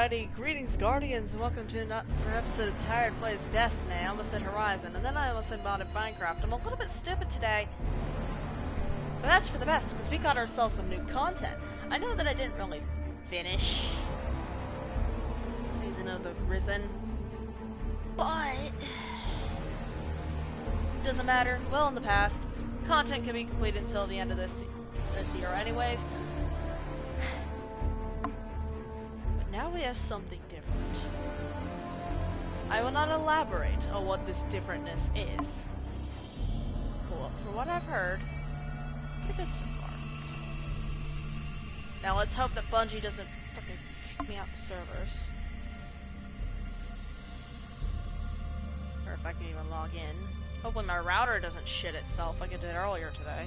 Alrighty, greetings Guardians, and welcome to another episode of Tired Plays Destiny. I almost said Horizon, and then I almost said modded Minecraft. I'm a little bit stupid today, but that's for the best, because we got ourselves some new content. I know that I didn't really finish Season of the Risen, but it doesn't matter. Well, in the past, content can be completed until the end of this year anyways. Now we have something different. I will not elaborate on what this differentness is. Cool. From what I've heard, pretty good so far. Now let's hope that Bungie doesn't fucking kick me out the servers. Or if I can even log in. Hopefully my router doesn't shit itself like it did earlier today.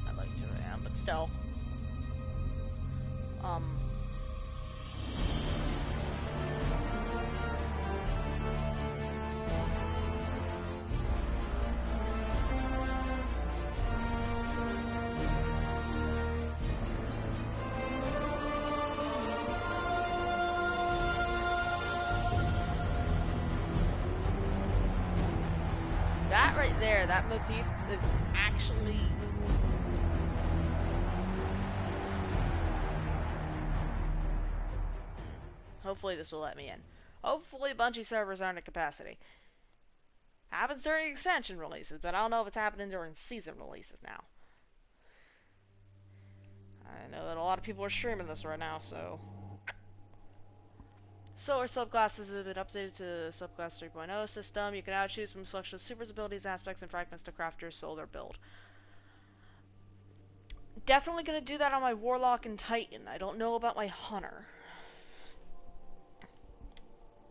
I'd like 2 a.m., but still. That right there, that motif is actually... Hopefully this will let me in. Hopefully Bungie servers aren't at capacity. Happens during expansion releases, but I don't know if it's happening during season releases now. I know that a lot of people are streaming this right now, so... Solar subclasses have been updated to the subclass 3.0 system. You can now choose from a selection of supers, abilities, aspects, and fragments to craft your solar build. Definitely gonna do that on my Warlock and Titan. I don't know about my Hunter.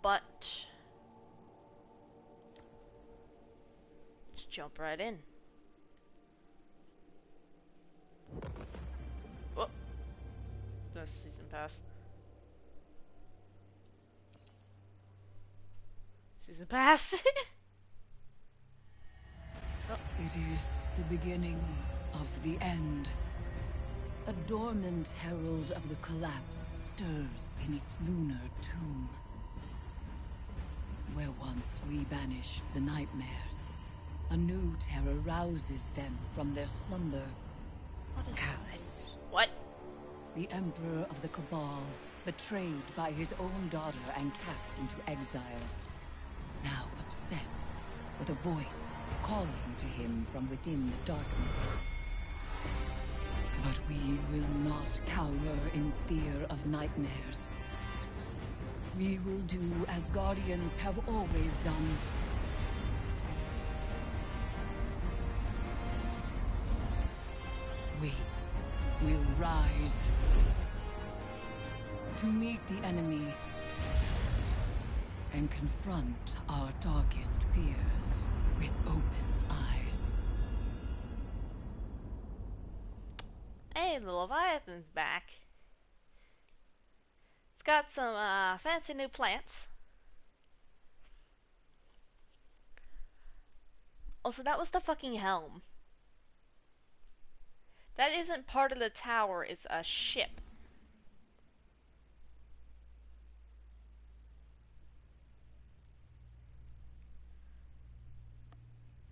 But... let's jump right in. Whoop. That's season pass. Season pass. Oh. It is the beginning of the end. A dormant herald of the collapse stirs in its lunar tomb. Where once we banished the nightmares, a new terror rouses them from their slumber. Callous. What? The Emperor of the Cabal, betrayed by his own daughter and cast into exile. Now obsessed with a voice calling to him from within the darkness. But we will not cower in fear of nightmares. We will do as Guardians have always done. We will rise to meet the enemy and confront our darkest fears with open eyes. Hey, the Leviathan's back. It's got some fancy new plants. Also, that was the fucking helm. That isn't part of the tower, it's a ship.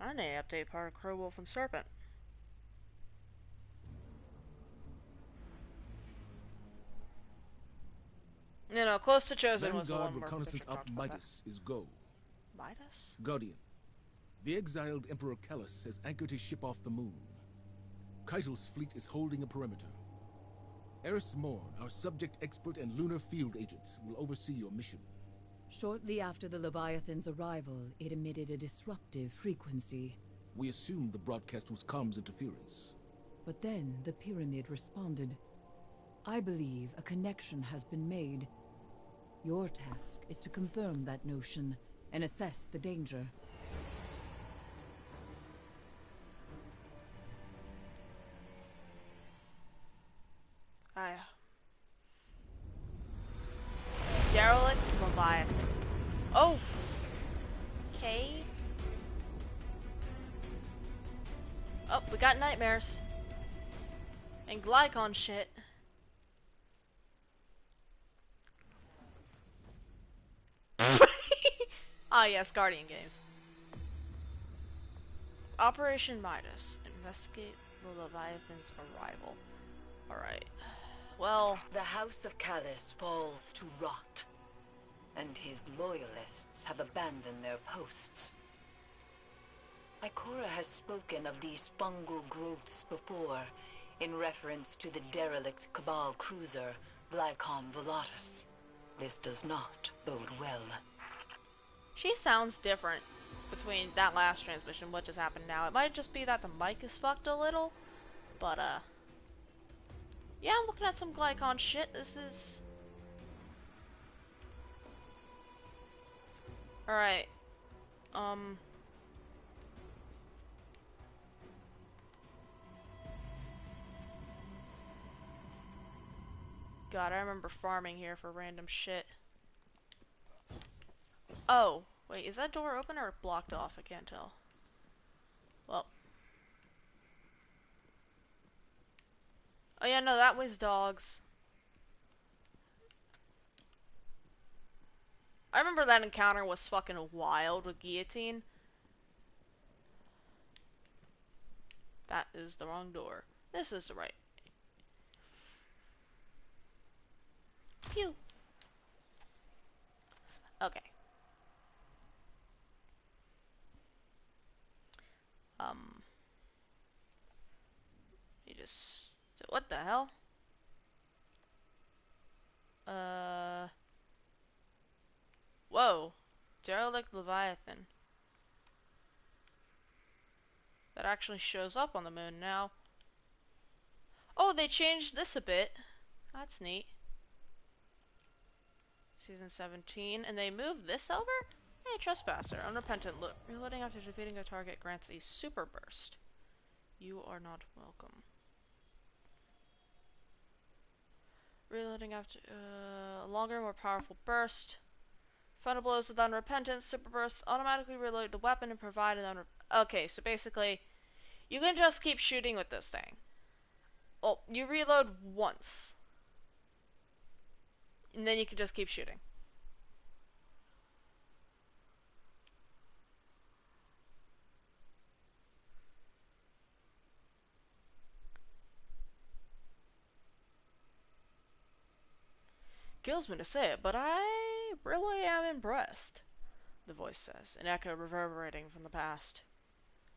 I need to update part of Crow, Wolf, and Serpent. You know, close to Chosen was the one Vanguard reconnaissance up Midas is go. Midas? Guardian, the exiled Emperor Callus has anchored his ship off the moon. Keitel's fleet is holding a perimeter. Eris Morn, our subject expert and lunar field agent, will oversee your mission. Shortly after the Leviathan's arrival, it emitted a disruptive frequency. We assumed the broadcast was comms interference. But then the pyramid responded. I believe a connection has been made. Your task is to confirm that notion and assess the danger. Derelict Leviathan. Oh! Okay. Oh, we got nightmares. And Glycon shit. yes, Guardian games. Operation Midas. Investigate the Leviathan's arrival. Alright. Well... The House of Callus falls to rot, and his loyalists have abandoned their posts. Ikora has spoken of these fungal growths before, in reference to the derelict Cabal cruiser, Glycon Volatus. This does not bode well. She sounds different between that last transmission and what just happened now. It might just be that the mic is fucked a little, but, yeah, I'm looking at some Glycon shit. This is... Alright. God, I remember farming here for random shit. Oh, wait, is that door open or blocked off? I can't tell. Well. Oh yeah, no, that was dogs. I remember that encounter was fucking wild with Guillotine. That is the wrong door. This is the right. Phew. Okay. You just... What the hell? Whoa. Derelict Leviathan. That actually shows up on the moon now. Oh, they changed this a bit. That's neat. Season 17. And they moved this over? Hey, Trespasser. Unrepentant. Reloading after defeating a target grants a super burst. You are not welcome. Reloading after a longer, more powerful burst. Frontal blows with unrepentant. Super bursts automatically reload the weapon and provide an Okay, so basically, you can just keep shooting with this thing. Oh, you reload once. And then you can just keep shooting. Kills me to say it, but I really am impressed, the voice says, an echo reverberating from the past.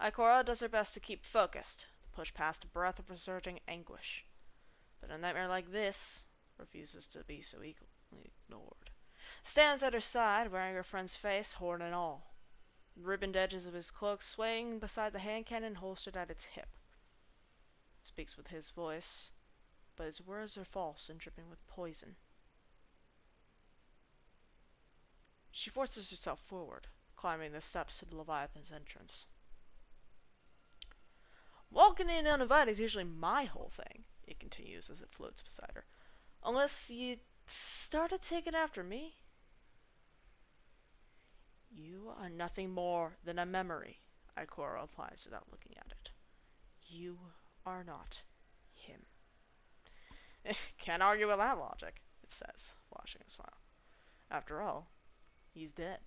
Ikora does her best to keep focused, to push past a breath of resurging anguish. But a nightmare like this refuses to be so equally ignored. Stands at her side, wearing her friend's face, horn and all. The ribboned edges of his cloak swaying beside the hand cannon holstered at its hip. Speaks with his voice, but his words are false and dripping with poison. She forces herself forward, climbing the steps to the Leviathan's entrance. Walking in uninvited is usually my whole thing, it continues as it floats beside her. Unless you started taking after me. You are nothing more than a memory, Ikora replies without looking at it. You are not him. Can't argue with that logic, it says, flashing a smile. After all, he's dead.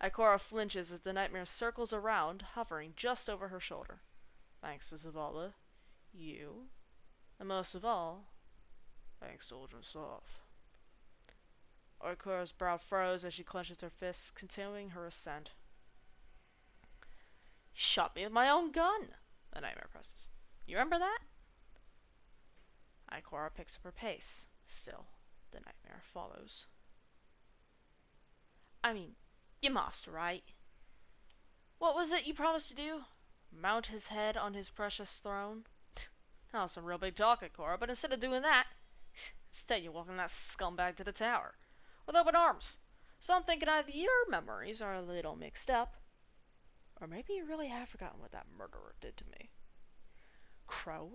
Ikora flinches as the nightmare circles around, hovering just over her shoulder. Thanks to Zavala, you, and most of all, thanks to Uldren Sov. Ikora's brow furrows as she clenches her fists, continuing her ascent. You shot me with my own gun, the nightmare presses. You remember that? Ikora picks up her pace. Still, the nightmare follows. I mean, you must, right? What was it you promised to do? Mount his head on his precious throne? Oh, some real big talk, Ikora, but instead of doing that, instead you're walking that scumbag to the tower, with open arms. So I'm thinking either your memories are a little mixed up, or maybe you really have forgotten what that murderer did to me. Crow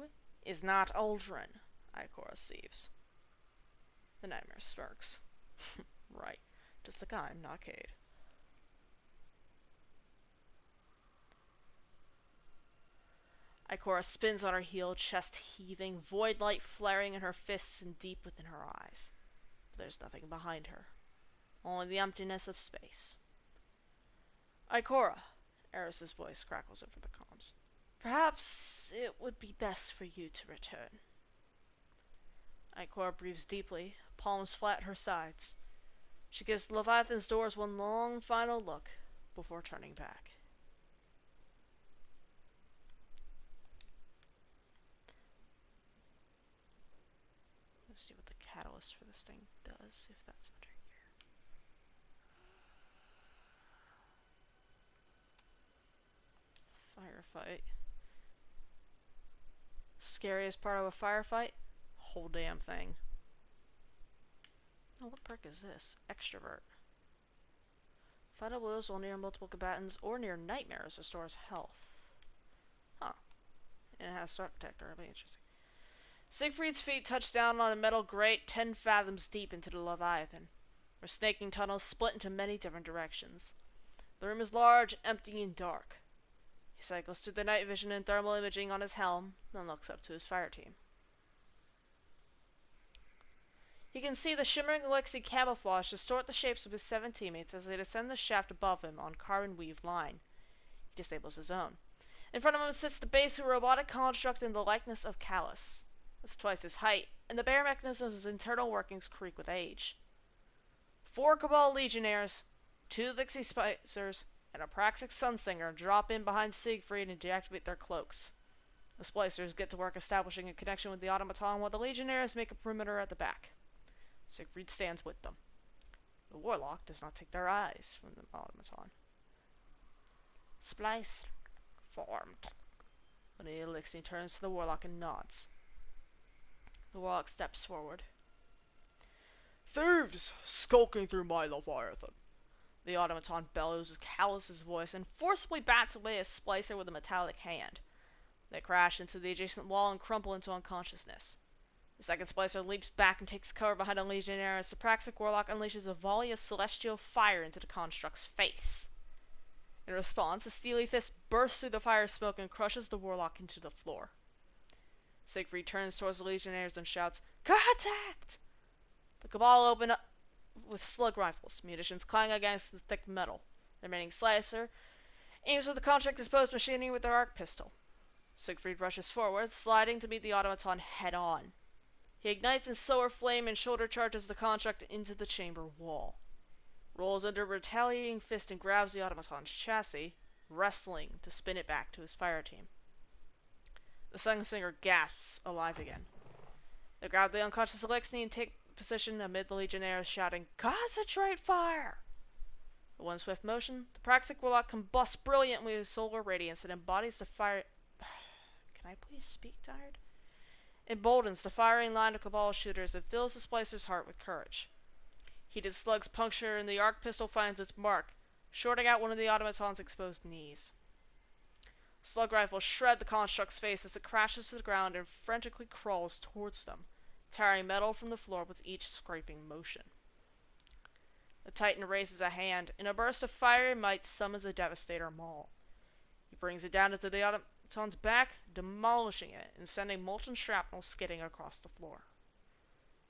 is not Uldren, Ikora sieves. The nightmare smirks. Right, just like I'm not Cade. Ikora spins on her heel, chest heaving, void light flaring in her fists and deep within her eyes. There's nothing behind her. Only the emptiness of space. Ikora, Eris's voice crackles over the comms. Perhaps it would be best for you to return. Ikora breathes deeply, palms flat at her sides. She gives Leviathan's doors one long final look before turning back. Let's see what the catalyst for this thing does, if that's under here. Firefight. Scariest part of a firefight? Whole damn thing. Oh, what perk is this? Extrovert. Final blows while near multiple combatants or near nightmares restores health. Huh. And it has Start Protector. That'll be interesting. Siegfried's feet touch down on a metal grate 10 fathoms deep into the Leviathan, where snaking tunnels split into many different directions. The room is large, empty, and dark. He cycles through the night vision and thermal imaging on his helm, then looks up to his fire team. He can see the shimmering elixir camouflage distort the shapes of his 7 teammates as they descend the shaft above him on carbon-weaved line. He disables his own. In front of him sits the base of a robotic construct in the likeness of Callus. It's twice his height, and the bare mechanism's internal workings creak with age. 4 Cabal Legionnaires, 2 Elixir Spicers, and a Praxic Sunsinger drop in behind Siegfried and deactivate their cloaks. The Splicers get to work establishing a connection with the automaton while the Legionnaires make a perimeter at the back. Siegfried stands with them. The Warlock does not take their eyes from the automaton. Splice formed. When the Elixir turns to the Warlock and nods. The Warlock steps forward. Thieves skulking through my Leviathan. The automaton bellows with Callus's voice and forcibly bats away a splicer with a metallic hand. They crash into the adjacent wall and crumple into unconsciousness. The second splicer leaps back and takes cover behind a Legionnaire as the Praxic Warlock unleashes a volley of celestial fire into the construct's face. In response, a steely fist bursts through the fire smoke and crushes the Warlock into the floor. Siegfried turns towards the Legionnaires and shouts, "Contact!" The Cabal open up with slug rifles. Munitions clang against the thick metal. The remaining slicer aims with the contract-disposed machinery with their arc pistol. Siegfried rushes forward, sliding to meet the automaton head-on. He ignites in slower flame and shoulder charges the construct into the chamber wall. Rolls under a retaliating fist and grabs the automaton's chassis, wrestling to spin it back to his fire team. The Sunsinger gasps, alive again. They grab the unconscious Alexei and take position amid the Legionnaires shouting, "Concentrate fire!" With one swift motion, the Praxic Warlock combusts brilliantly with solar radiance that embodies the fire... Can I please speak, tired? Emboldens the firing line of Cabal shooters and fills the Splicer's heart with courage. Heated slugs puncture and the arc pistol finds its mark, shorting out one of the automaton's exposed knees. Slug rifles shred the construct's face as it crashes to the ground and frantically crawls towards them, tearing metal from the floor with each scraping motion. The Titan raises a hand, and a burst of fiery might summons a devastator maul. He brings it down into the automaton's back, demolishing it and sending molten shrapnel skidding across the floor.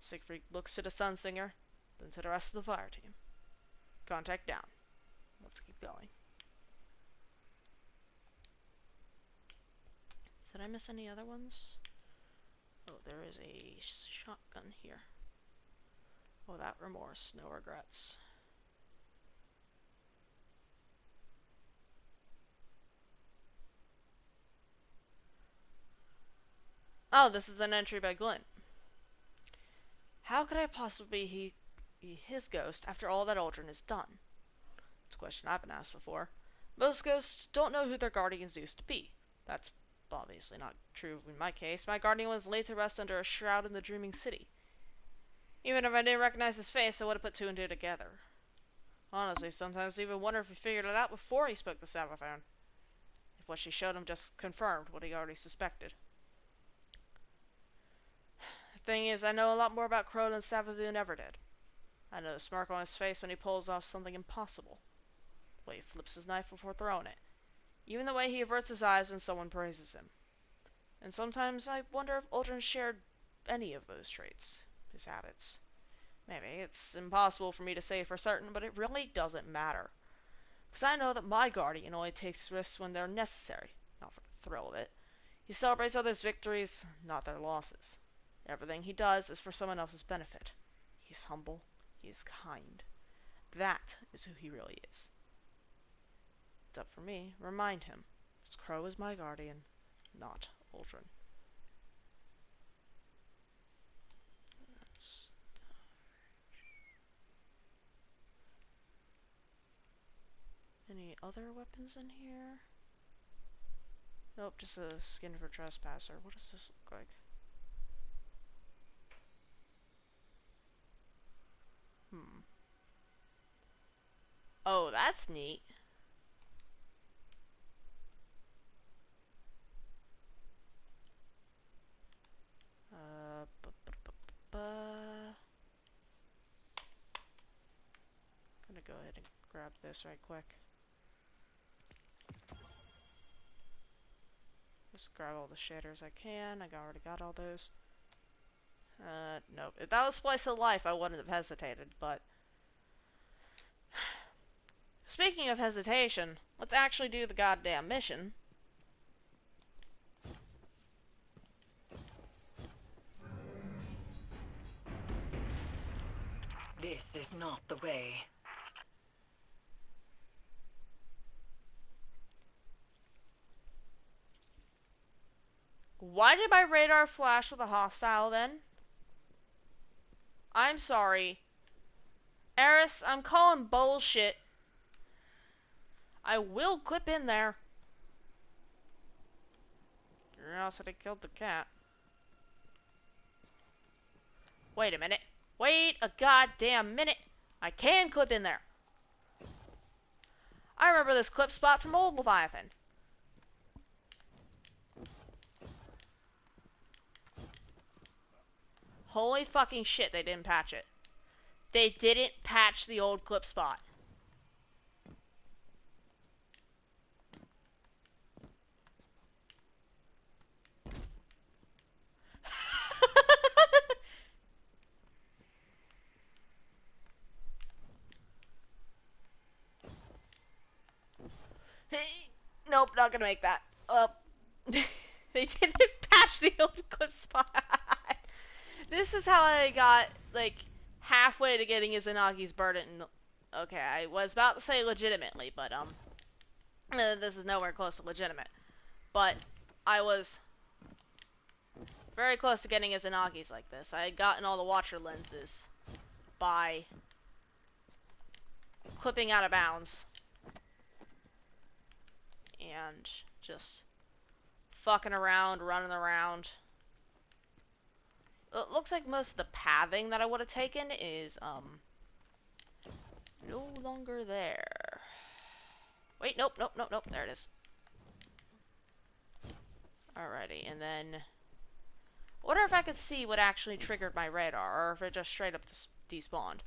Siegfried looks to the Sunsinger, then to the rest of the fire team. Contact down. Let's keep going. Did I miss any other ones? Oh, there is a shotgun here. Without remorse, no regrets. Oh, this is an entry by Glint. How could I possibly be his ghost after all that Aldrin has done? It's a question I've been asked before. Most ghosts don't know who their guardians used to be. That's obviously not true in my case. My guardian was laid to rest under a shroud in the dreaming city. Even if I didn't recognize his face, I would have put 2 and 2 together. Honestly, sometimes I even wonder if he figured it out before he spoke to Savathun. If what she showed him just confirmed what he already suspected. The thing is, I know a lot more about Crow than Savathun ever did. I know the smirk on his face when he pulls off something impossible. The way he flips his knife before throwing it. Even the way he averts his eyes when someone praises him. And sometimes I wonder if Aldrin shared any of those traits, his habits. Maybe it's impossible for me to say for certain, but it really doesn't matter. Because I know that my guardian only takes risks when they're necessary, not for the thrill of it. He celebrates others' victories, not their losses. Everything he does is for someone else's benefit. He's humble. He is kind. That is who he really is. It's up for me. Remind him. His Crow is my guardian, not Uldren. Any other weapons in here? Nope, just a skin for trespasser. What does this look like? Oh, that's neat. I'm gonna go ahead and grab this right quick. Just grab all the shaders I can. I already got all those. Nope. If that was Splice of Life, I wouldn't have hesitated, but... Speaking of hesitation, let's actually do the goddamn mission. This is not the way. Why did my radar flash with a hostile then? I'm sorry. Eris, I'm calling bullshit. I will clip in there. Curiosity killed the cat. Wait a minute. Wait a goddamn minute. I can clip in there. I remember this clip spot from old Leviathan. Holy fucking shit, they didn't patch it. They didn't patch the old clip spot. Nope, not gonna make that. They didn't patch the old clip spot. This is how I got, like, halfway to getting Izanagi's burden. Okay, I was about to say legitimately, but, this is nowhere close to legitimate. But I was very close to getting Izanagi's like this. I had gotten all the Watcher lenses by clipping out of bounds. And just fucking around, running around. It looks like most of the pathing that I would have taken is, no longer there. Wait, nope, there it is. Alrighty, and then... I wonder if I could see what actually triggered my radar, or if it just straight up despawned.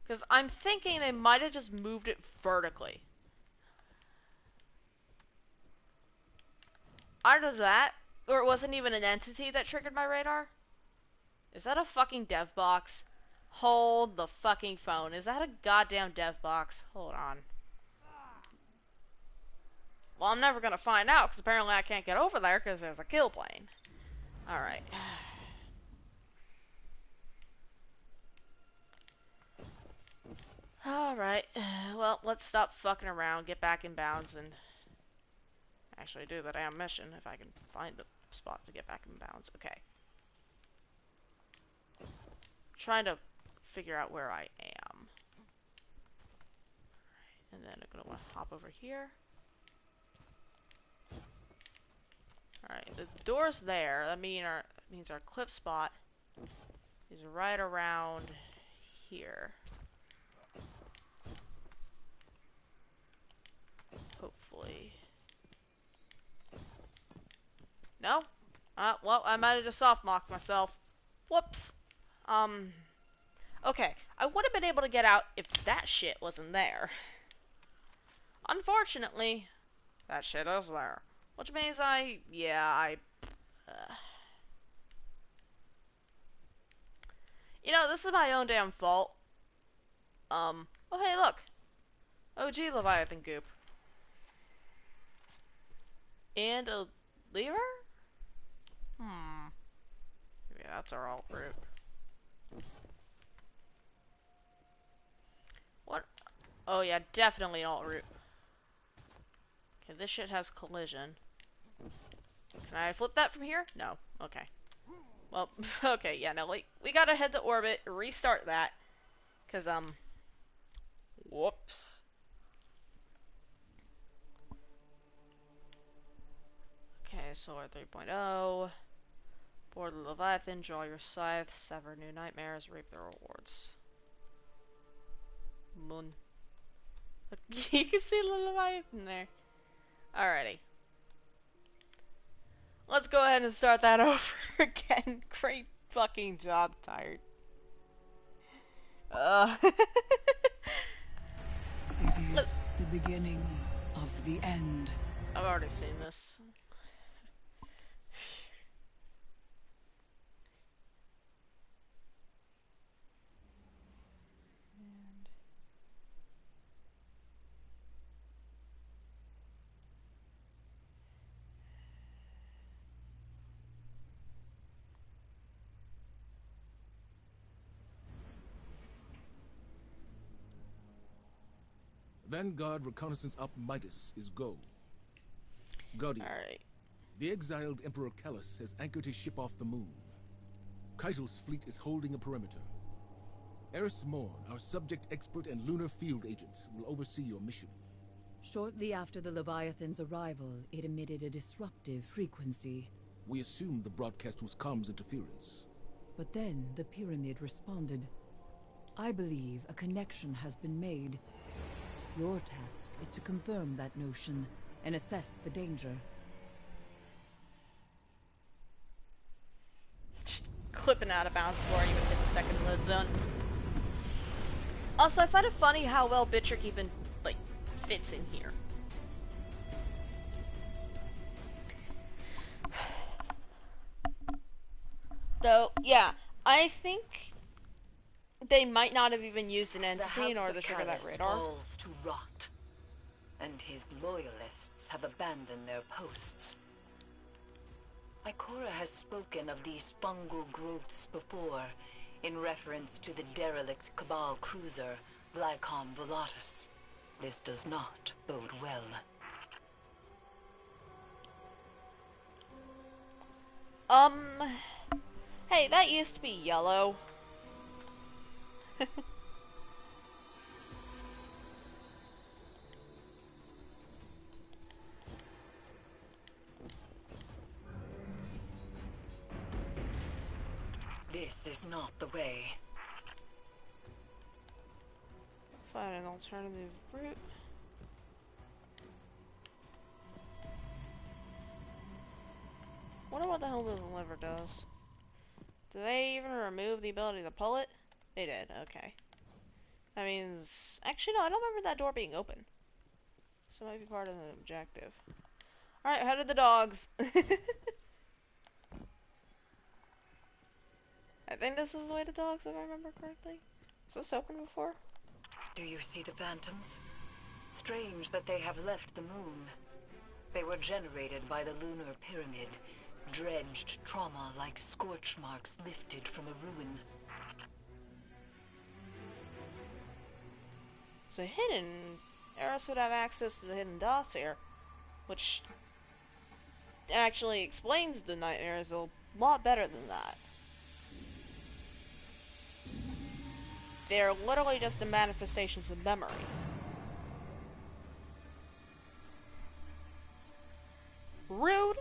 Because I'm thinking they might have just moved it vertically. Either that, or it wasn't even an entity that triggered my radar. Is that a fucking dev box? Hold the fucking phone. Is that a goddamn dev box? Hold on. Well, I'm never gonna find out, because apparently I can't get over there, because there's a kill plane. Alright. Alright. Well, let's stop fucking around, get back in bounds, and... actually do the damn mission, if I can find the spot to get back in bounds. Okay. Trying to figure out where I am. And then I'm gonna want to hop over here. Alright, the door's there. That means our clip spot is right around here. Hopefully. No? Well, I might have just soft-mocked myself. Whoops. Okay. I would have been able to get out if that shit wasn't there. Unfortunately, that shit is there. Which means You know, this is my own damn fault. Oh hey, look. OG Leviathan goop. And a lever? Yeah, that's our alt route. What? Oh yeah, definitely an alt route. Okay, this shit has collision. Can I flip that from here? No. Okay. Well, okay, yeah, no, we gotta head to orbit, restart that. Cause, whoops. Okay, Solar 3.0. Board the Leviathan, draw your scythe, sever new nightmares, reap the rewards. Moon. You can see the Leviathan there. Alrighty. Let's go ahead and start that over again. Great fucking job, tired. It is the beginning of the end. I've already seen this. Vanguard reconnaissance up Midas is go. Guardian. Alright. The exiled Emperor Callus has anchored his ship off the moon. Keitel's fleet is holding a perimeter. Eris Morn, our subject expert and lunar field agent, will oversee your mission. Shortly after the Leviathan's arrival, it emitted a disruptive frequency. We assumed the broadcast was comms interference. But then the pyramid responded. I believe a connection has been made. Your task is to confirm that notion and assess the danger. Just clipping out of bounds before I even hit the second load zone. Also, I find it funny how well Bitrick even, like, fits in here. Though, yeah, I think they might not have even used an entity in order to trigger that radar. Falls to rot, and his loyalists have abandoned their posts. Ikora has spoken of these fungal growths before, in reference to the derelict Cabal cruiser, Glycom Volatus. This does not bode well. Hey, that used to be yellow. This is not the way. Find an alternative route. Wonder what the hell this lever does. Do they even remove the ability to pull it? They did, okay. That means... Actually, no, I don't remember that door being open. So it might be part of the objective. Alright, how did the dogs? I think this is the way to dogs, if I remember correctly. Was this open before? Do you see the phantoms? Strange that they have left the moon. They were generated by the lunar pyramid. Dredged trauma like scorch marks lifted from a ruin. So hidden... Eris would have access to the hidden dots here. Which... actually explains the nightmares a lot better than that. They're literally just the manifestations of memory. Rude!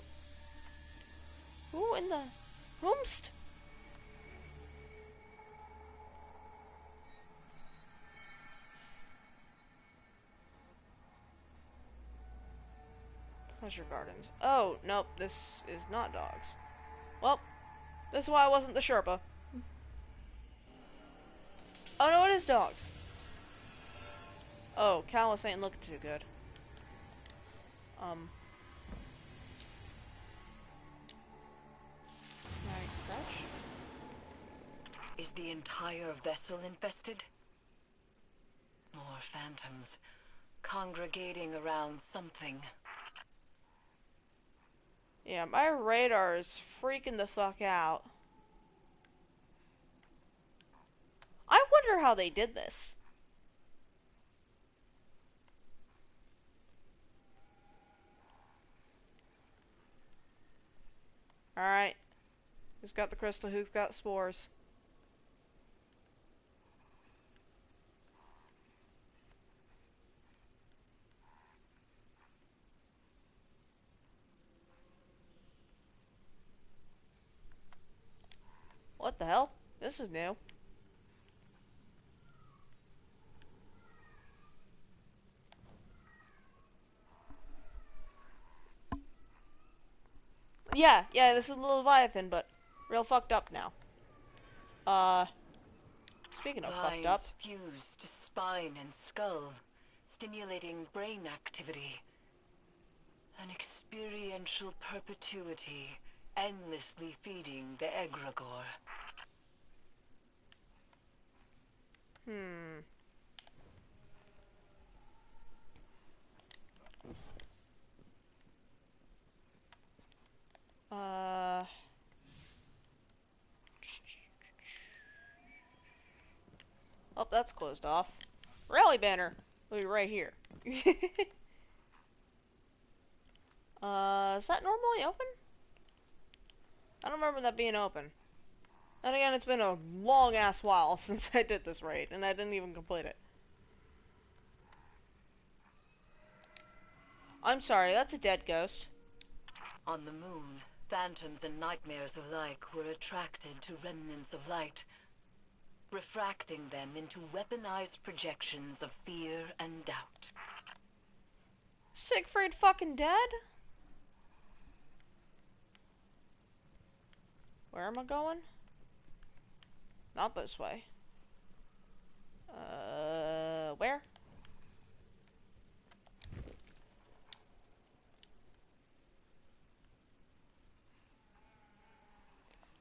Who in the... Whomst? Pleasure Gardens. Oh, nope, this is not dogs. Well, this is why I wasn't the Sherpa. Oh no, it is dogs. Oh, Callus ain't looking too good. Can I crouch? Is the entire vessel infested? More phantoms, congregating around something. Yeah, my radar is freaking the fuck out. I wonder how they did this. Alright. Who's got the crystal? Who's got spores? What the hell? This is new. Yeah, this is a little Leviathan, but real fucked up now. Speaking of fucked up. Lines fused to spine and skull, stimulating brain activity. An experiential perpetuity, endlessly feeding the egregore. Oh, that's closed off. Rally banner will be right here. Is that normally open? I don't remember that being open. And again, it's been a long-ass while since I did this raid, and I didn't even complete it. I'm sorry, that's a dead ghost. On the moon, phantoms and nightmares alike were attracted to remnants of light, refracting them into weaponized projections of fear and doubt. Siegfried fucking dead? Where am I going? Not this way. Where?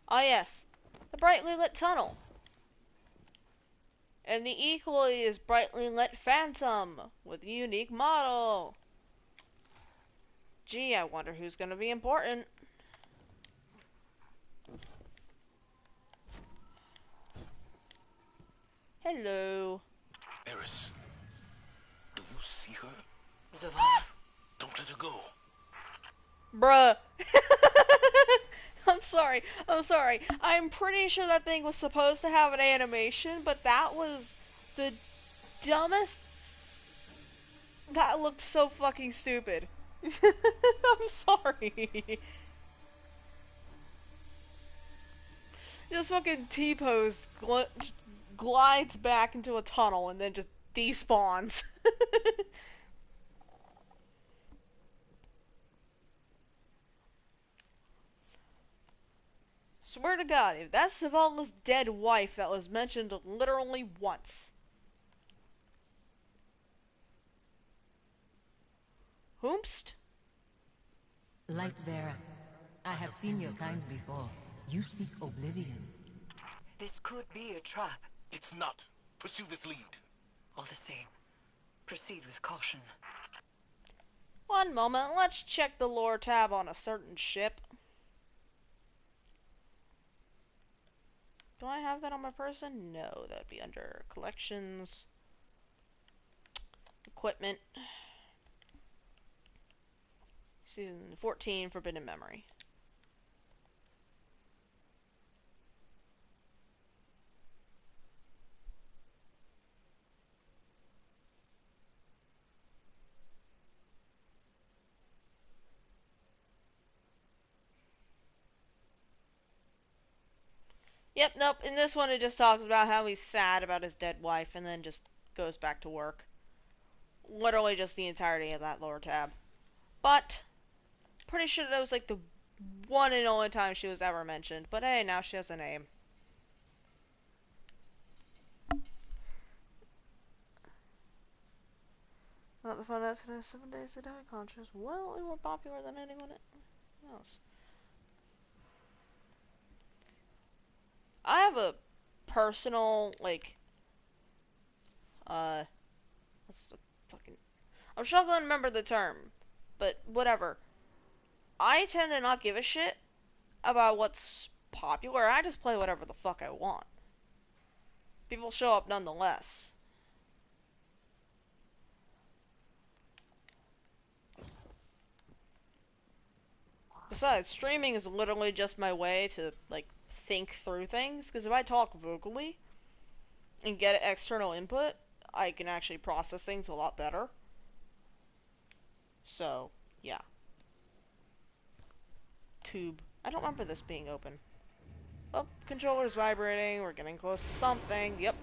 Ah, yes. The brightly lit tunnel. And the equally as brightly lit phantom with a unique model. Gee, I wonder who's gonna be important. Hello. Eris, do you see her? Zavala, Don't let her go. Bruh. I'm sorry. I'm pretty sure that thing was supposed to have an animation, but that was the dumbest... That looked so fucking stupid. I'm sorry. Just fucking T-pose just glides back into a tunnel and then just despawns. Swear to God, if that's Zavala's dead wife that was mentioned literally once. Whomst? Lightbearer, I have seen your kind before. You seek oblivion. this could be a trap. It's not. Pursue this lead. All the same, proceed with caution. One moment, let's check the lore tab on a certain ship. Do I have that on my person? No, that'd be under collections, equipment, season 14, Forbidden Memory. Yep, nope. In this one, it just talks about how he's sad about his dead wife and then just goes back to work. Literally just the entirety of that lower tab. But, pretty sure that was like the one and only time she was ever mentioned. But hey, now she has a name. Not to find out today, 7 days to die conscious. Well, more popular than anyone else. I have a personal, like, what's the fucking... I'm struggling to remember the term, but whatever. I tend to not give a shit about what's popular. I just play whatever the fuck I want. People show up nonetheless. Besides, streaming is literally just my way to, like, think through things, because if I talk vocally and get external input, I can actually process things a lot better. So, yeah. Tube. I don't remember this being open. Oh, controller's vibrating. We're getting close to something. Yep.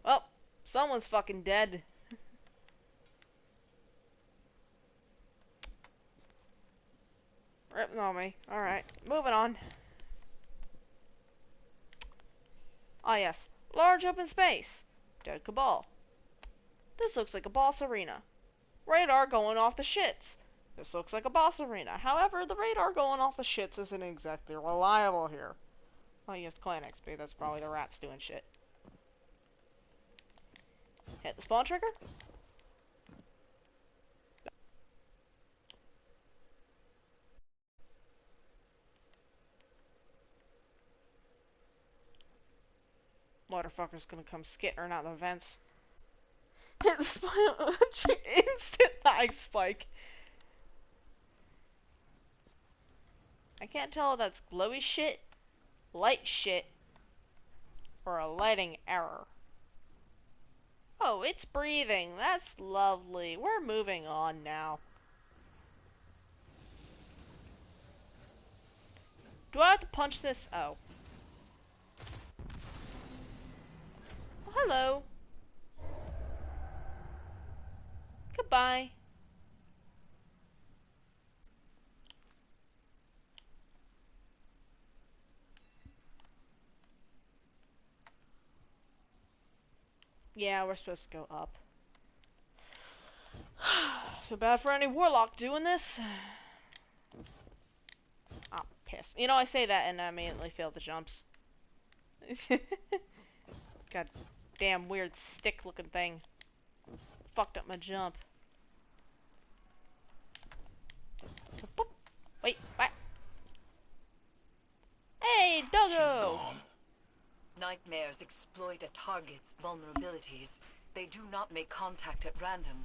Oh, someone's fucking dead. Rip on me. Alright, moving on. Ah yes, large open space. Dead Cabal. This looks like a boss arena. Radar going off the shits. This looks like a boss arena. However, the radar going off the shits isn't exactly reliable here. Oh yes, clan XP. That's probably the rats doing shit. Hit the spawn trigger. Motherfucker's gonna come skittering out the vents. Hit the spike. Instant lag spike. I can't tell if that's glowy shit, light shit, or a lighting error. Oh, it's breathing. That's lovely. We're moving on now. Do I have to punch this? Oh. Oh, hello. Goodbye. Yeah, we're supposed to go up. Feel bad for any warlock doing this. Oh, piss. You know, I say that and I immediately fail the jumps. God damn weird stick looking thing. Fucked up my jump. Wait, what? Hey, doggo! Nightmares exploit a target's vulnerabilities. They do not make contact at random.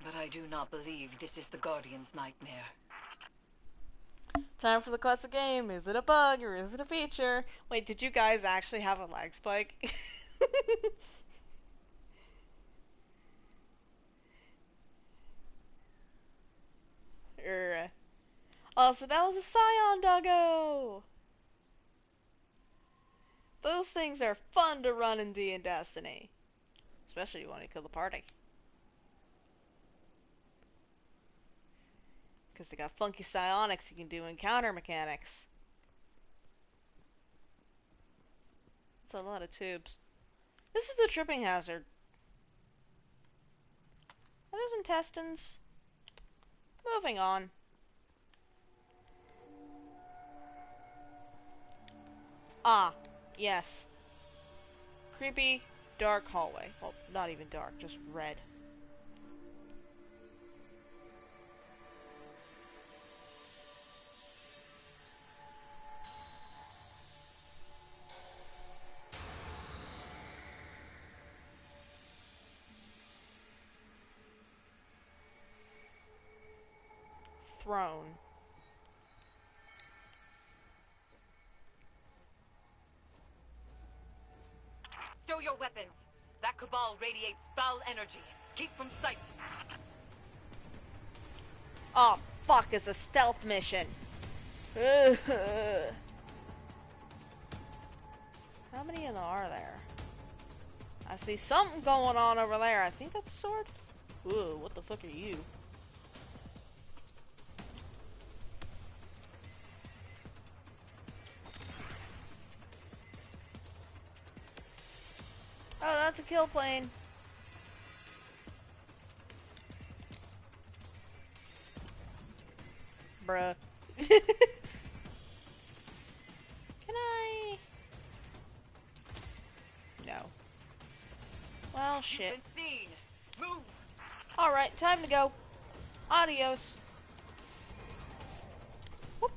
But I do not believe this is the Guardian's nightmare. Time for the classic game. Is it a bug or is it a feature? Wait, did you guys actually have a lag spike? Oh, so that was a Scion doggo! Those things are fun to run in D and Destiny. Especially when you kill the party. Because they got funky psionics you can do in counter mechanics. It's a lot of tubes. This is the tripping hazard. Are those intestines? Moving on. Ah, yes. Creepy, dark hallway. Well, not even dark, just red. Throne. Stow your weapons. That Cabal radiates foul energy. Keep from sight. Oh, fuck, it's a stealth mission. How many of them are there? I see something going on over there. I think that's a sword. Ooh, what the fuck are you? Oh, that's a kill plane. Bruh. Can I? No. Well, shit. Move. Alright, time to go. Adios. Whoop.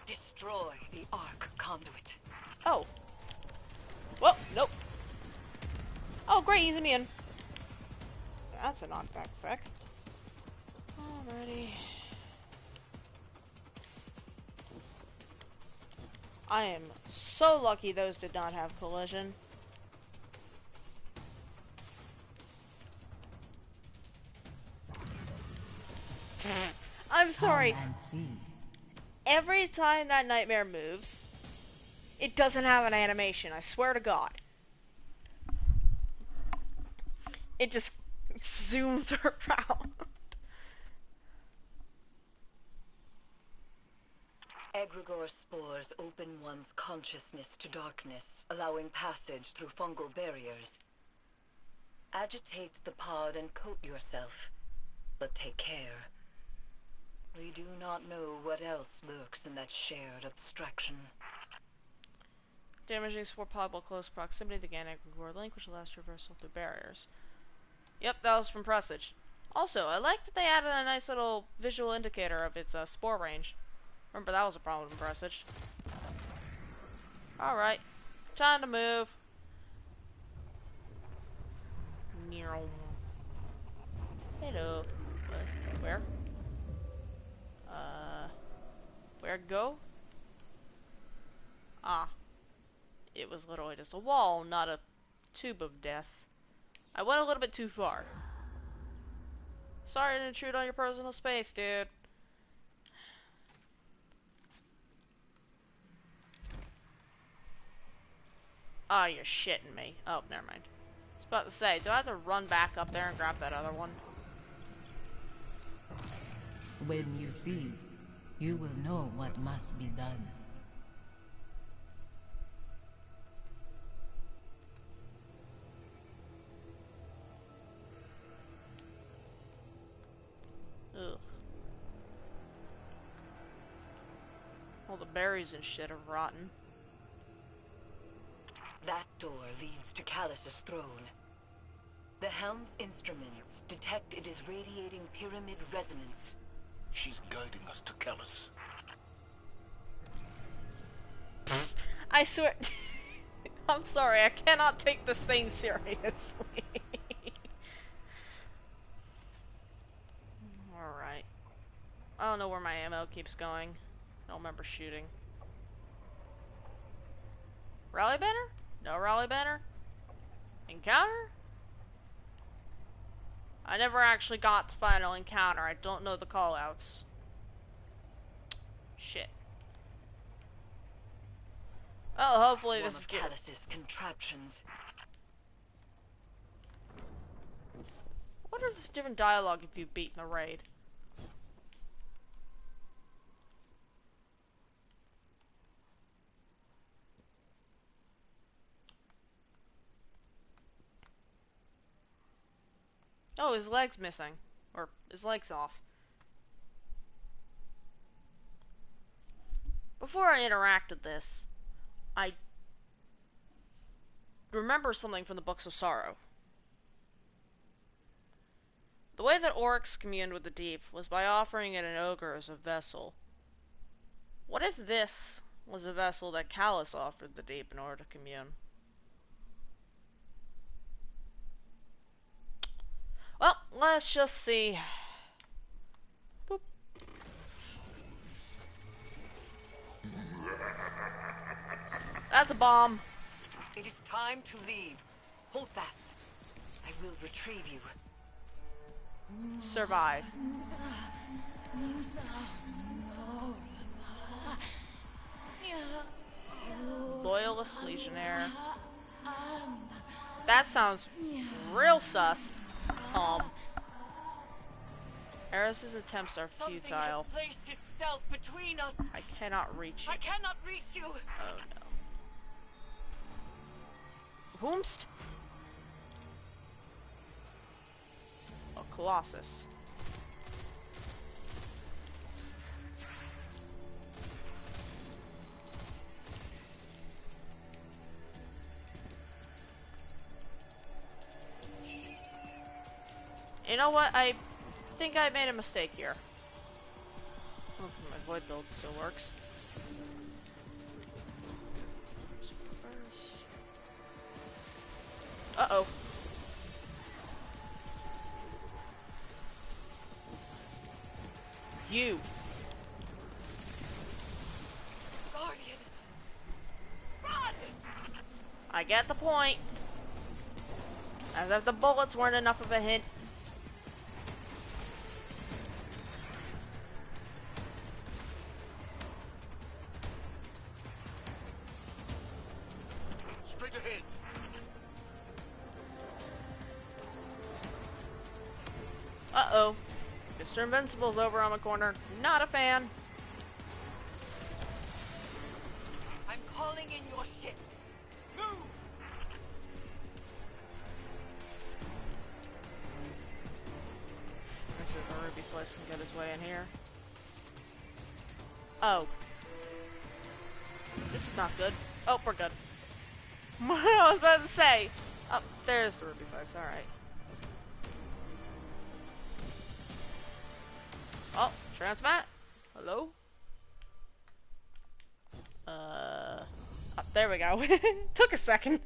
Destroy the Arc conduit. Oh. Well, nope. Oh, great, he's immune. That's a knockback effect. Alrighty. I am so lucky those did not have collision. I'm sorry. Come and see. Every time that nightmare moves, it doesn't have an animation, I swear to God. It just zooms around. Egregore spores open one's consciousness to darkness, allowing passage through fungal barriers. Agitate the pod and coat yourself, but take care. We do not know what else lurks in that shared abstraction. Damaging spore pod while close proximity to the Egregore link, which allows traversal through barriers. Yep, that was from Presage. Also, I like that they added a nice little visual indicator of its spore range. Remember, that was a problem in Presage. Alright. Time to move. Hello. Where? Where go? Ah. It was literally just a wall, not a tube of death. I went a little bit too far. Sorry to intrude on your personal space, dude. Oh, you're shitting me. Oh, never mind. I was about to say, do I have to run back up there and grab that other one? When you see, you will know what must be done. Ugh. All the berries and shit are rotten. That door leads to Callus's throne. The helm's instruments detect it is radiating pyramid resonance. She's guiding us to Callus. I swear... I'm sorry, I cannot take this thing seriously. Alright. I don't know where my ammo keeps going. I don't remember shooting. Rally banner? No rally banner? Encounter? I never actually got to final encounter. I don't know the callouts. Shit. Oh, hopefully this is good. One of Callus's contraptions. What if there's different dialogue if you've beaten the raid? Oh, his leg's missing. Or, his leg's off. Before I interacted this, I remember something from the Books of Sorrow. The way that orcs communed with the deep was by offering it an ogre as a vessel. What if this was a vessel that Callus offered the deep in order to commune? Well, let's just see. Boop. That's a bomb. It is time to leave. Hold fast. I will retrieve you. Survive. Loyalist Legionnaire. That sounds real sus. Eris's attempts are futile. Something has placed itself between us. I cannot reach I you. cannot reach you. Oh no. Whomst? Colossus. You know what? I think I made a mistake here. Hopefully my void build still works. Uh-oh. You. Guardian! Run! I get the point. As if the bullets weren't enough of a hint. Straight ahead. Uh-oh. Mr. Invincible's over on the corner. Not a fan. I'm calling in your ship. Move! Let's see if a Ruby Slice can get his way in here. Oh. This is not good. Oh, we're good. I was about to say. Oh, there's the Ruby Slice. Alright. Oh, Transmat? Hello? Oh, there we go. Took a second.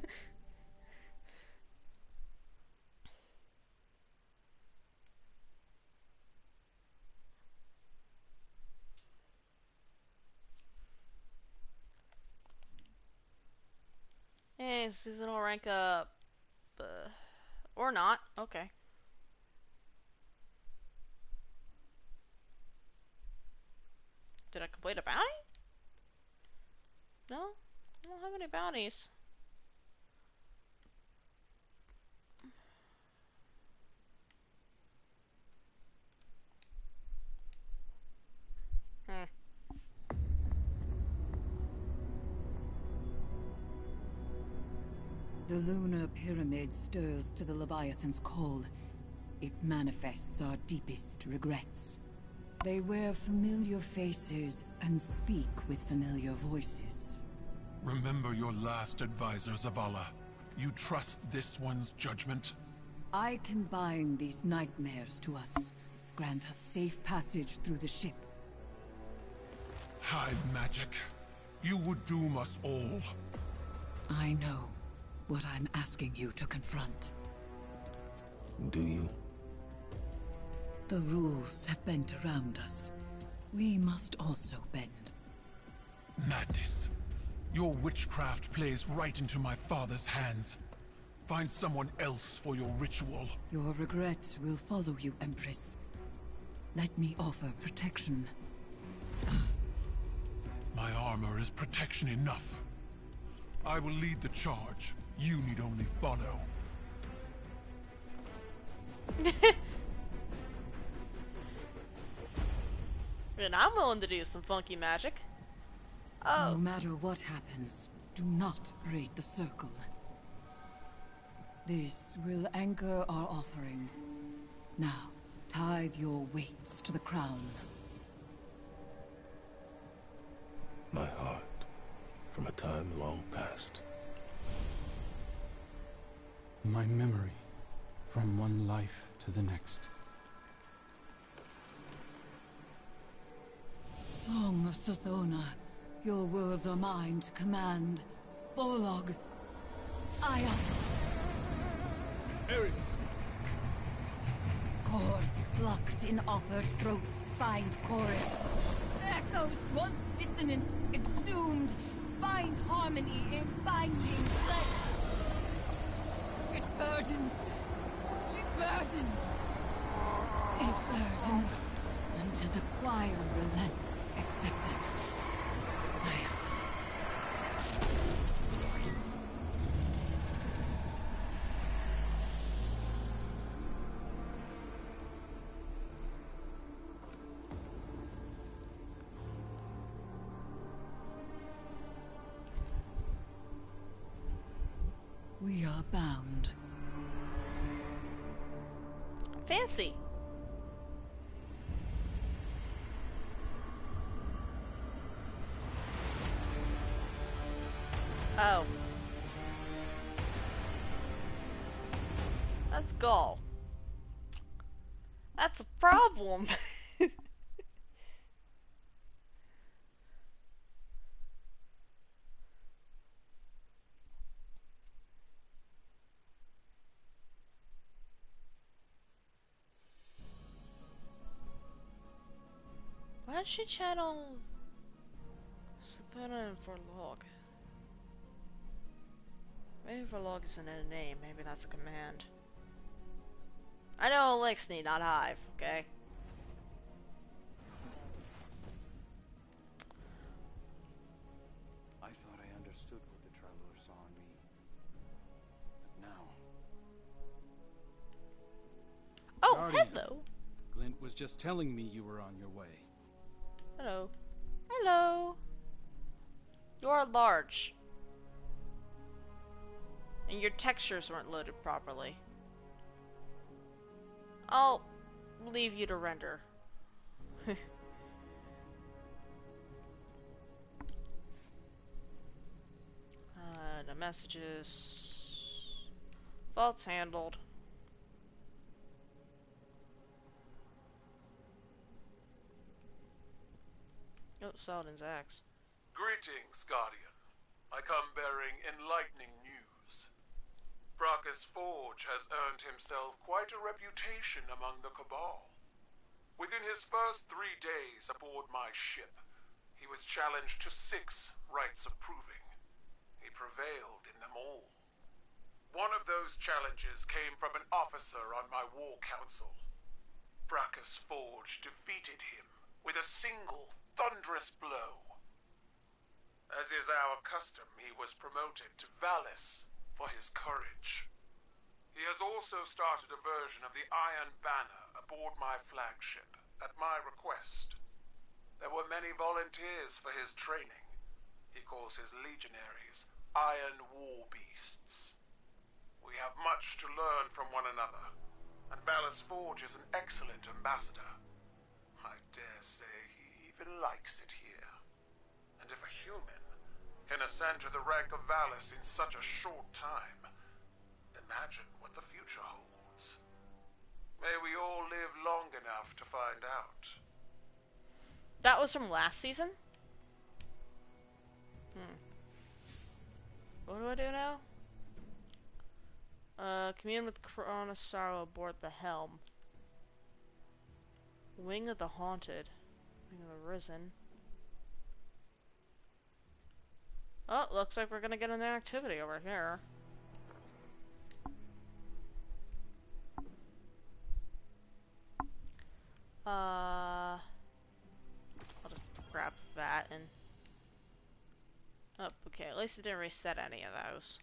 Hey, seasonal rank up. Or not. Okay. Did I complete a bounty? No? I don't have any bounties. The lunar pyramid stirs to the Leviathan's call. It manifests our deepest regrets. They wear familiar faces and speak with familiar voices. Remember your last advisor, Zavala. You trust this one's judgment? I can bind these nightmares to us, grant us safe passage through the ship. Hive magic. You would doom us all. I know what I'm asking you to confront. Do you? The rules have bent around us. We must also bend. Madness. Your witchcraft plays right into my father's hands. Find someone else for your ritual. Your regrets will follow you, Empress. Let me offer protection. My armor is protection enough. I will lead the charge. You need only follow. And I'm willing to do some funky magic. Oh. No matter what happens, do not break the circle. This will anchor our offerings. Now, tithe your weights to the crown. My heart, from a time long past. My memory, from one life to the next. Song of Sothona, your words are mine to command. Borlog, Aya. Eris! Chords plucked in offered throats bind chorus. Echoes once dissonant, exhumed, find harmony in binding flesh. It burdens. It burdens. It burdens until the choir relents, accepted. We are bound. Fancy. Oh. That's Gaul. That's a problem. Why did she channel Savannah and Forlog? Maybe Forlog isn't a name, maybe that's a command. I know Elixir, not Hive, okay? I thought I understood what the Traveler saw in me. But now... Oh, Guardian. hello! Glint was just telling me you were on your way. Hello. Hello! You are large. And your textures weren't loaded properly. I'll leave you to render. The messages... Faults handled. Oh, Saladin's axe. Greetings, Guardian. I come bearing enlightening news. Bracchus Forge has earned himself quite a reputation among the Cabal. Within his first 3 days aboard my ship, he was challenged to 6 rites of proving. He prevailed in them all. One of those challenges came from an officer on my war council. Bracchus Forge defeated him with a single thunderous blow. As is our custom, he was promoted to Valis for his courage. He has also started a version of the Iron Banner aboard my flagship, at my request. There were many volunteers for his training. He calls his legionaries Iron War Beasts. We have much to learn from one another, and Valis Forge is an excellent ambassador. I dare say he even likes it here. And if a human can ascend to the rank of Valis in such a short time, imagine what the future holds. May we all live long enough to find out. That was from last season? What do I do now? Commune with Kronosaro aboard the helm. Wing of the Haunted. Wing of the Risen. Oh, looks like we're gonna get an activity over here. I'll just grab that and... Oh, okay, at least it didn't reset any of those.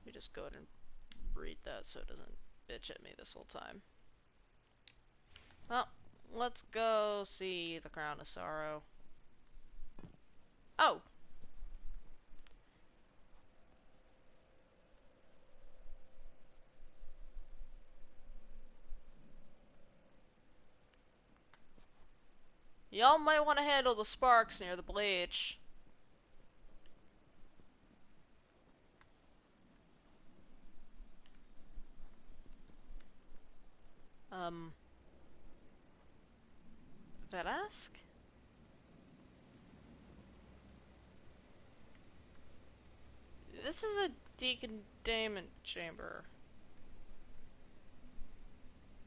Let me just go ahead and read that so it doesn't bitch at me this whole time. Well, let's go see the Crown of Sorrow. Oh! Y'all might want to handle the sparks near the bleach. Vedask? This is a decontainment chamber.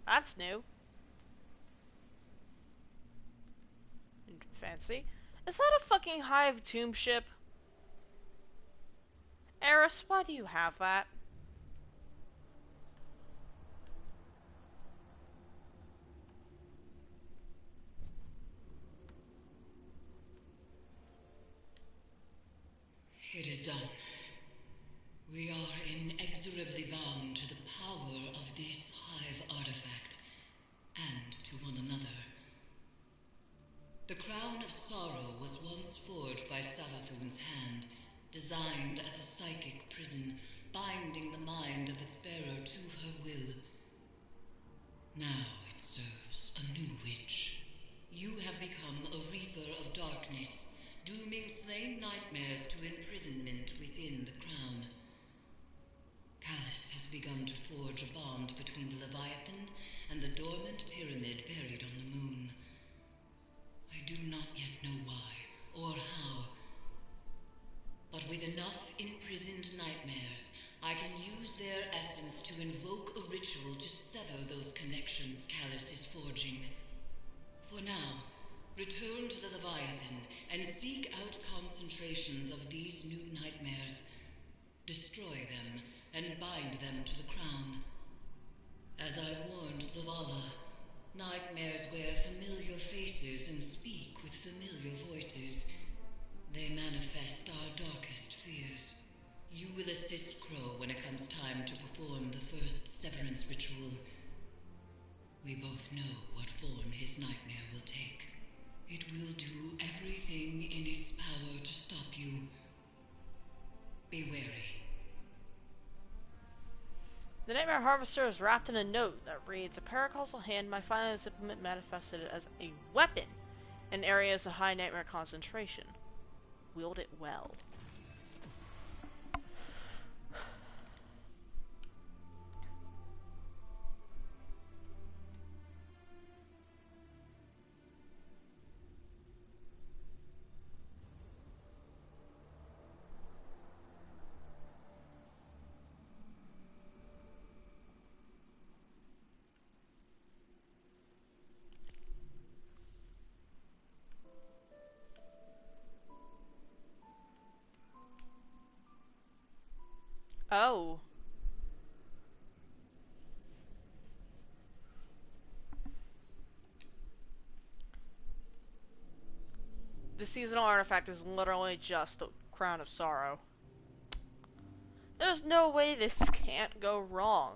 That's new. And fancy. Is that a fucking Hive tomb ship? Eris, why do you have that? It is done. We are inexorably bound to the power of this Hive artifact, and to one another. The Crown of Sorrow was once forged by Savathun's hand, designed as a psychic prison, binding the mind of its bearer to her will. Now it serves a new witch. You have become a reaper of darkness, dooming slain nightmares to imprisonment within the crown. Callus has begun to forge a bond between the Leviathan and the dormant pyramid buried on the moon. I do not yet know why or how, but with enough imprisoned nightmares, I can use their essence to invoke a ritual to sever those connections Callus is forging. For now, return to the Leviathan and seek out concentrations of these new nightmares. Destroy them and bind them to the crown. As I warned Zavala, nightmares wear familiar faces and speak with familiar voices. They manifest our darkest fears. You will assist Crow when it comes time to perform the first severance ritual. We both know what form his nightmare will take. It will do everything in its power to stop you. Be wary. The Nightmare Harvester is wrapped in a note that reads, "A paracausal hand might find this implement manifested as a weapon in areas of high nightmare concentration. Wield it well." Oh. The seasonal artifact is literally just the Crown of Sorrow. There's no way this can't go wrong.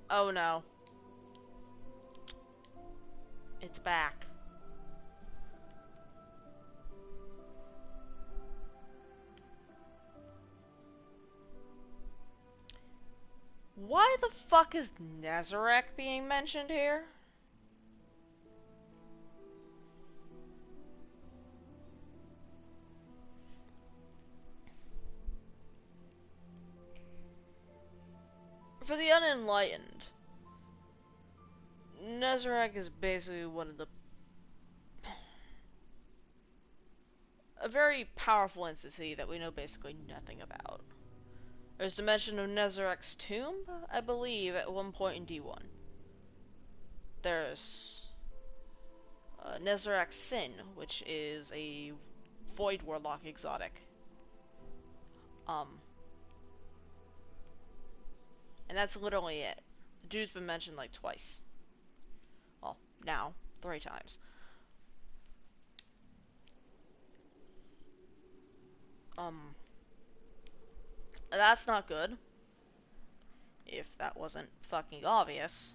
Oh no. It's back. Why the fuck is Nezarec being mentioned here? For the unenlightened, Nezarec is basically one of the... a very powerful entity that we know basically nothing about. There's the mention of Nezarec's tomb, I believe, at one point in D1. There's Nezarec's Sin, which is a Void Warlock exotic. And that's literally it. The dude's been mentioned like twice. Well, now, 3 times. That's not good. If that wasn't fucking obvious.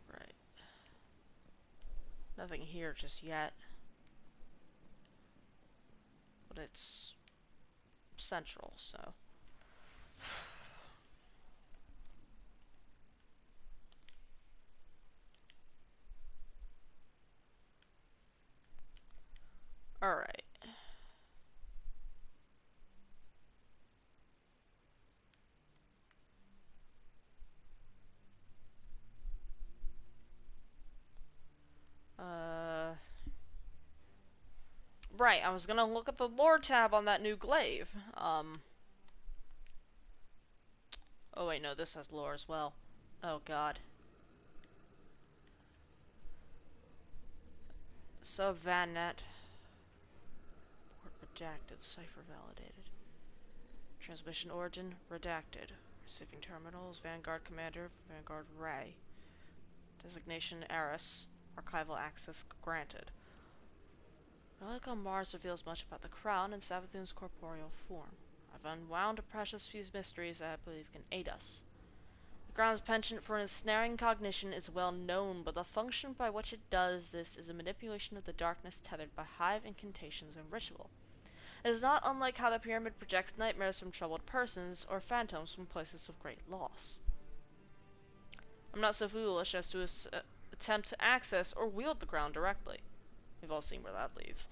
Right. Nothing here just yet. But it's central, so. Alright. Right, I was gonna look at the lore tab on that new glaive. Oh wait, no, this has lore as well. Oh god. Sub-Vannet. Port redacted, cipher validated. Transmission origin redacted. Receiving terminals, Vanguard Commander, Vanguard Ray. Designation Eris. Archival access granted. Relic on Mars reveals much about the crown and Savathun's corporeal form. I've unwound a precious few mysteries that I believe can aid us. The crown's penchant for ensnaring cognition is well known, but the function by which it does this is a manipulation of the darkness tethered by hive incantations and ritual. It is not unlike how the pyramid projects nightmares from troubled persons or phantoms from places of great loss. I'm not so foolish as to attempt to access or wield the crown directly. We've all seen where that leads.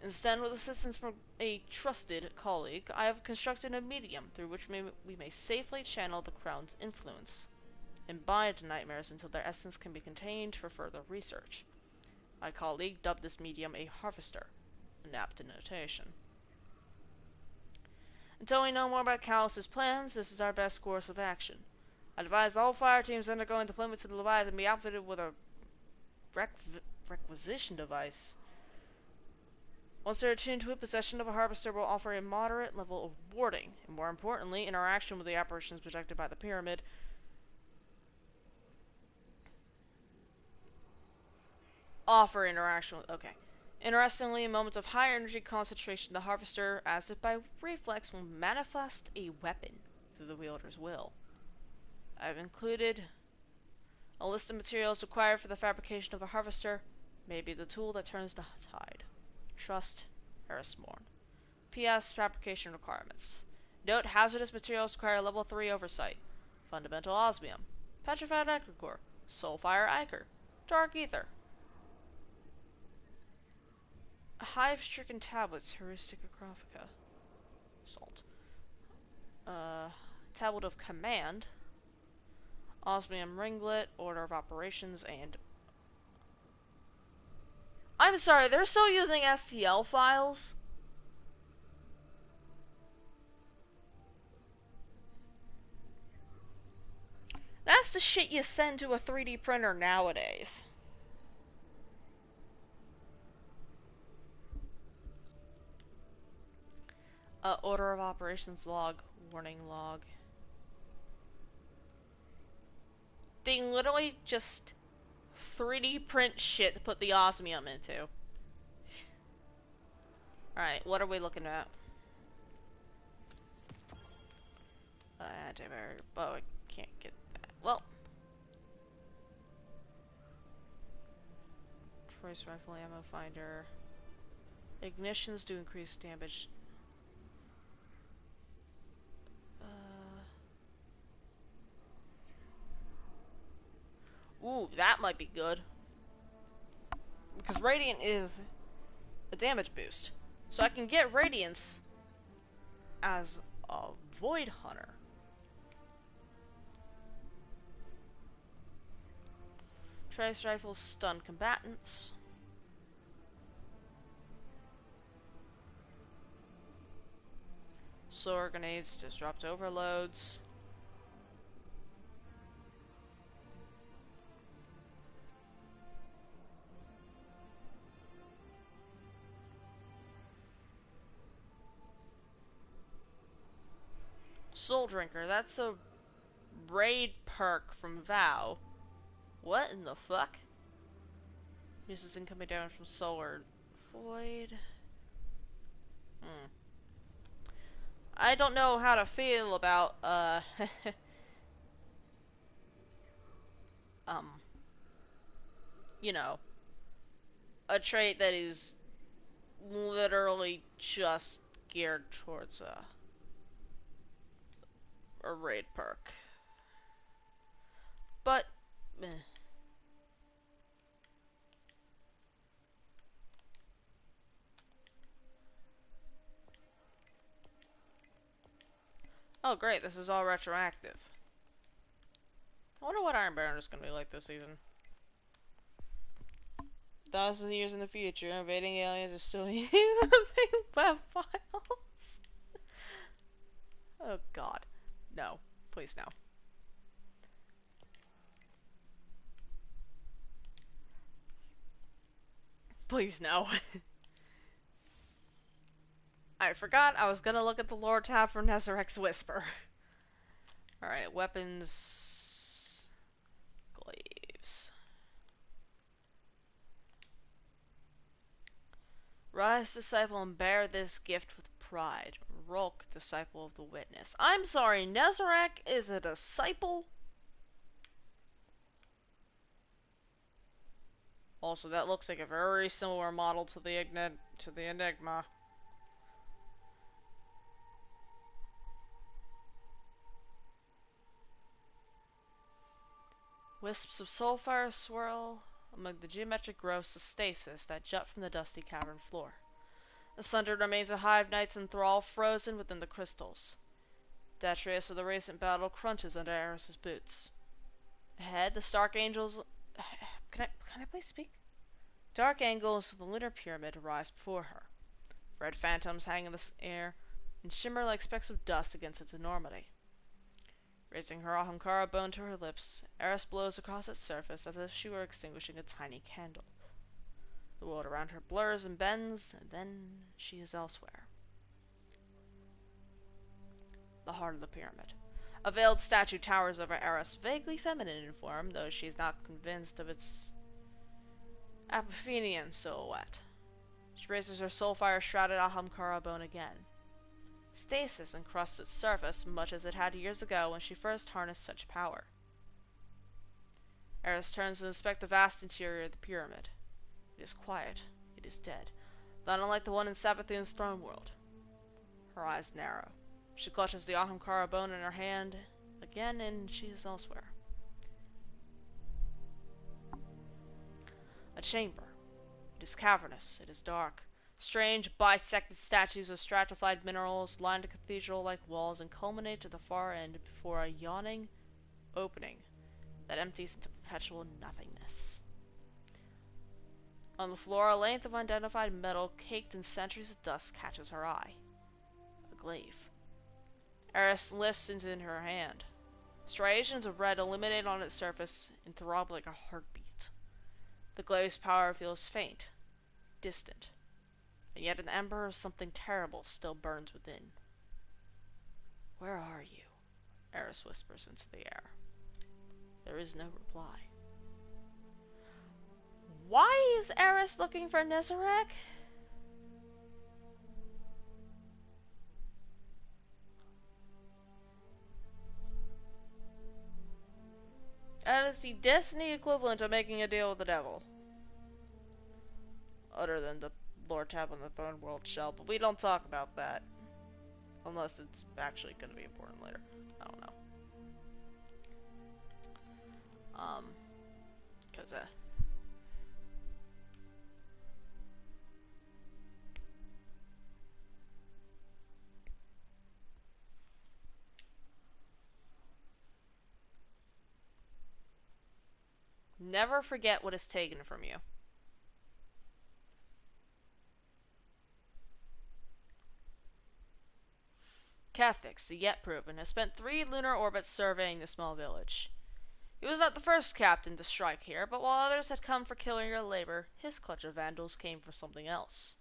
Instead, with assistance from a trusted colleague, I have constructed a medium through which we may safely channel the crown's influence, and bind nightmares until their essence can be contained for further research. My colleague dubbed this medium a harvester, an apt denotation. Until we know more about Callus's plans, this is our best course of action. I advise all fire teams undergoing deployment to the Leviathan be outfitted with a requisition device. Once they're attuned to it, possession of a harvester will offer a moderate level of warding, and more importantly, interaction with the apparitions projected by the pyramid. Okay. Interestingly, in moments of high energy concentration, the harvester, as if by reflex, will manifest a weapon through the wielder's will. I've included a list of materials required for the fabrication of a harvester. Maybe the tool that turns the tide. Trust, Erismorn. P.S. Fabrication requirements. Note, hazardous materials require level 3 oversight. Fundamental osmium. Petrified echor. Soulfire ichor. Dark ether. Hive-stricken tablets, heuristic acrophica. Salt. Tablet of command. Osmium ringlet, order of operations, and... I'm sorry, they're still using STL files? That's the shit you send to a 3D printer nowadays. Order of operations log, warning log. They literally just 3D print shit to put the osmium into. Alright, what are we looking at? Antivirus. Oh, I can't get that. Well. Choice rifle ammo finder. Ignitions do increase damage. Ooh, that might be good. Because Radiant is a damage boost. So I can get Radiance as a Void Hunter. Trace rifles stun combatants. Solar grenades disrupt overloads. Soul Drinker, that's a raid perk from Vow. What in the fuck? Uses incoming damage from Solar Void. I don't know how to feel about, you know, a trait that is literally just geared towards, a raid perk. But, meh. Oh great, this is all retroactive. I wonder what Iron Baron is going to be like this season. Thousands of years in the future, invading aliens are still using web files. Oh god. No. Please no. Please no. I forgot I was gonna look at the lore tab for Nezarex's Whisper. Alright, weapons... Glaives. Rise, disciple, and bear this gift with pride. Rolk, disciple of the witness. I'm sorry, Nezarek is a disciple? Also, that looks like a very similar model to the Enigma. Wisps of soulfire swirl among the geometric growths of stasis that jut from the dusty cavern floor. The sundered remains of hive knights in thrall frozen within the crystals. Detrius of the recent battle crunches under Eris's boots. Ahead, the Stark Angels... Can I please speak? Dark angles of the lunar pyramid rise before her. Red phantoms hang in the air and shimmer like specks of dust against its enormity. Raising her Ahamkara bone to her lips, Eris blows across its surface as if she were extinguishing a tiny candle. The world around her blurs and bends, and then she is elsewhere. The heart of the pyramid. A veiled statue towers over Eris, vaguely feminine in form, though she is not convinced of its Apophenian silhouette. She raises her soulfire-shrouded Ahamkara bone again. Stasis encrusts its surface, much as it had years ago when she first harnessed such power. Eris turns to inspect the vast interior of the pyramid. It is quiet. It is dead. Not unlike the one in Sabathun's throne world. Her eyes narrow. She clutches the Ahamkara bone in her hand again, and she is elsewhere. A chamber. It is cavernous. It is dark. Strange, bisected statues of stratified minerals line the cathedral-like walls and culminate to the far end before a yawning opening that empties into perpetual nothingness. On the floor, a length of unidentified metal caked in centuries of dust catches her eye. A glaive. Eris lifts it in her hand. Striations of red illuminate on its surface and throb like a heartbeat. The glaive's power feels faint, distant, and yet an ember of something terrible still burns within. "Where are you?" Eris whispers into the air. There is no reply. Why is Eris looking for Nezarek? That is the Destiny equivalent of making a deal with the devil. Other than the Lord Tab on the Throne World shell, but we don't talk about that. Unless it's actually going to be important later. I don't know. Cause, never forget what is taken from you. Cathix, the yet proven, has spent 3 lunar orbits surveying the small village. He was not the first captain to strike here, but while others had come for killing or labor, his clutch of vandals came for something else.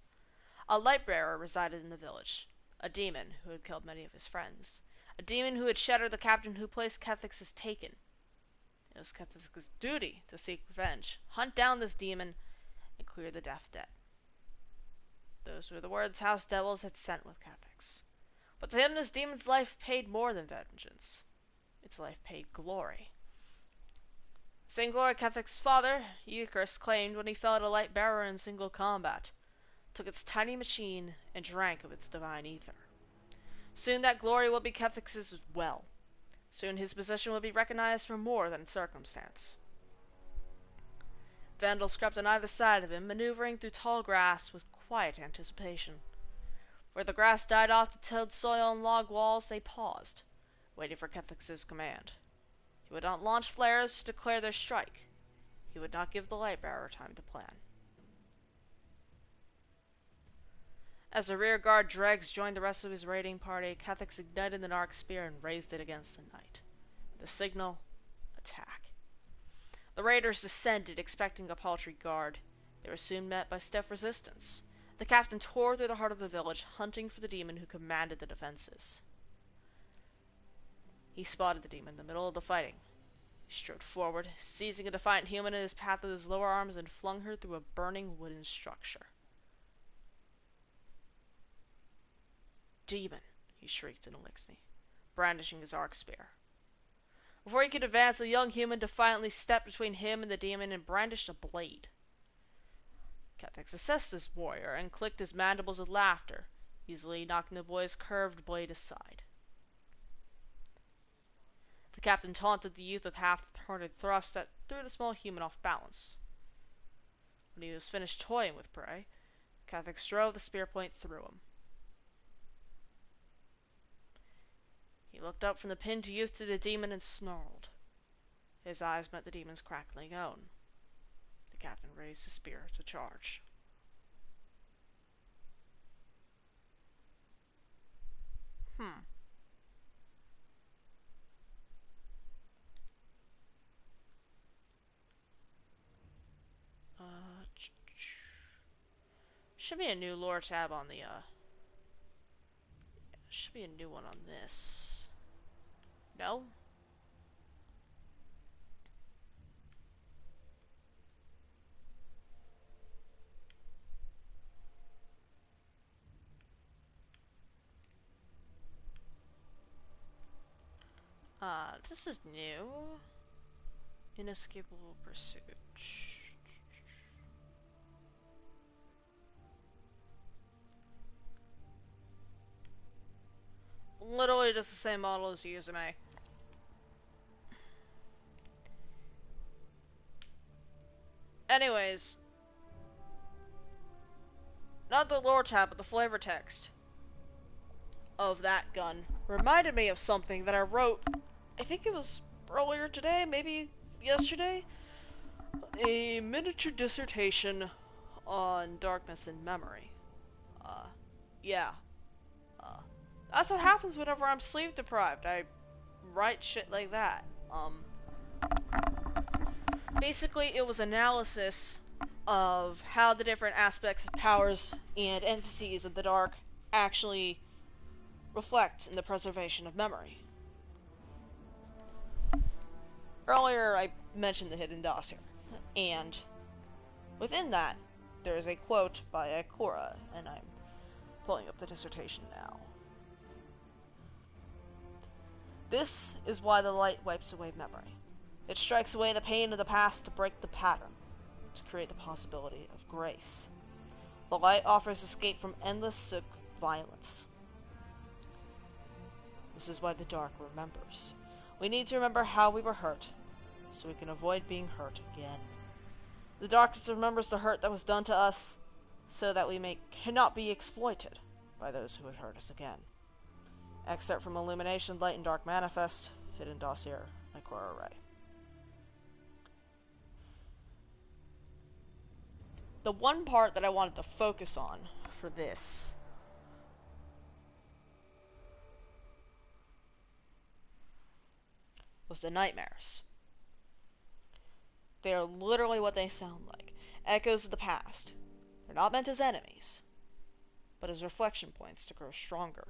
A light-bearer resided in the village, a demon who had killed many of his friends, a demon who had shattered the captain who placed Cathix as taken. It was Cathix's duty to seek revenge, hunt down this demon, and clear the death debt. Those were the words House Devils had sent with Cathix. But to him this demon's life paid more than vengeance. Its life paid glory. Same glory Cathix's father, IIIRC, claimed when he fell at a light bearer in single combat, took its tiny machine, and drank of its divine ether. Soon that glory will be Cathix's as well. Soon his position will be recognized for more than circumstance. Vandals crept on either side of him, maneuvering through tall grass with quiet anticipation. Where the grass died off to tilled soil and log walls, they paused, waiting for Cathix's command. He would not launch flares to declare their strike. He would not give the Lightbearer time to plan. As the rear guard dregs joined the rest of his raiding party, Cathix ignited the Narc spear and raised it against the knight. The signal, attack. The raiders descended, expecting a paltry guard. They were soon met by stiff resistance. The captain tore through the heart of the village, hunting for the demon who commanded the defenses. He spotted the demon in the middle of the fighting. He strode forward, seizing a defiant human in his path with his lower arms, and flung her through a burning wooden structure. demon, he shrieked in Elixir, brandishing his arc spear. Before he could advance, a young human defiantly stepped between him and the demon and brandished a blade. Kathex assessed this warrior and clicked his mandibles with laughter, easily knocking the boy's curved blade aside. The captain taunted the youth with half-hearted thrusts that threw the small human off balance. When he was finished toying with prey, Kathex drove the spear point through him. He looked up from the pinned youth to the demon and snarled. His eyes met the demon's crackling own. The captain raised his spear to charge. Should be a new lore tab on the, should be a new one on this. No? This is new. Inescapable pursuit. Literally just the same model as Yuzume. Anyways. Not the lore tab, but the flavor text of that gun reminded me of something that I wrote, I think it was earlier today, maybe yesterday. A miniature dissertation on darkness and memory. That's what happens whenever I'm sleep deprived. I write shit like that. Basically it was analysis of how the different aspects of powers and entities of the dark actually reflect in the preservation of memory. Earlier I mentioned the hidden dossier, and within that there is a quote by Ikora, and I'm pulling up the dissertation now. This is why the light wipes away memory. It strikes away the pain of the past to break the pattern, to create the possibility of grace. The light offers escape from endless sick violence. This is why the dark remembers. We need to remember how we were hurt, so we can avoid being hurt again. The darkness remembers the hurt that was done to us, so that we cannot be exploited by those who would hurt us again. Excerpt from Illumination, Light and Dark Manifest, Hidden Dossier, Ikora Ray. The one part that I wanted to focus on for this was the nightmares. They are literally what they sound like. Echoes of the past. They're not meant as enemies, but as reflection points to grow stronger.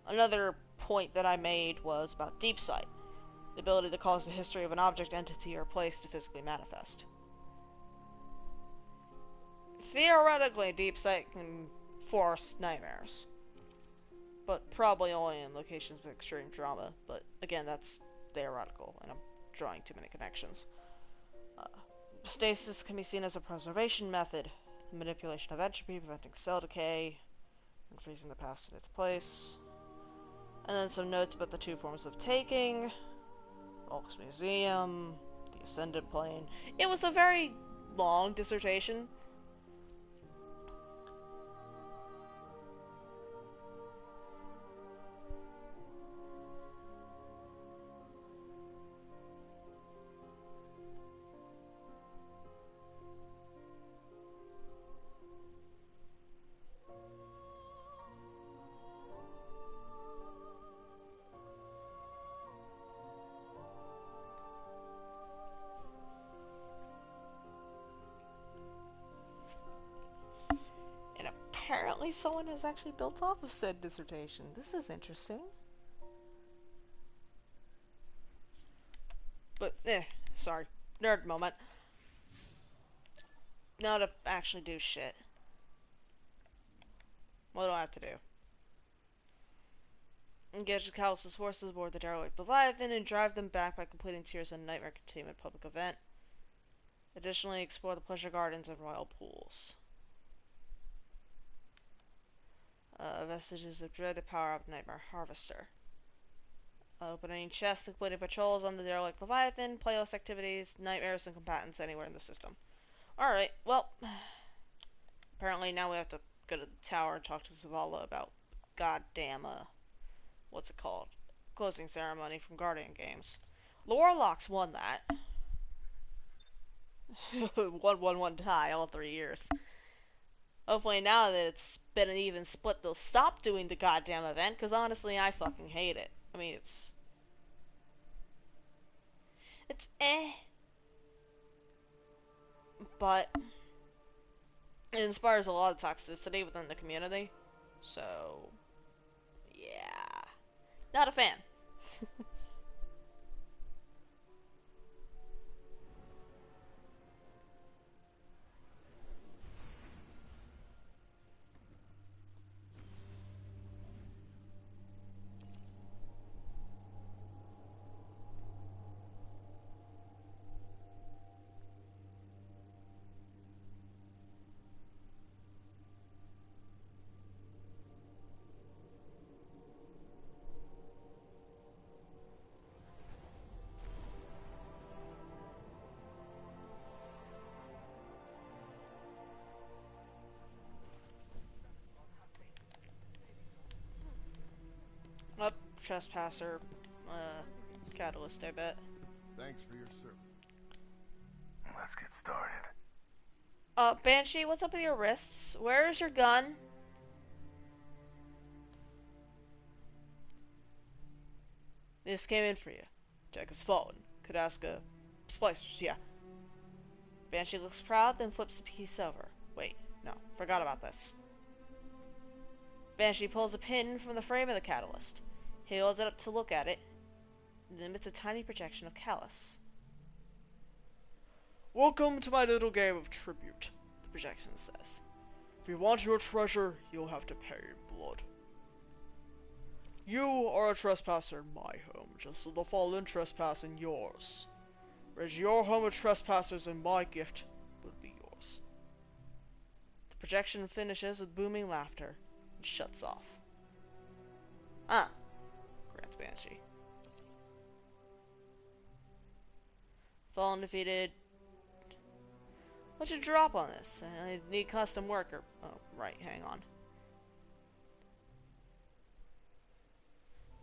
Another point that I made was about deep sight, the ability to cause the history of an object, entity, or place to physically manifest. Theoretically, deep sight can force nightmares, but probably only in locations of extreme trauma. But again, that's theoretical, and I'm drawing too many connections. Stasis can be seen as a preservation method, the manipulation of entropy, preventing cell decay, and freezing the past in its place. And then some notes about the two forms of taking, Volk's Museum, the Ascendant Plane. It was a very long dissertation. apparently someone has actually built off of said dissertation. This is interesting. But, sorry. Nerd moment. Now to actually do shit. What do I have to do? Engage the Callous' forces aboard the derelict Leviathan and drive them back by completing Tears and Nightmare Containment public event. Additionally, explore the Pleasure Gardens and Royal Pools. Vestiges of Dread to power up Nightmare Harvester. Opening chests, completing patrols on the derelict Leviathan, playlist activities, nightmares, and combatants anywhere in the system. Alright, well, apparently now we have to go to the tower and talk to Zavala about goddamn, what's it called? Closing ceremony from Guardian Games. Warlocks won that. 1-1-1 tie all 3 years. Hopefully now that it's been an even split, they'll stop doing the goddamn event, because honestly, I fucking hate it. I mean, it's eh. But it inspires a lot of toxicity within the community. So, yeah. Not a fan. Up, trespasser, catalyst, I bet. Thanks for your service. Let's get started. Banshee, what's up with your wrists? Where is your gun? This came in for you. Jack has fallen. Could ask a splicers, yeah. Banshee looks proud, then flips the piece over. Wait, no, forgot about this. Banshee pulls a pin from the frame of the catalyst. He holds it up to look at it, and then emits a tiny projection of Callus. Welcome to my little game of tribute, the projection says. If you want your treasure, you'll have to pay in blood. You are a trespasser in my home, just as the fallen trespass in yours. Whereas your home of trespassers and my gift will be yours. The projection finishes with booming laughter and shuts off. Ah, grants Banshee. Fallen defeated. What'd you drop on this? I need custom worker. Oh, right, hang on.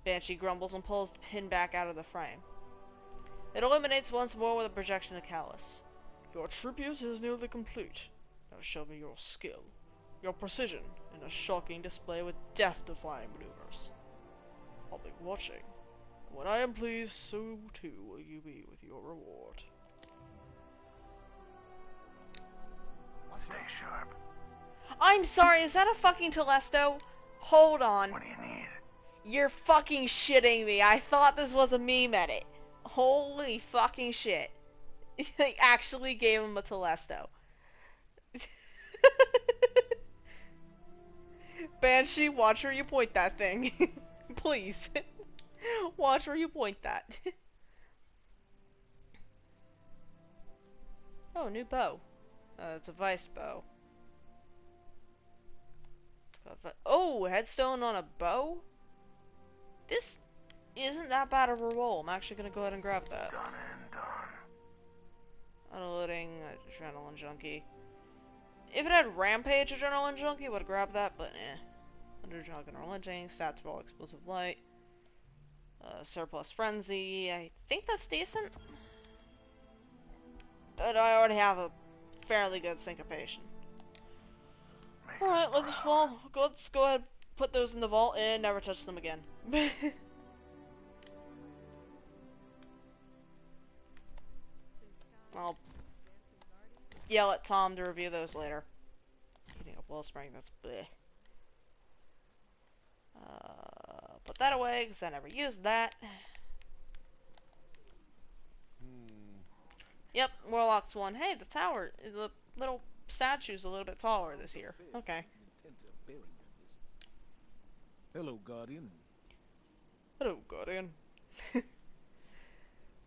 Banshee grumbles and pulls the pin back out of the frame. It illuminates once more with a projection of Callus. Your tribute is nearly complete. Now show me your skill, your precision, in a shocking display with death-defying maneuvers. I'll be watching. When I am pleased, so too will you be with your reward. Stay sharp. I'm sorry, is that a fucking Telesto? Hold on. What do you need? You're fucking shitting me. I thought this was a meme edit. Holy fucking shit. They actually gave him a Telesto. Banshee, watch where you point that thing. Please. Watch where you point that. Oh, new bow. It's a Vice bow. Oh, headstone on a bow? This isn't that bad of a roll. I'm actually gonna go ahead and grab that. Done and done. Unloading Adrenaline Junkie. If it had Rampage Adrenaline Junkie, I would have grabbed that, but eh. Underdog and Relenting, Stats Roll Explosive Light. Surplus Frenzy. I think that's decent. But I already have a fairly good syncopation. Alright, let's go ahead and put those in the vault and never touch them again. I'll yell at Tom to review those later. Heating up Wellspring, that's bleh. that away, because I never used that. Yep, Warlock's one. Hey, the tower, the little statue's a little bit taller this year. Okay. Hello, Guardian. Hello, Guardian.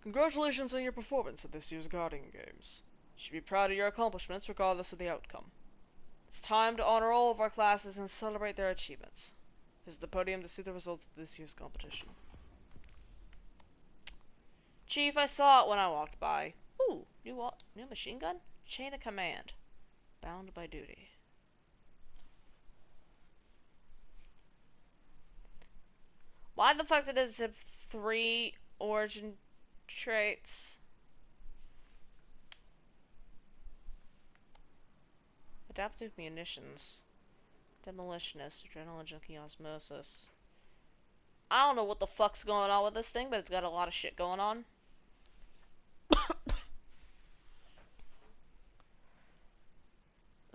Congratulations on your performance at this year's Guardian Games. You should be proud of your accomplishments regardless of the outcome. It's time to honor all of our classes and celebrate their achievements. Visit the podium to see the results of this year's competition. Chief, I saw it when I walked by. Ooh, new machine gun? Chain of command. Bound by duty. Why the fuck did it have 3 origin traits? Adaptive munitions. Demolitionist. Adrenaline junkie osmosis. I don't know what the fuck's going on with this thing, but it's got a lot of shit going on.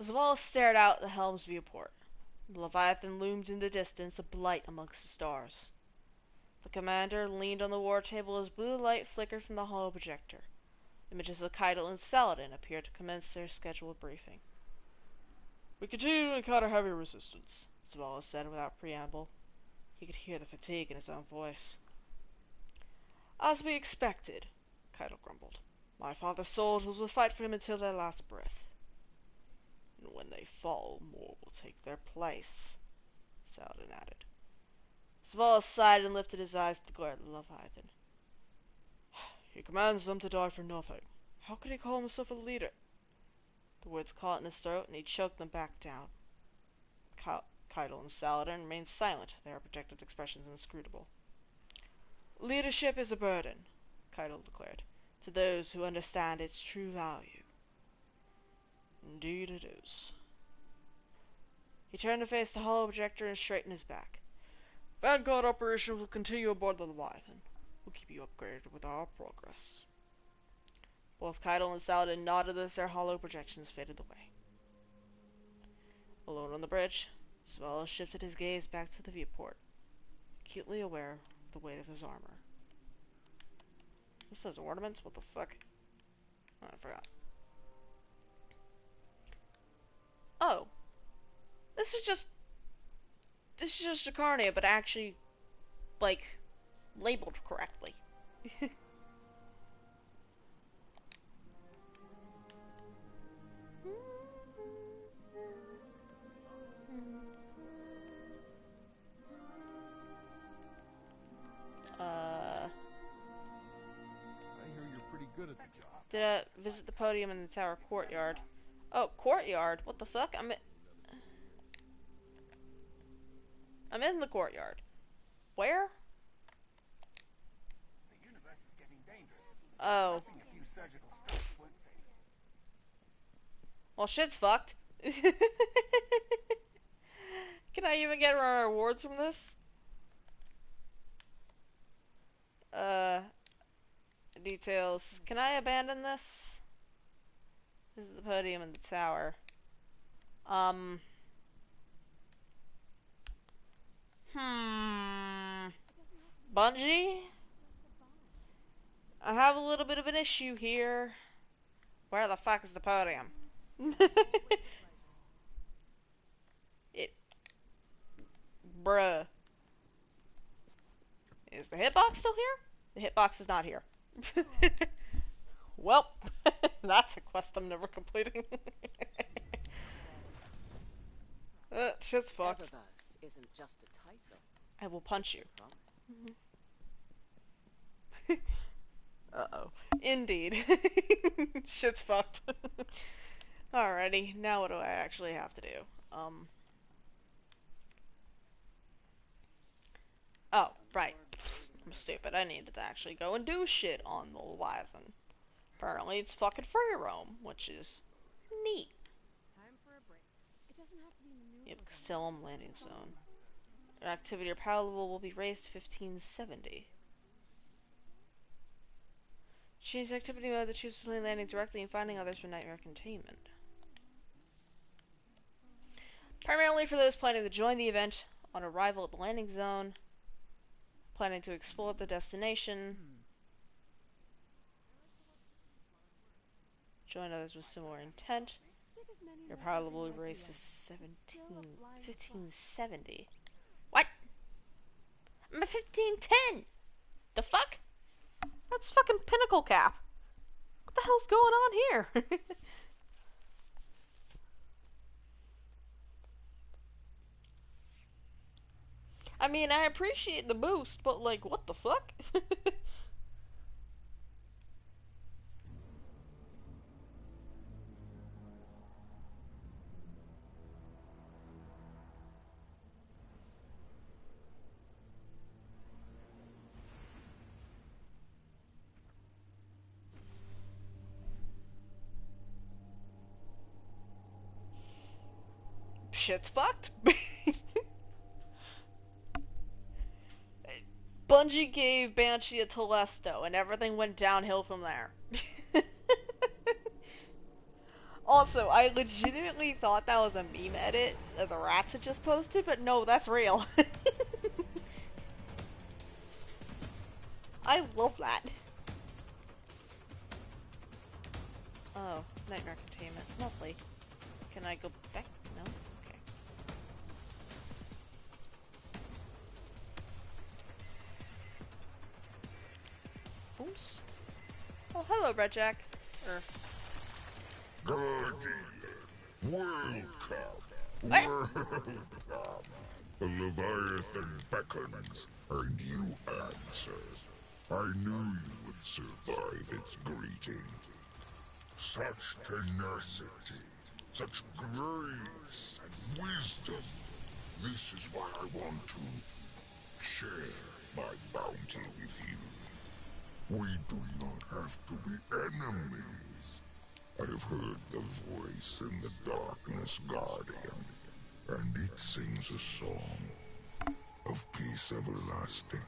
Zavala stared out the helm's viewport. The Leviathan loomed in the distance, a blight amongst the stars. The commander leaned on the war table as blue light flickered from the hollow projector. Images of Keitel and Saladin appeared to commence their scheduled briefing. We continue to encounter heavy resistance, Zavala said without preamble. He could hear the fatigue in his own voice. As we expected, Keitel grumbled. My father's soldiers will fight for him until their last breath. And when they fall, more will take their place, Saladin added. Zavala sighed and lifted his eyes to glare at the Leviathan. He commands them to die for nothing. How could he call himself a leader? The words caught in his throat, and he choked them back down. Keitel and Saladin remained silent, their protected expressions inscrutable. Leadership is a burden, Keitel declared, to those who understand its true value. Indeed it is. He turned to face the hollow projector and straightened his back. Vanguard operations will continue aboard the Leviathan. We'll keep you upgraded with our progress. Both Keitel and Saladin nodded as their hollow projections faded away. Alone on the bridge, Zavala shifted his gaze back to the viewport, acutely aware of the weight of his armor. This says ornaments? What the fuck? Oh, I forgot. Oh. This is just Jacarnia, but actually, like, labeled correctly. I hear you're pretty good at the job. Did I visit the podium in the tower courtyard? Oh, courtyard? What the fuck? I'm in the courtyard. Where? The universe is getting dangerous. Oh. A few surgical strikes won't phase. Well, shit's fucked. Can I even get our rewards from this? Details. Can I abandon this? This is the podium in the tower. Bungie? I have a little bit of an issue here. Where the fuck is the podium? Bruh. Is the hitbox still here? The hitbox is not here. Well, that's a quest I'm never completing. Shit's fucked. Eververse isn't just a title. I will punch you. Uh-oh. Indeed. Shit's fucked. Alrighty, now what do I actually have to do? Oh, right. I'm stupid. I needed to actually go and do shit on the Leviathan. Apparently it's fucking free roam, which is neat. Time for a break. It doesn't have to be maneuver. Yep, Castellum landing zone. Your activity or power level will be raised to 1570. Change activity mode to choose between landing directly and finding others for nightmare containment. Primarily for those planning to join the event on arrival at the landing zone. Planning to explore the destination. Join others with similar intent. Your probable race is 1570. What? I'm a 1510! The fuck? That's fucking pinnacle cap. What the hell's going on here? I mean, I appreciate the boost, but like, what the fuck? Shit's fucked. Bungie gave Banshee a Telesto, and everything went downhill from there. Also, I legitimately thought that was a meme edit that the rats had just posted, but no, that's real. I love that. Oh, nightmare containment. Lovely. Can I go back? No? Okay. Oops. Oh, hello, Red Jack. Guardian, welcome. What? Welcome. The Leviathan beckons, and you answer. I knew you would survive its greeting. Such tenacity, such grace and wisdom. This is why I want to share my bounty with you. We do not have to be enemies. I have heard the voice in the darkness, Guardian, and it sings a song of peace everlasting.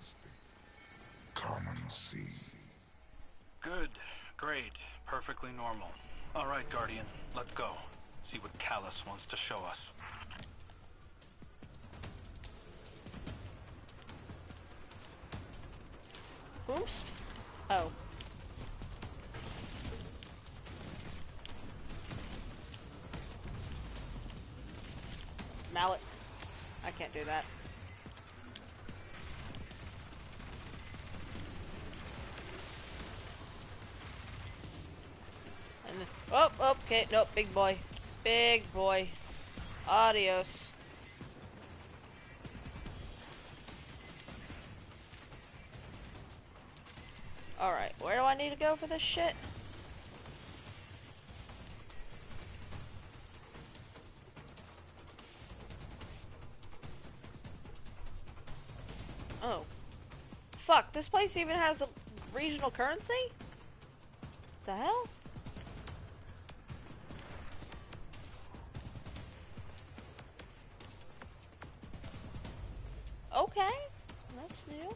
Come and see. Good. Great. Perfectly normal. Alright, Guardian. Let's go. See what Callus wants to show us. Oops. Oh. Mallet. I can't do that. And oh, okay, nope, big boy. Big boy. Adios. Alright, where do I need to go for this shit? Oh. Fuck, this place even has a regional currency? The hell? Okay, that's new.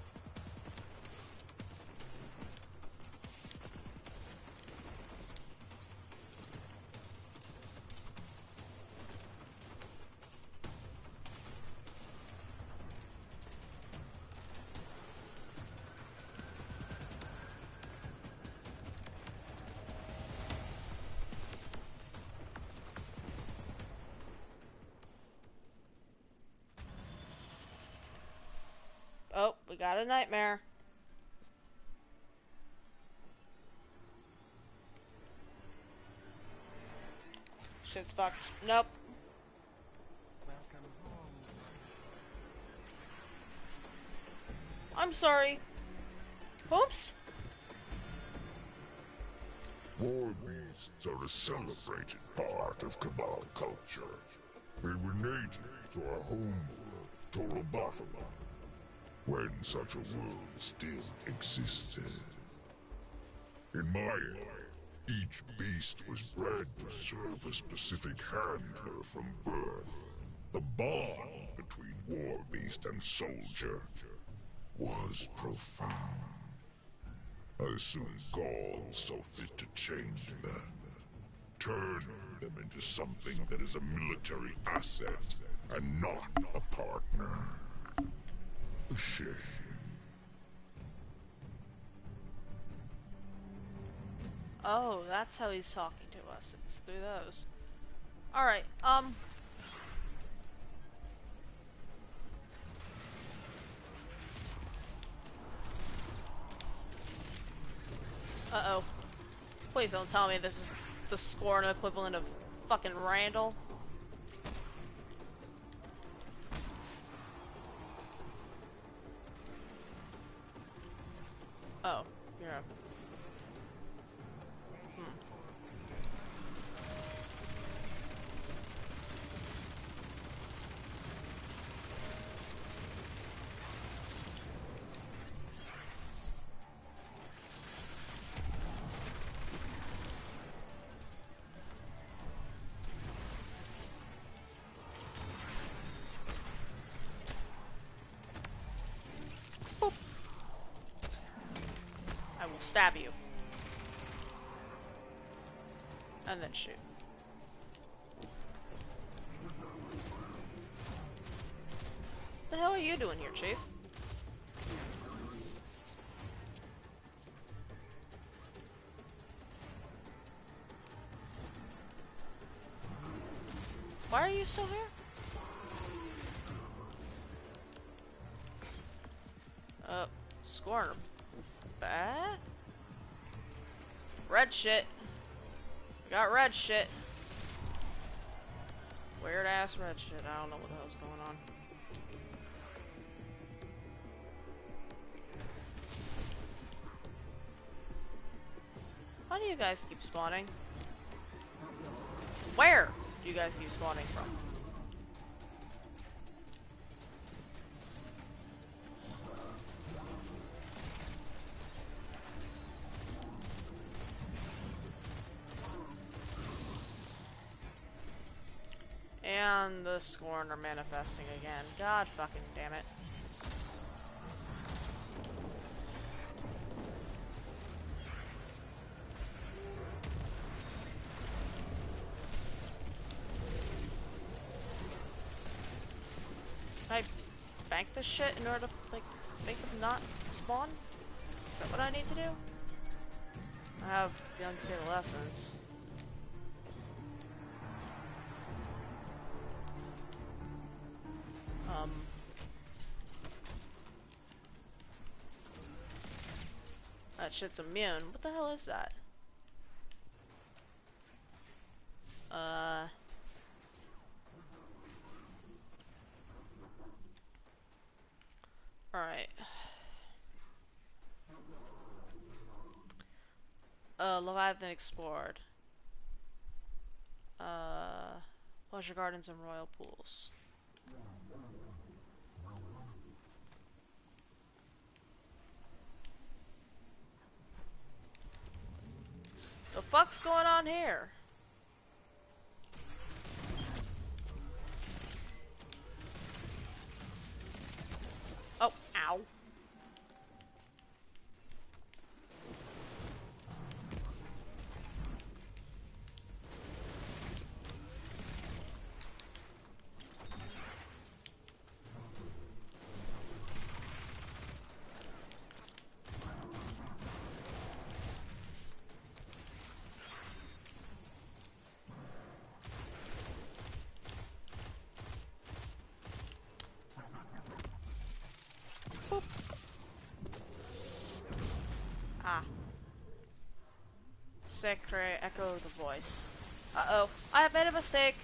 Oh, we got a nightmare. Shit's fucked. Nope. I'm sorry. Oops. War beasts are a celebrated part of Cabal culture. They were native to our homeworld, Torobatha, when such a world still existed. In my era, each beast was bred to serve a specific handler from birth. The bond between war beast and soldier was profound. I assume Gaul saw fit to change that, turning them into something that is a military asset and not a partner. A shame. Oh, that's how he's talking to us. It's through those. Alright, uh-oh. Please don't tell me this is the score and equivalent of fucking Randall. Oh, you're a... Boop. I will stab you. And then shoot. What the hell are you doing here, Chief? Why are you still here? Scorn. Bad? Red shit. I got red shit. Weird ass red shit. I don't know what the hell's going on. Why do you guys keep spawning? Where do you guys keep spawning from? And the Scorn are manifesting again. God fucking damn it. Can I bank this shit in order to, like, make them not spawn? Is that what I need to do? I have the unstable essence. That shit's immune. What the hell is that? Alright. Leviathan explored. Pleasure gardens and royal pools. The fuck's going on here? Oh, ow. Boop. Ah. Sacre echo the voice. Uh-oh. I have made a mistake.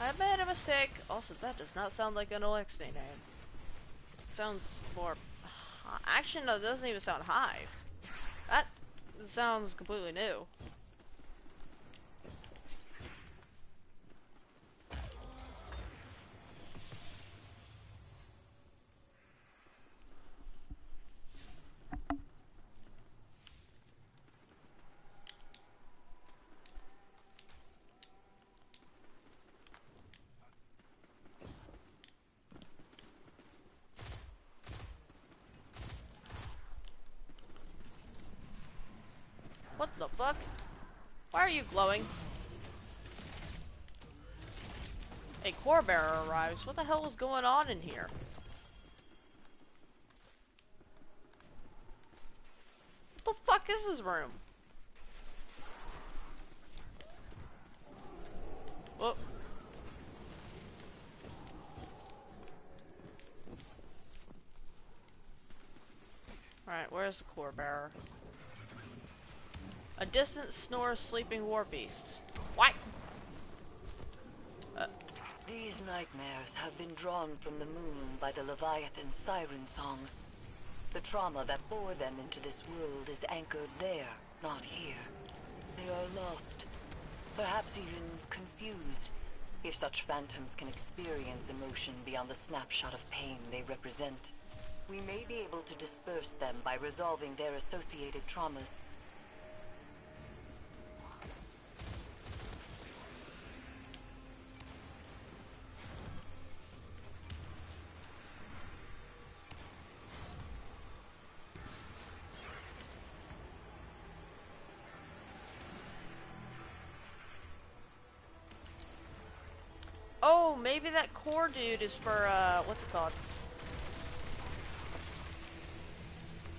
I have made a mistake. Also, that does not sound like an OXD name. It sounds more... Actually, no, it doesn't even sound Hive. That sounds completely new. What the fuck? Why are you glowing? A core bearer arrives. What the hell is going on in here? What the fuck is this room? Whoop. Alright, where's the core bearer? A distant snore of sleeping war beasts. What? These nightmares have been drawn from the moon by the Leviathan's siren song. The trauma that bore them into this world is anchored there, not here. They are lost, perhaps even confused, if such phantoms can experience emotion beyond the snapshot of pain they represent. We may be able to disperse them by resolving their associated traumas. Oh, maybe that core dude is for, what's it called?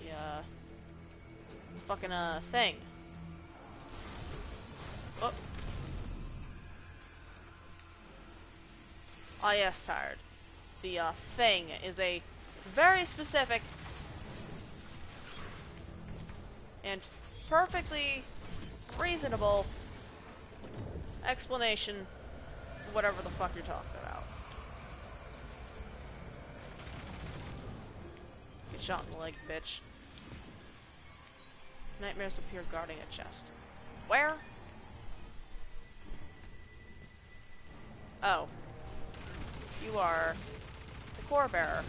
The, fucking, thing. Oh. Oh, yes, tired. The, thing is a very specific and perfectly reasonable explanation of whatever the fuck you're talking about. Get shot in the leg, bitch. Nightmares appear guarding a chest. Where? Oh. You are the core bearer.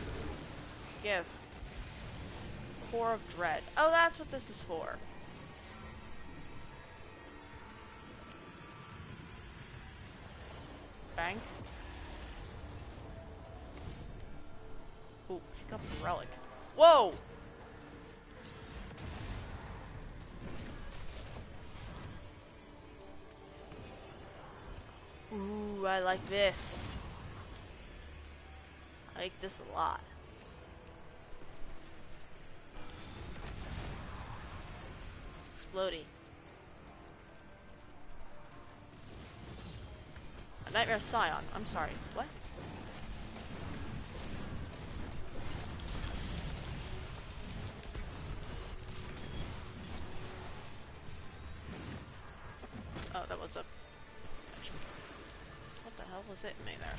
Give. Core of Dread. Oh, that's what this is for. Bang. Ooh, pick up the relic. Whoa! Ooh, I like this. I like this a lot. Explodey. A Nightmare Scion. I'm sorry. What? Oh, that was a... What the hell was hitting me there?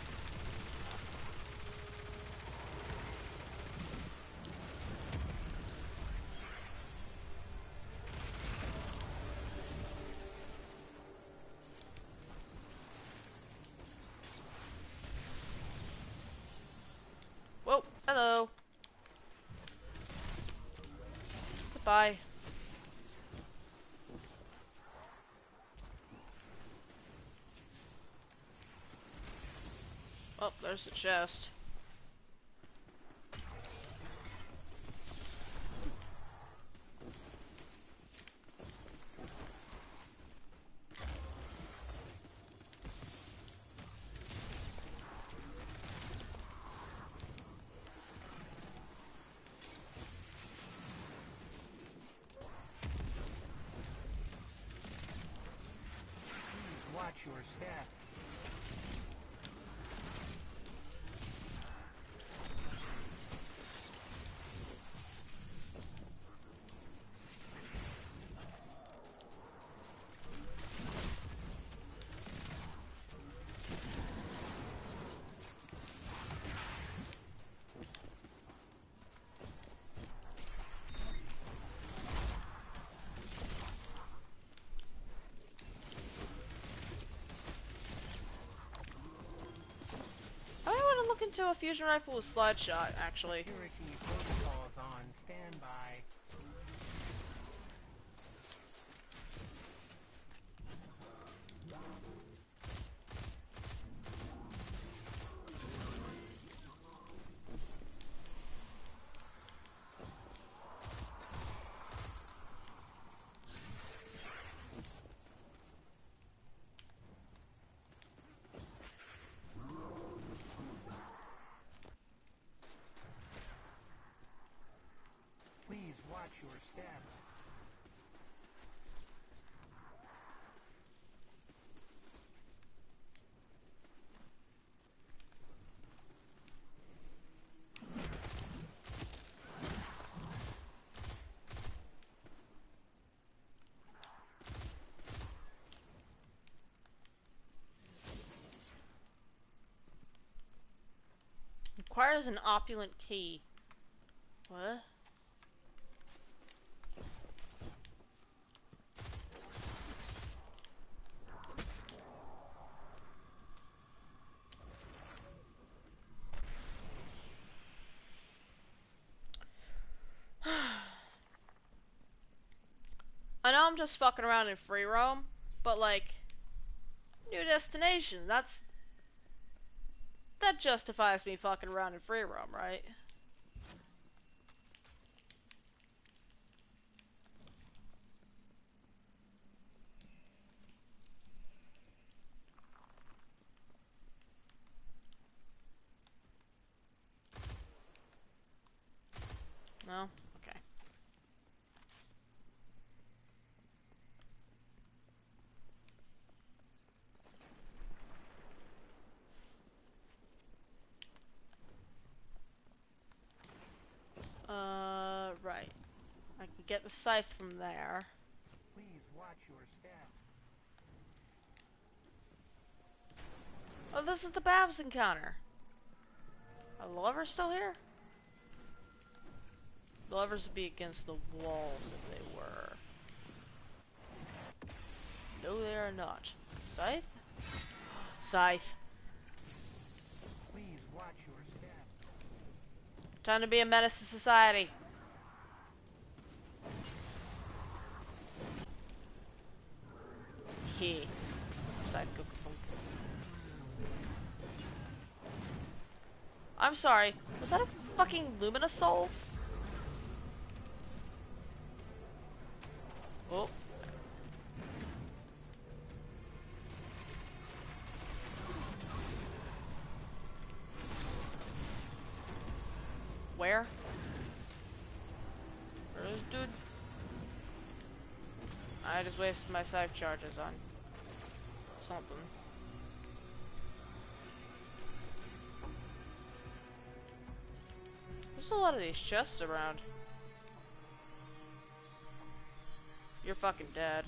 Whoa, hello. Goodbye. Oh, there's the chest. Watch your step. Look into a fusion rifle with slide shot, actually. Security protocols on standby. requires an opulent key. What? I know I'm just fucking around in free roam, but like, new destination, that justifies me fucking around in free roam, right? No? Okay. Right. I can get the scythe from there. Please watch your step. Oh, this is the Babs encounter. Are the levers still here? The levers would be against the walls if they were. No, they are not. Scythe? Scythe. Please watch your step. Time to be a menace to society. He. Side cook-a-funk. I'm sorry. Was that a fucking Lumina soul? Oh. Where? Where is dude? I just wasted my scythe charges on something. There's a lot of these chests around. You're fucking dead.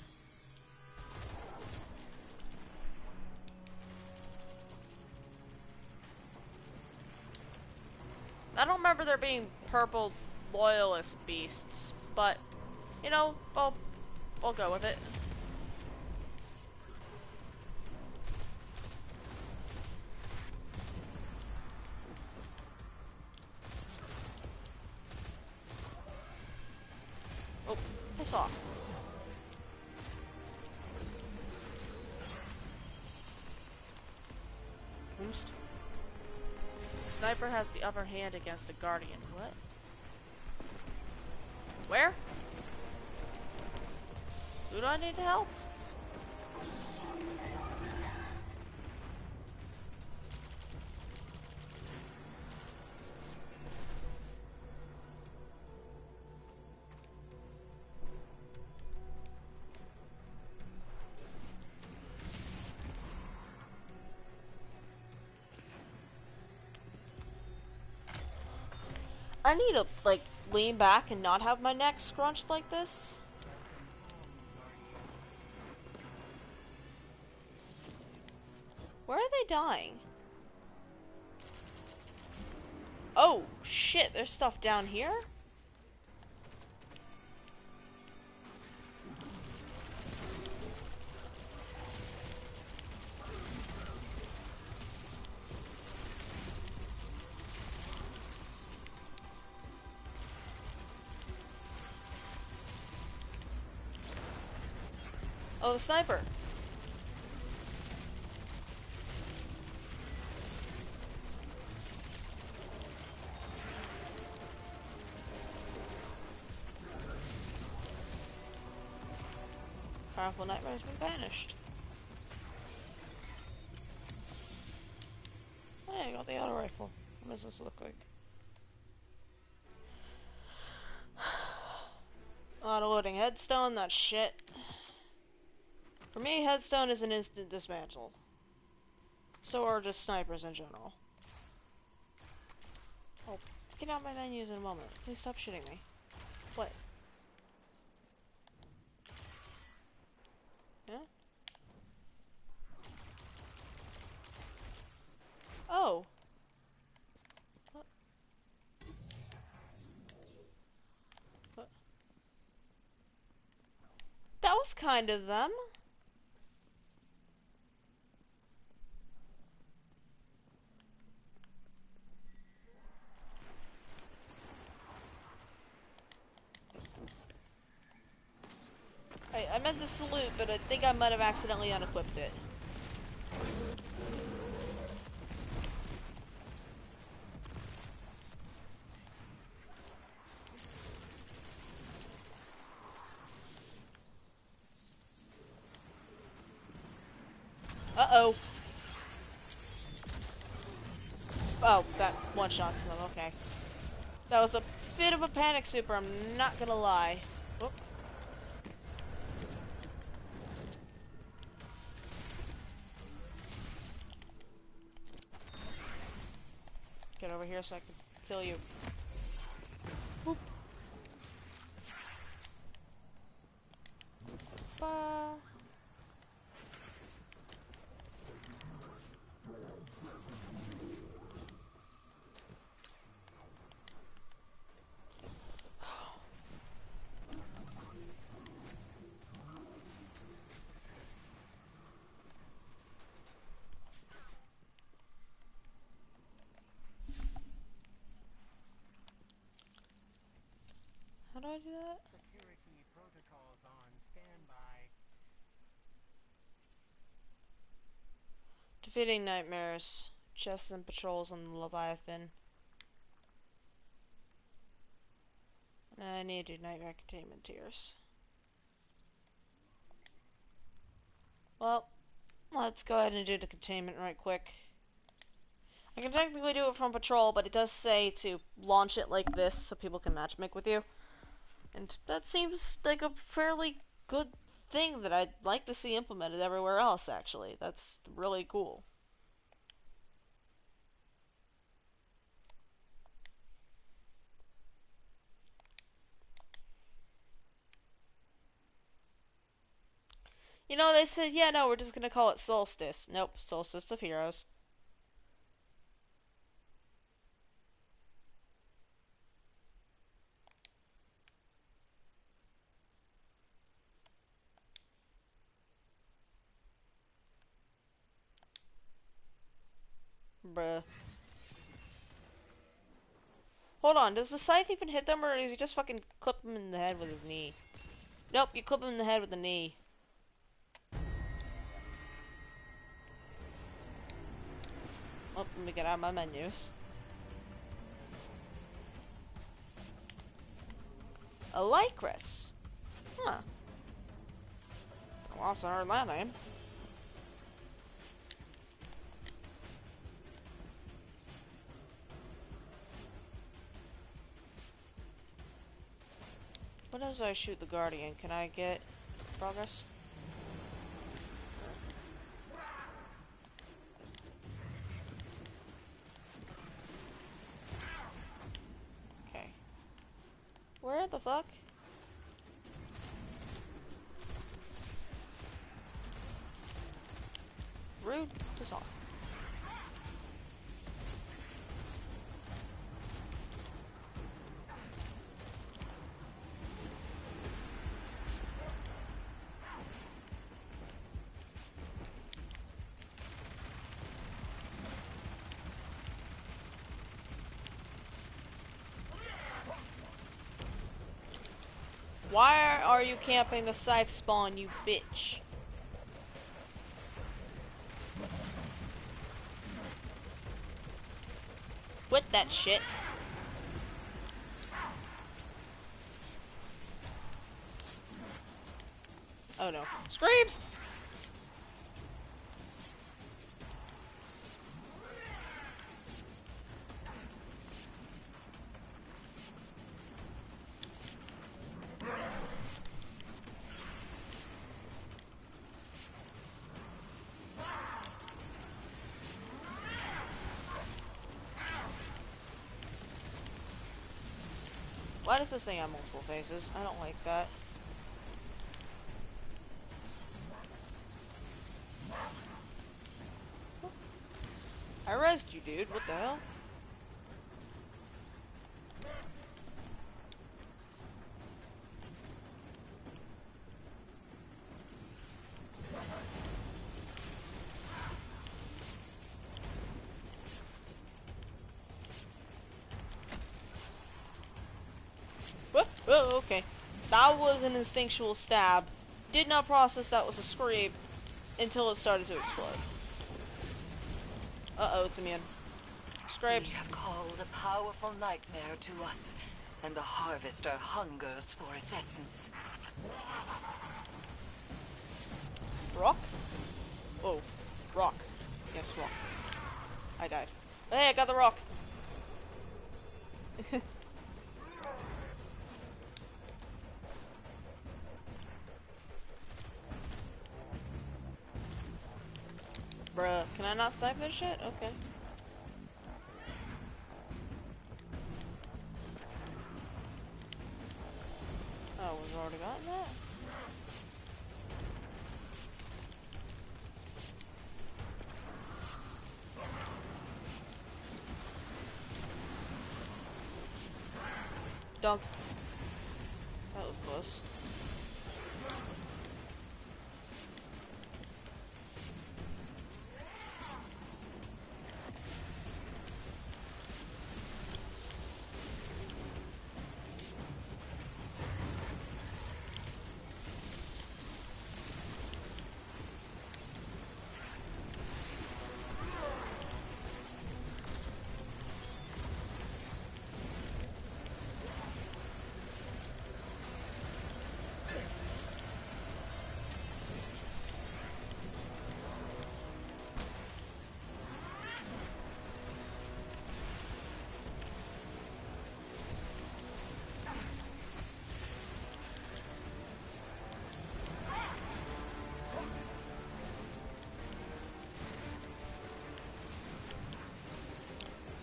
I don't remember there being purple loyalist beasts, but, you know, I'll go with it. Oh, piss off. Boost. Sniper has the upper hand against a guardian. What? Where? Who do I need to help? I need to, like, lean back and not have my neck scrunched like this. Where are they dying? Oh, shit, there's stuff down here? Oh, the sniper. Powerful nightmare has been banished. Hey, I got the auto rifle. What does this look like? Auto-loading headstone, that's shit. For me, headstone is an instant dismantle. So are just snipers in general. Oh, get out my menus in a moment. Please stop shooting me. What? Yeah? Oh. What? was kind of them. I meant to salute, but I think I might have accidentally unequipped it. Uh-oh. Oh, that one shots them, okay. That was a bit of a panic super, I'm not gonna lie. Whoop. Get over here so I can kill you. Whoop. Ba. How do I do that? Security protocols on standby. Defeating nightmares. Chests and patrols on the Leviathan. I need to do nightmare containment tiers. Well, let's go ahead and do the containment right quick. I can technically do it from patrol, but it does say to launch it like this so people can matchmake with you. And that seems like a fairly good thing that I'd like to see implemented everywhere else, actually. That's really cool. You know, they said, yeah, no, we're just gonna call it Solstice. Nope, Solstice of Heroes. Bruh. Hold on, does the scythe even hit them, or does he just fucking clip them in the head with his knee? Nope, you clip him in the head with the knee. Oh, let me get out of my menus. A Lycris. Huh. Well, I heard that name. What does I shoot the Guardian? Can I get progress? Okay. Where the fuck? Rude as all. Why are you camping the scythe spawn, you bitch? Quit that shit. Oh no. Screams! Why does this thing have multiple faces? I don't like that. I rezzed you, dude. What the hell? Oh, okay. That was an instinctual stab. Did not process that was a scrape until it started to explode. Uh-oh, it's immune. Scrapes. We have called a powerful nightmare to us, and the Harvester hungers for its essence. Rock? Oh, rock. Yes, rock. I died. Hey, I got the rock. Bruh, can I not snipe this shit? Okay. Oh, we've already gotten that? Dunk. That was close.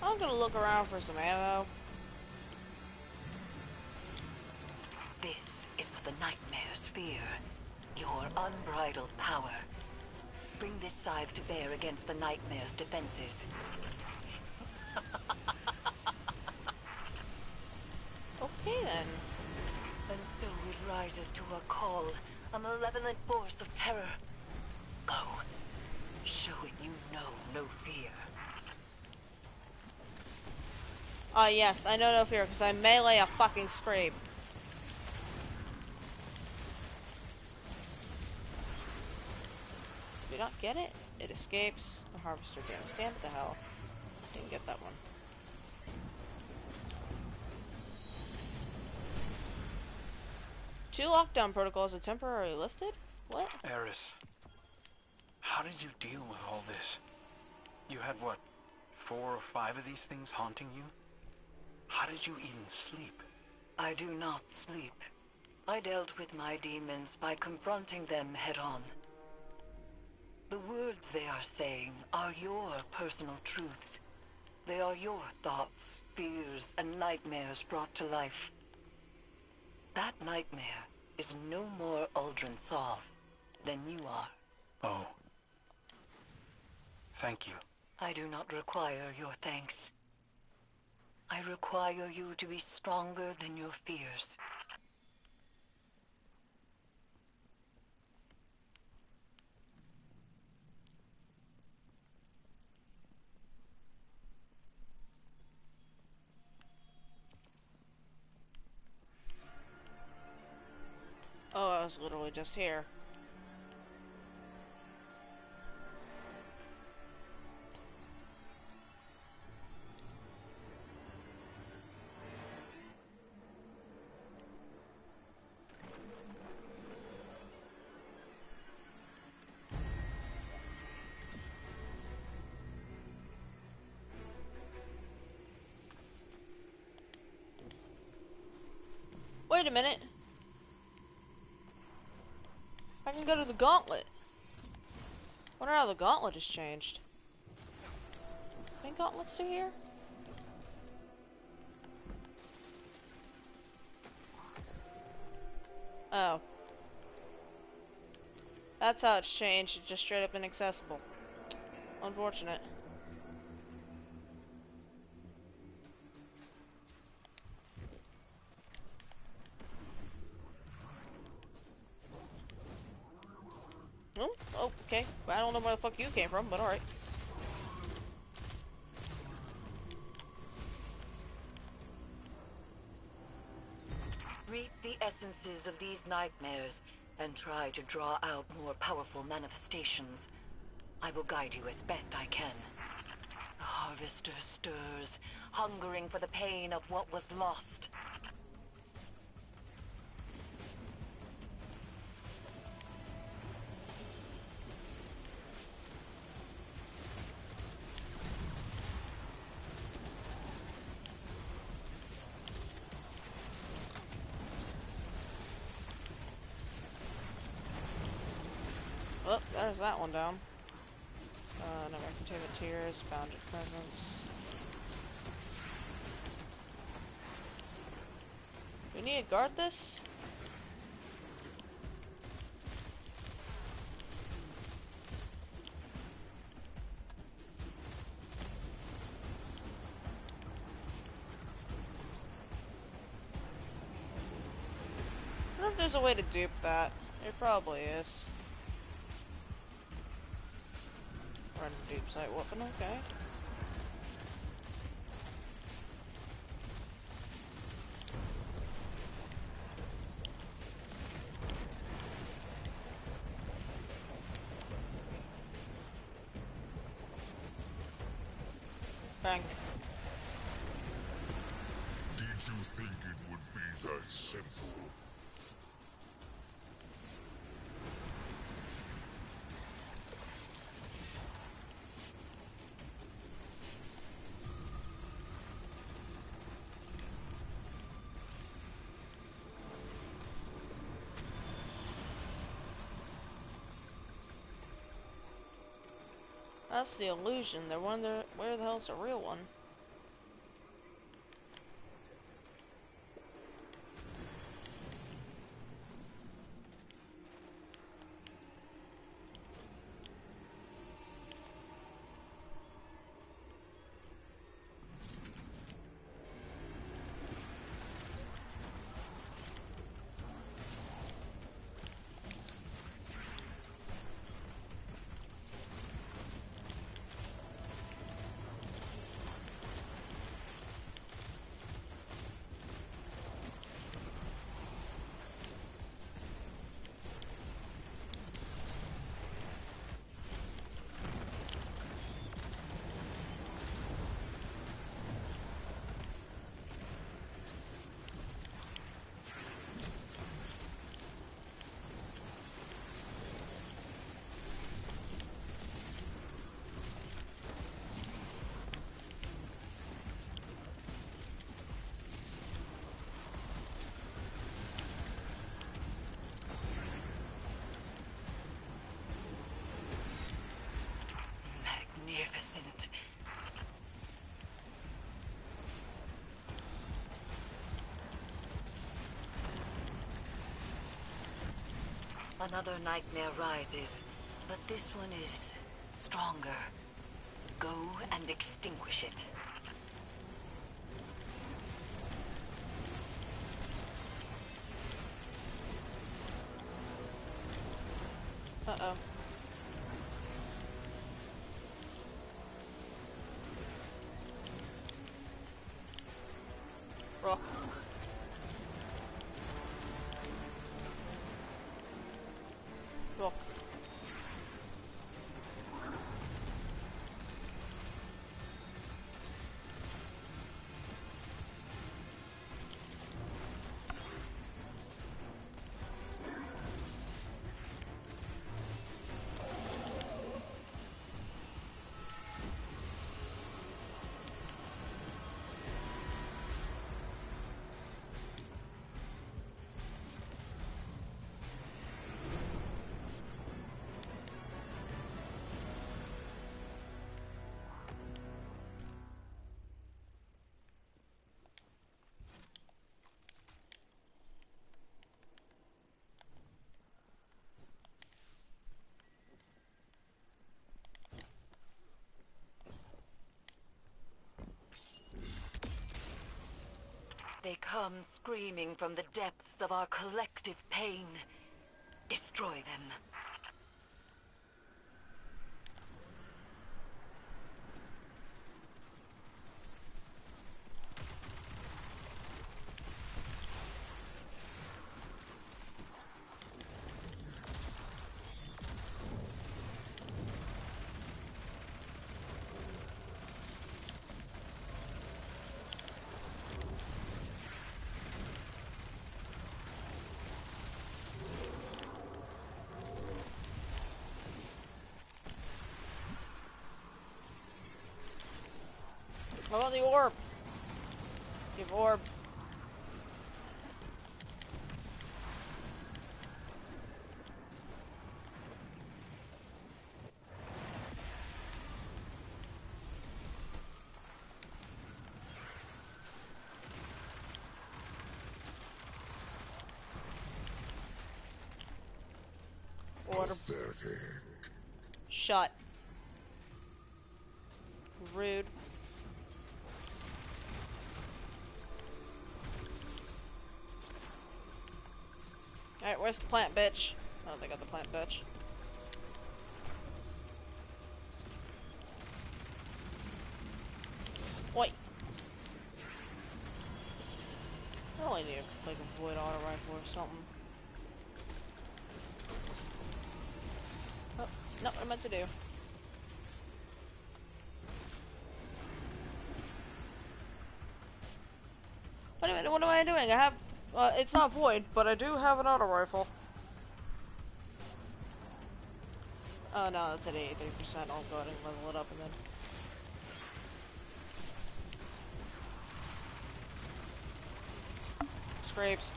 I'm gonna look around for some ammo. This is what the nightmares fear. Your unbridled power. Bring this scythe to bear against the nightmare's defenses. Okay then. And so it rises to a call, a malevolent force of terror. Go. Show it you know no fear. Yes, I know no fear, because I melee a fucking scrape. Did not get it? It escapes the harvester damage. Damn it the hell. Didn't get that one. Two lockdown protocols are temporarily lifted? What? Eris, how did you deal with all this? You had, what, 4 or 5 of these things haunting you? How did you even sleep? I do not sleep. I dealt with my demons by confronting them head-on. The words they are saying are your personal truths. They are your thoughts, fears, and nightmares brought to life. That nightmare is no more Uldren Sov than you are. Oh. Thank you. I do not require your thanks. I require you to be stronger than your fears. Oh, I was literally just here. Wait a minute. I can go to the gauntlet. Wonder how the gauntlet has changed. Any gauntlets through here? Oh. That's how it's changed. It's just straight up inaccessible. Unfortunate. Oh, okay. I don't know where the fuck you came from, but alright. essences of these nightmares and try to draw out more powerful manifestations. I will guide you as best I can. The Harvester stirs, hungering for the pain of what was lost. Well, there's that one down. Never containment tears, bounded presence. Do we need to guard this? I wonder if there's a way to dupe that. There probably is. Run dupe site weapon, okay. Bang. Did you think it would be that simple? That's the illusion. They're wondering where the hell's the real one. Magnificent. Another nightmare rises, but this one is stronger. Go and extinguish it. Uh-oh. Rock. Rock. They come screaming from the depths of our collective pain. Destroy them. How about the orb? Give orb. Order. Shut. Rude. Alright, where's the plant, bitch? I don't think I got the plant, bitch. Wait. I only need like a void auto rifle or something. Oh, not what I meant to do. What am I doing? I have, it's not void, but I do have an auto rifle. Oh no, that's at 83%. I'll go ahead and level it up and then. Scrapes.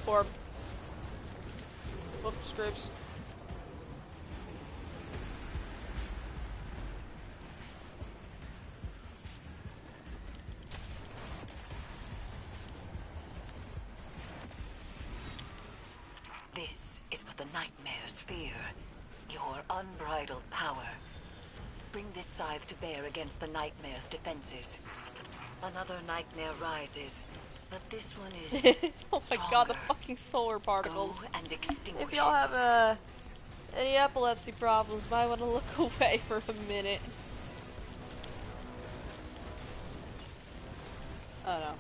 Orb. Whoops, scrapes. This is what the nightmares fear. Your unbridled power. Bring this scythe to bear against the nightmare's defenses. Another nightmare rises, but this one is oh my god, the fucking solar particles. Go and extinguish if y'all have any epilepsy problems, might want to look away for a minute. Oh no.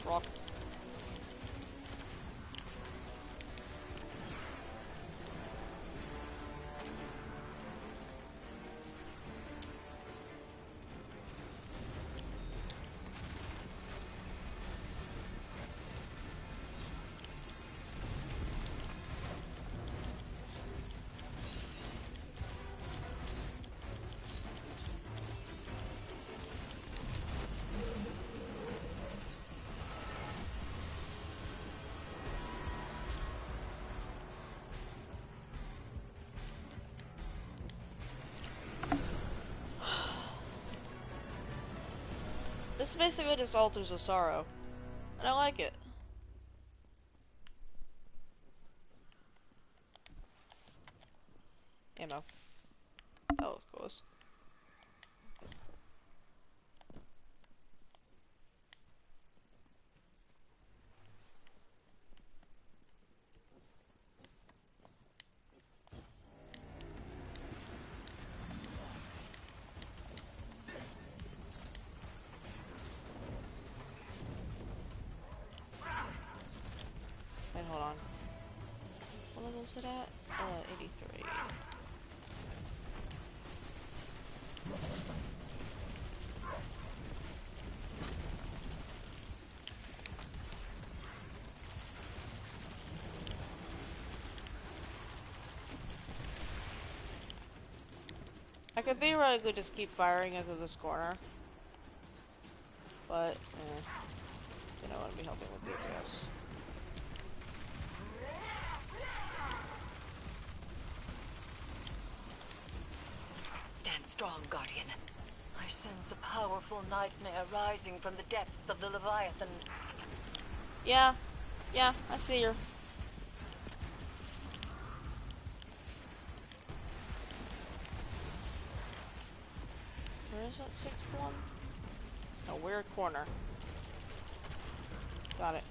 Rock. This basically just alters of sorrow, and I like it. Ammo. That was close. Wait, hold on. What level is it at? 83. I could theoretically just keep firing into this corner, but you know, I want to be helping with DPS. Stand strong, Guardian. I sense a powerful nightmare rising from the depths of the Leviathan. Yeah, I see her. Where is that sixth one? A weird corner. Got it.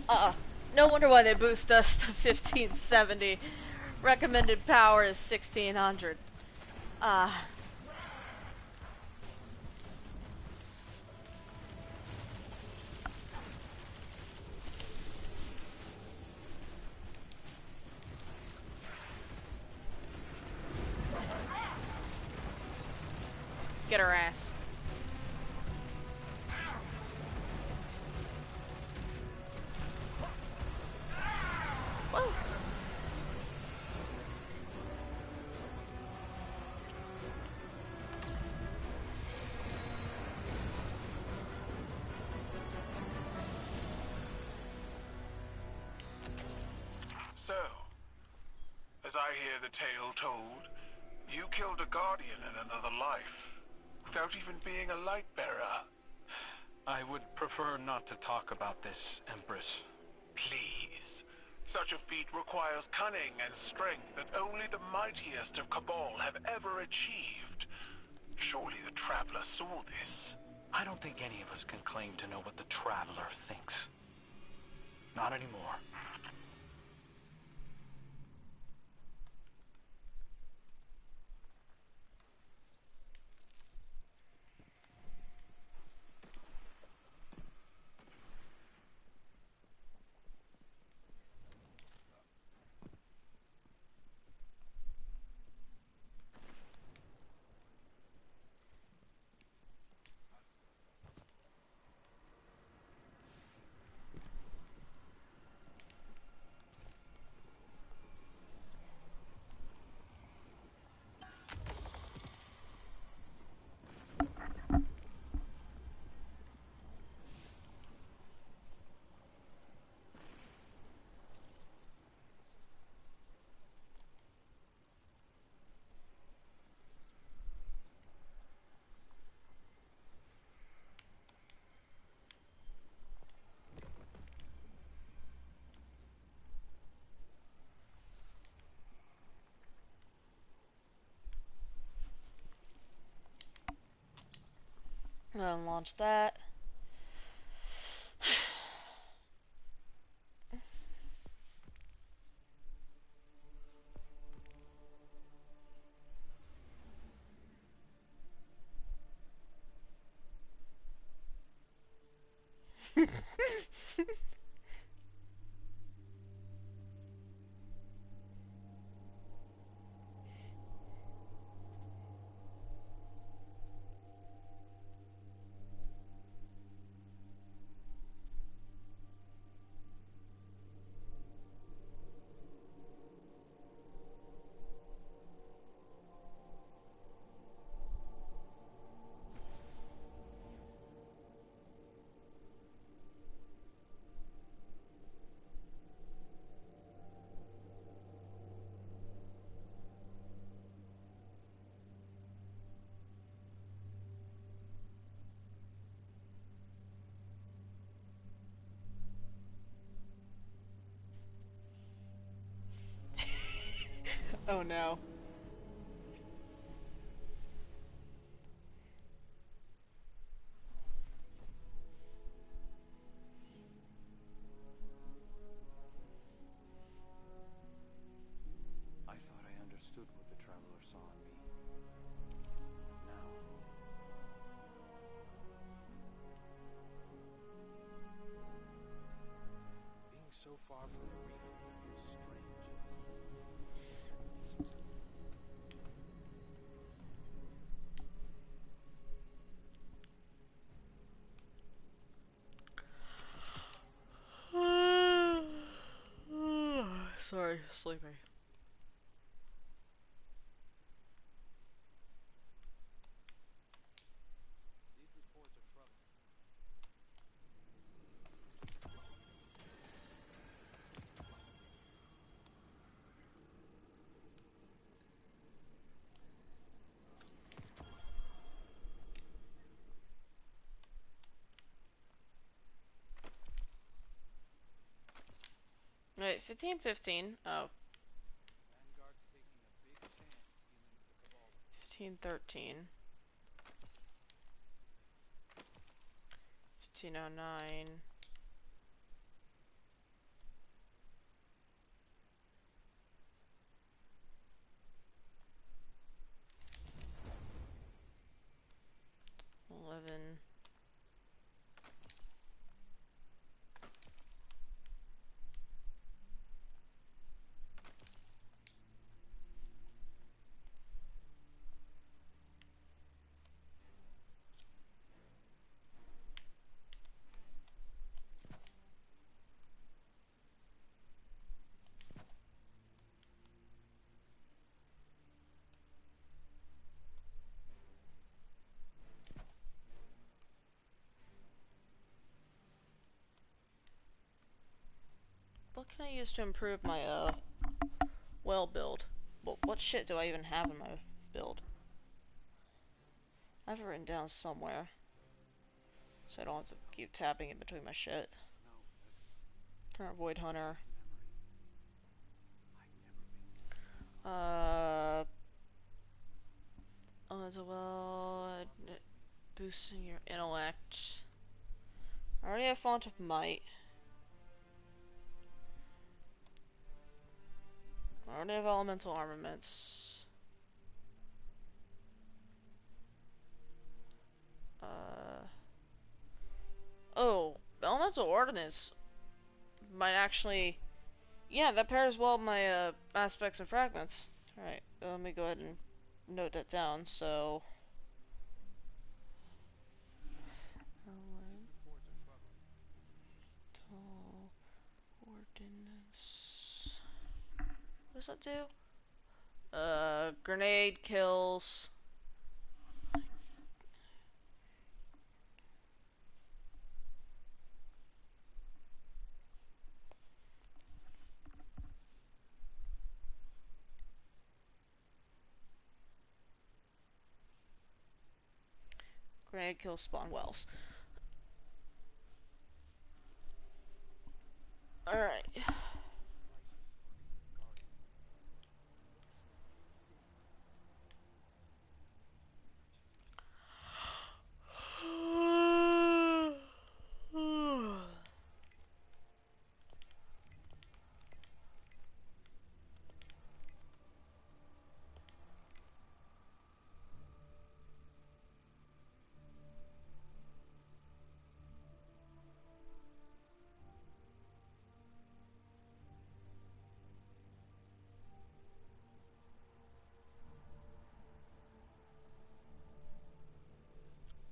No wonder why they boost us to 1570. Recommended power is 1600. Get her ass. Whoa. So, as I hear the tale told, you killed a guardian in another life, without even being a light bearer. I would prefer not to talk about this, Empress. Please. Such a feat requires cunning and strength that only the mightiest of Cabal have ever achieved. Surely the Traveler saw this. I don't think any of us can claim to know what the Traveler thinks. Not anymore. And launch that. Oh no. I thought I understood what the Traveler saw in me. Now. Being so far from the reef is strange. Sorry, sleepy. Wait, 1515. Oh. 1513. 1509. 11. What can I use to improve my, well build? Well, what shit do I even have in my build? I have it written down somewhere, so I don't have to keep tapping in between my shit. Current Void Hunter. As well, boosting your intellect. I already have Font of Might. I already have Elemental Armaments. Oh, Elemental Ordnance might actually... Yeah, that pairs well with my, Aspects and Fragments. Alright, let me go ahead and note that down, so... Elemental Ordnance... What does that do? Grenade kills... Grenade kills spawn wells. Alright.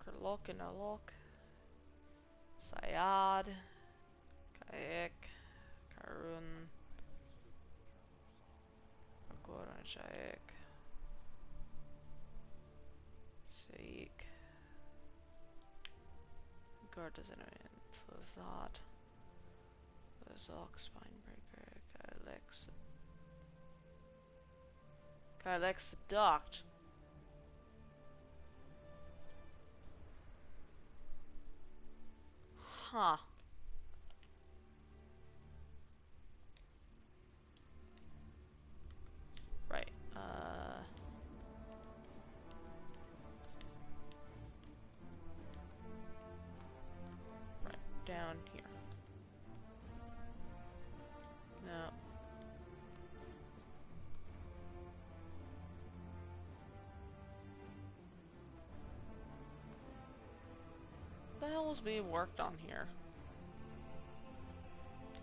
Kerlok and Alok. Sayad. Kaek. Karun. Agoran Shaek. Seek. Guard doesn't end. Fazad. Fazok, Spinebreaker. Kylex. Kylex docked. Huh. Right, right, down here. No. What the hell is being worked on here?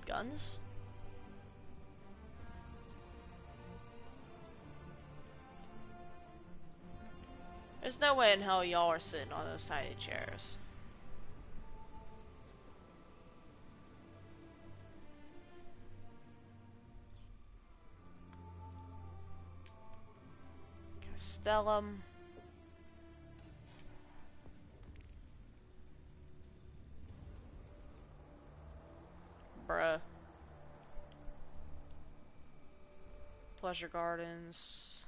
Guns? There's no way in hell y'all are sitting on those tiny chairs. Castellum. Bruh. Pleasure Gardens.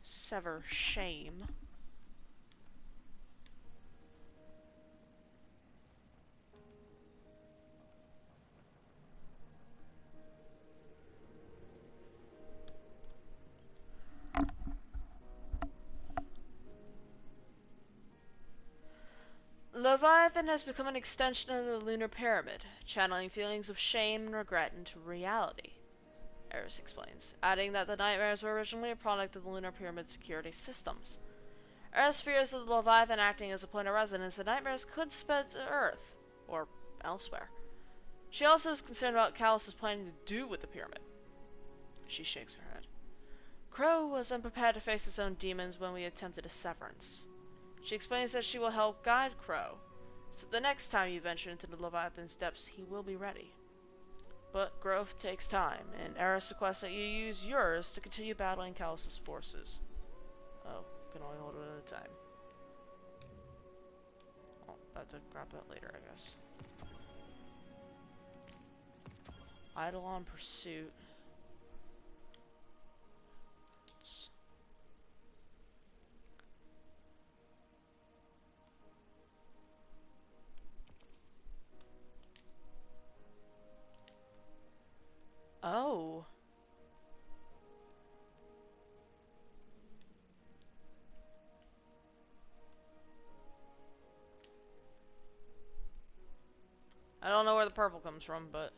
Sever Shame. Leviathan has become an extension of the Lunar Pyramid, channeling feelings of shame and regret into reality. Eris explains, adding that the nightmares were originally a product of the Lunar Pyramid security systems. Eris fears that the Leviathan acting as a point of residence and nightmares could spread to Earth, or elsewhere. She also is concerned about what Callus is planning to do with the pyramid. She shakes her head. Crow was unprepared to face his own demons when we attempted a severance. She explains that she will help guide Crow, so the next time you venture into the Leviathan's depths, he will be ready. But growth takes time, and Eris requests that you use yours to continue battling Callus's forces. Oh, can only hold it at a time. I'll have to grab that later, I guess. Eidolon Pursuit. Oh. I don't know where the purple comes from, but...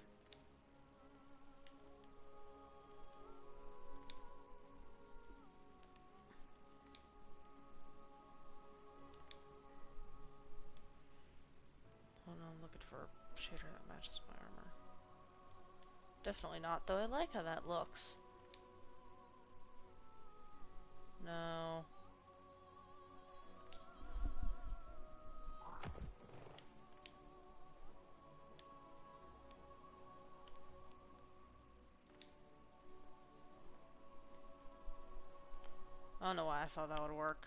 Hold on, I'm looking for a shader that matches my armor. Definitely not, though. I like how that looks. No. I don't know why I thought that would work.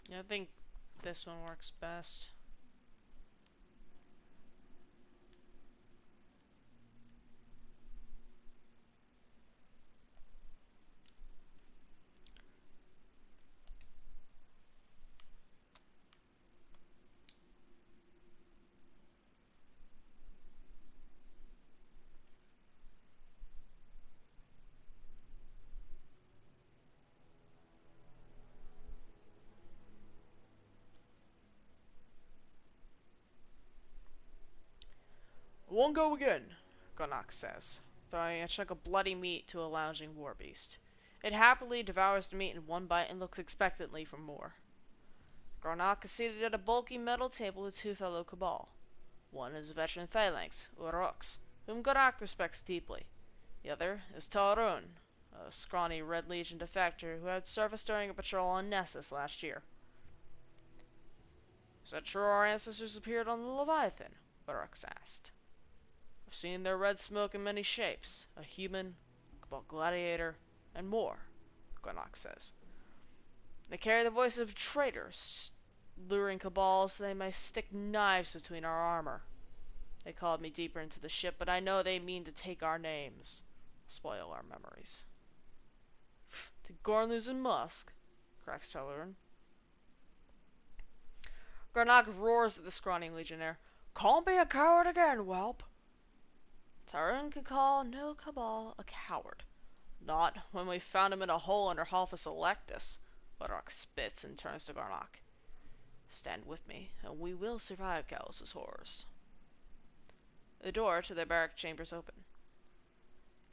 Yeah, I think this one works best. Won't go again, Garnock says, throwing a chunk of bloody meat to a lounging warbeast. It happily devours the meat in one bite and looks expectantly for more. Garnock is seated at a bulky metal table with two fellow Cabal. One is a veteran phalanx, Urox, whom Garnock respects deeply. The other is Talrun, a scrawny Red Legion defector who had service during a patrol on Nessus last year. Is it true our ancestors appeared on the Leviathan? Urox asked. I've seen their red smoke in many shapes. A human, Cabal gladiator, and more, Garnock says. They carry the voice of traitors, luring Cabal so they may stick knives between our armor. They called me deeper into the ship, but I know they mean to take our names, spoil our memories. To Gornluz and Musk, cracks Talrun. Garnock roars at the scrawny legionnaire. Can't be a coward again, whelp. Talrun could call no Cabal a coward. Not when we found him in a hole under Halphus Electus. Urox spits and turns to Garnock. Stand with me, and we will survive Callus's horrors. The door to their barrack chambers open.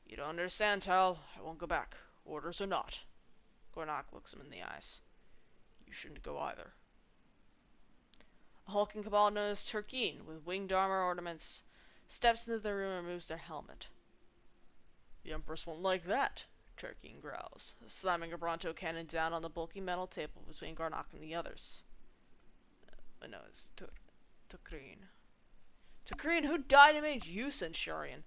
You don't understand, Tal. I won't go back. Orders or not. Garnock looks him in the eyes. You shouldn't go either. A hulking Cabal known as Turkine, with winged armor ornaments, steps into the room and removes their helmet. The Empress won't like that, Turkine growls, slamming a Bronto cannon down on the bulky metal table between Garnock and the others. No, it's Tukrine. Tukrine, who died and made you Centurion?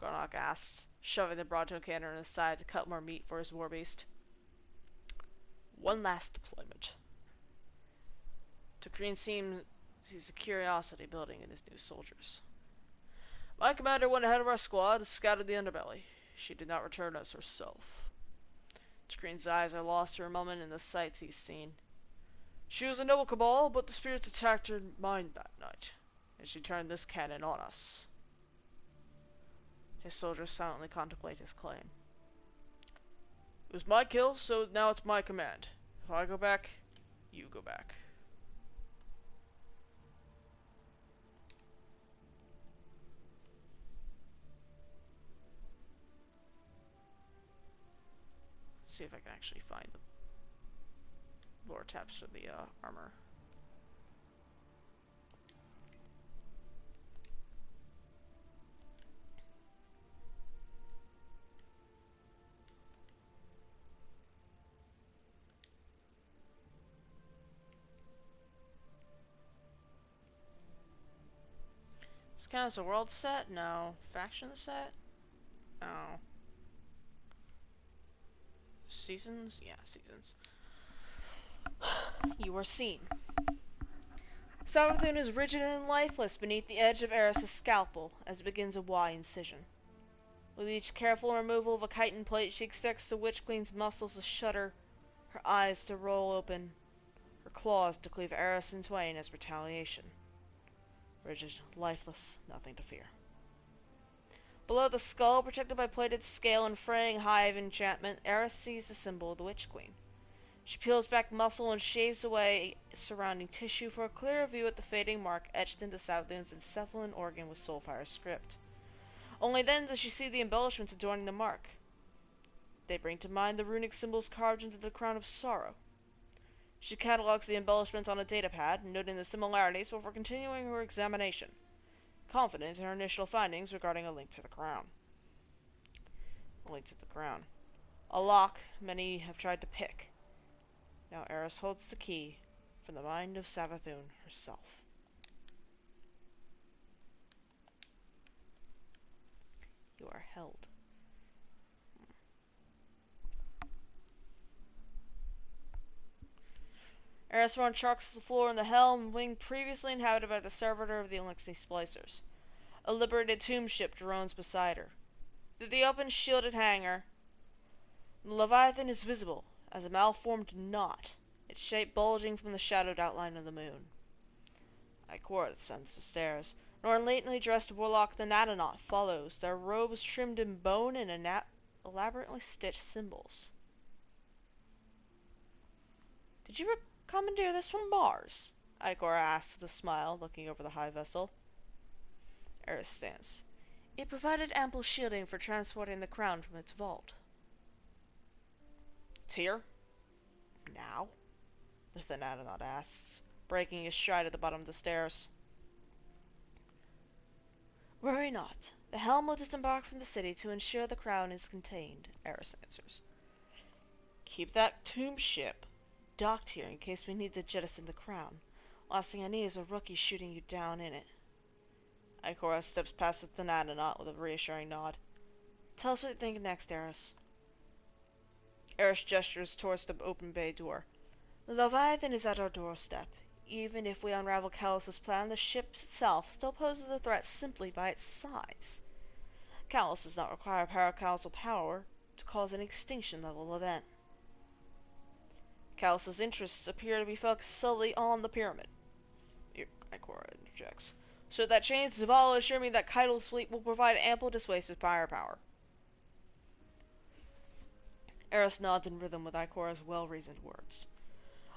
Garnock asks, shoving the Bronto cannon aside to cut more meat for his warbeast. One last deployment. Tukrine sees a curiosity building in his new soldiers. My commander went ahead of our squad and scouted the underbelly. She did not return as herself. Tukrine's eyes are lost for a moment in the sights he's seen. She was a noble Cabal, but the spirits attacked her mind that night, and she turned this cannon on us. His soldiers silently contemplate his claim. It was my kill, so now it's my command. If I go back, you go back. Let's see if I can actually find the lore tabs for the armor. This counts as a world set? No. Faction set? No. Seasons? Yeah, seasons. You are seen. Savathun is rigid and lifeless beneath the edge of Eris's scalpel as it begins a Y incision. With each careful removal of a chitin plate, she expects the Witch Queen's muscles to shudder, her eyes to roll open, her claws to cleave Eris in twain as retaliation. Rigid, lifeless, nothing to fear. Below the skull, protected by plated scale and fraying hive enchantment, Eris sees the symbol of the Witch Queen. She peels back muscle and shaves away surrounding tissue for a clearer view at the fading mark etched into Savathun's encephalon organ with Soulfire script. Only then does she see the embellishments adorning the mark. They bring to mind the runic symbols carved into the crown of sorrow. She catalogs the embellishments on a datapad, noting the similarities before continuing her examination, confident in her initial findings regarding a link to the crown. A link to the crown. A lock many have tried to pick. Now Eris holds the key from the mind of Savathun herself. You are held. Erismorn chalks the floor in the helm wing previously inhabited by the servitor of the Elixir Splicers. A liberated tomb ship drones beside her. Through the open shielded hangar, the Leviathan is visible as a malformed knot, its shape bulging from the shadowed outline of the moon. Ikora descends the stairs. Nor latently dressed warlock the Natanaut follows, their robes trimmed in bone and elaborately stitched symbols. Did you commandeer this from Mars? Ikora asks with a smile, looking over the high vessel. Eris stands. It provided ample shielding for transporting the crown from its vault. It's here? Now? The Natanaut asks, breaking his stride at the bottom of the stairs. Worry not. The helm will disembark from the city to ensure the crown is contained, Eris answers. Keep that tomb ship docked here in case we need to jettison the crown. Last thing I need is a rookie shooting you down in it. Ikora steps past the Natanaut with a reassuring nod. Tell us what you think next, Eris. Eris gestures towards the open bay door. The Leviathan is at our doorstep. Even if we unravel Callus's plan, the ship itself still poses a threat simply by its size. Callus does not require paracausal power to cause an extinction-level event. Callus's interests appear to be focused solely on the pyramid. Ikora interjects. So that change Zavala assure me that Kaido's fleet will provide ample dissuasive firepower. Eris nods in rhythm with Ikora's well-reasoned words.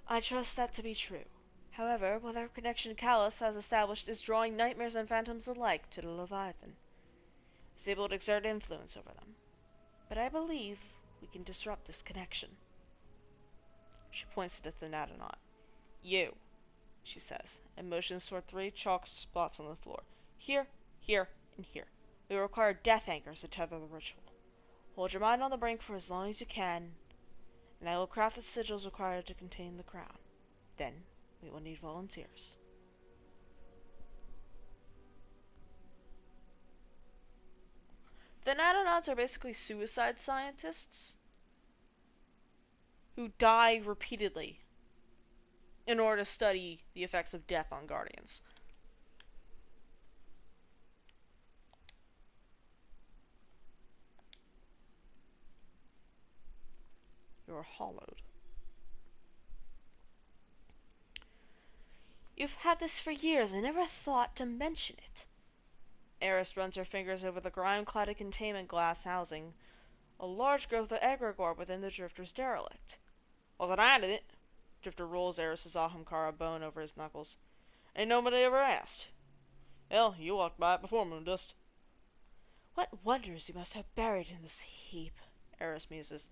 I trust that to be true. However, whatever connection Callus has established is drawing nightmares and phantoms alike to the Leviathan. It's able to exert influence over them. But I believe we can disrupt this connection. She points to the Natanaut. You, she says, and motions toward 3 chalk spots on the floor. Here, here, and here. We require death anchors to tether the ritual. Hold your mind on the brink for as long as you can, and I will craft the sigils required to contain the crown. Then, we will need volunteers. The Natanauts are basically suicide scientists who die repeatedly in order to study the effects of death on Guardians. You are hollowed. You've had this for years and never thought to mention it. Eris runs her fingers over the grime-cladded containment glass housing a large growth of egregore within the Drifter's derelict. Wasn't I did it? Drifter rolls Eris's Ahamkara bone over his knuckles. Ain't nobody ever asked. Hell, you walked by it before, Moondust. What wonders you must have buried in this heap, Eris muses.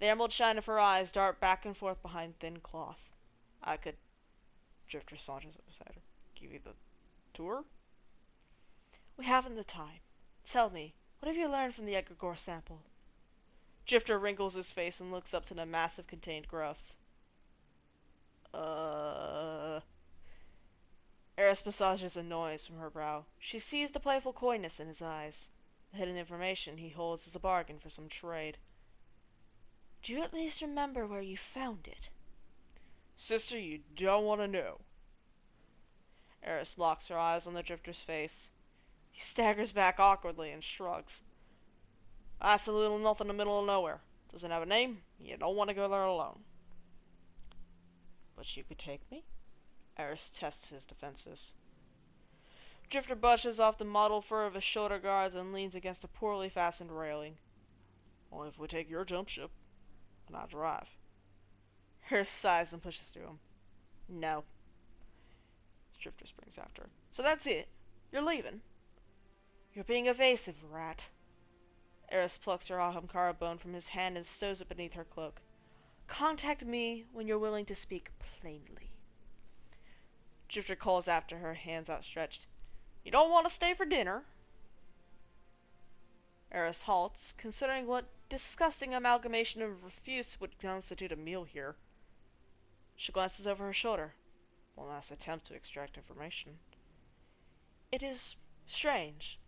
The emerald shine of her eyes dart back and forth behind thin cloth. I could... Drifter saunters up beside her. Give you the tour? We haven't the time. Tell me, what have you learned from the egregore sample? Drifter wrinkles his face and looks up to the massive contained growth. Eris massages a noise from her brow. She sees the playful coyness in his eyes. The hidden information he holds as a bargain for some trade. Do you at least remember where you found it? Sister, you don't want to know. Eris locks her eyes on the Drifter's face. He staggers back awkwardly and shrugs. That's a little nothing in the middle of nowhere. Doesn't have a name. You don't want to go there alone. But you could take me? Eris tests his defenses. Drifter brushes off the mottled fur of his shoulder guards and leans against a poorly fastened railing. Only if we take your jump ship, and I drive. Eris sighs and pushes through him. No. Drifter springs after her. So that's it? You're leaving? You're being evasive, rat. Eris plucks her Ahamkara bone from his hand and stows it beneath her cloak. Contact me when you're willing to speak plainly. Drifter calls after her, hands outstretched. You don't want to stay for dinner? Eris halts, considering what disgusting amalgamation of refuse would constitute a meal here. She glances over her shoulder. One last attempt to extract information. It is strange.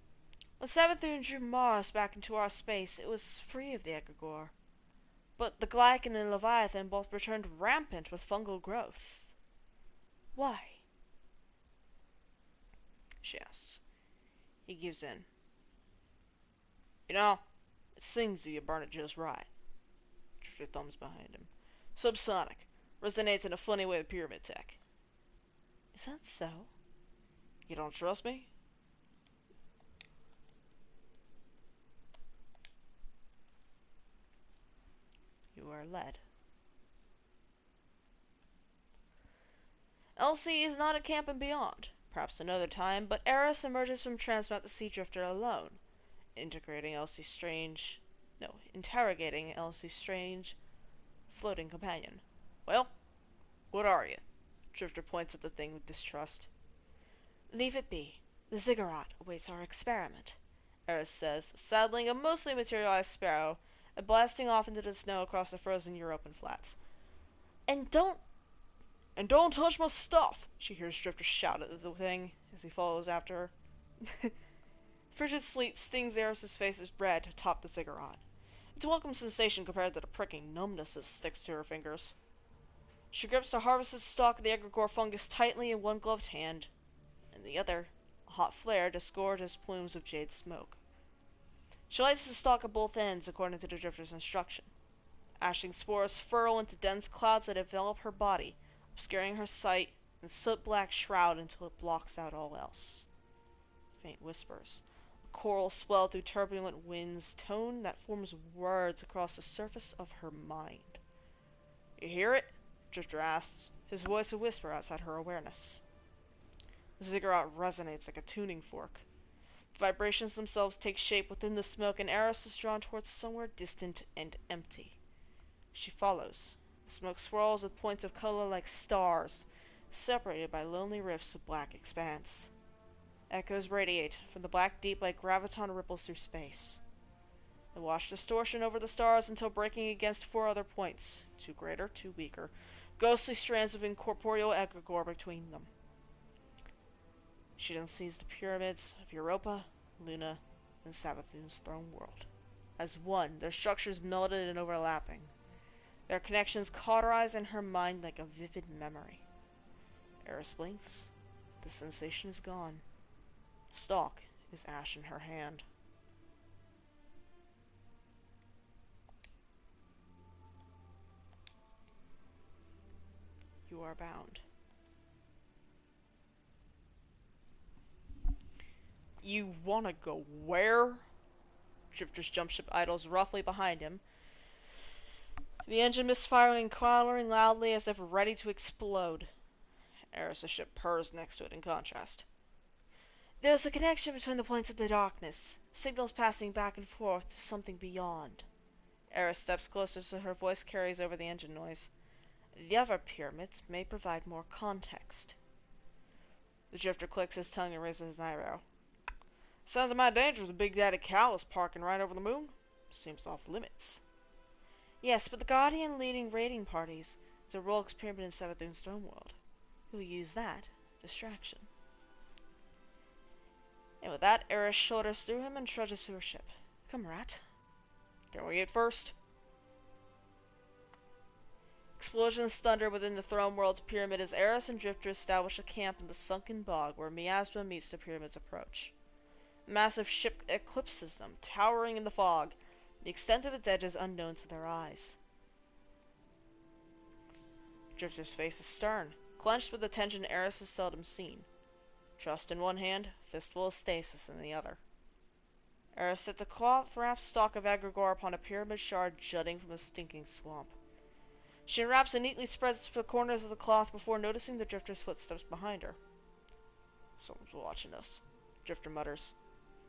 When Savathun drew Mars back into our space, it was free of the egregore. But the Glycan and Leviathan both returned rampant with fungal growth. Why? She asks. He gives in. You know, it seems that you burn it just right. Drifter thumbs behind him. Subsonic. Resonates in a funny way with pyramid tech. Is that so? You don't trust me? You are led. Elsie is not at Camp and Beyond. Perhaps another time, but Eris emerges from trance about the Sea Drifter alone, interrogating Elsie's strange, floating companion. Well, what are you? Drifter points at the thing with distrust. Leave it be. The ziggurat awaits our experiment, Eris says, saddling a mostly materialized sparrow and blasting off into the snow across the frozen European flats. And don't touch my stuff, she hears Drifter shout at the thing as he follows after her. Frigid sleet stings Eris's face as red atop the ziggurat. It's a welcome sensation compared to the pricking numbness that sticks to her fingers. She grips the harvested stalk of the egregore fungus tightly in one gloved hand, and the other, a hot flare, disgorges plumes of jade smoke. She lights the stalk at both ends according to the Drifter's instruction. Ashing spores furl into dense clouds that envelop her body, obscuring her sight in soot-black shroud until it blocks out all else. Faint whispers. A choral swell through turbulent winds, tone that forms words across the surface of her mind. You hear it? Drifter asks, his voice a whisper outside her awareness. The ziggurat resonates like a tuning fork. The vibrations themselves take shape within the smoke, and Eris is drawn towards somewhere distant and empty. She follows. The smoke swirls with points of color like stars, separated by lonely rifts of black expanse. Echoes radiate from the black deep like graviton ripples through space. They wash distortion over the stars until breaking against 4 other points, 2 greater, 2 weaker, ghostly strands of incorporeal egregore between them. She then sees the pyramids of Europa, Luna, and Savathun's throne world. As one, their structures melded and overlapping. Their connections cauterize in her mind like a vivid memory. Eris blinks. The sensation is gone. The stalk is ash in her hand. You are bound. You wanna go where? Drifter's jump ship idles roughly behind him. The engine misfiring and clattering loudly as if ready to explode. Eris' ship purrs next to it in contrast. There's a connection between the points of the darkness, signals passing back and forth to something beyond. Eris steps closer so her voice carries over the engine noise. The other pyramids may provide more context. The drifter clicks his tongue and raises an eyebrow. Sounds mighty dangerous with Big Daddy Callus parking right over the moon. Seems off limits. Yes, but the Guardian leading raiding parties is a role experiment in Savathun's Stone World. Who will use that distraction? And with that, Eris shoulders through him and trudges to her ship. Come, rat. Can we eat first? Explosions thunder within the Throne World's pyramid as Eris and Drifter establish a camp in the sunken bog where Miasma meets the pyramid's approach. A massive ship eclipses them, towering in the fog, the extent of its edges unknown to their eyes. Drifter's face is stern, clenched with a tension Eris has seldom seen. Trust in one hand, fistful of stasis in the other. Eris sets a cloth-wrapped stalk of egregore upon a pyramid shard jutting from a stinking swamp. She unwraps and neatly spreads the corners of the cloth before noticing the Drifter's footsteps behind her. Someone's watching us, Drifter mutters.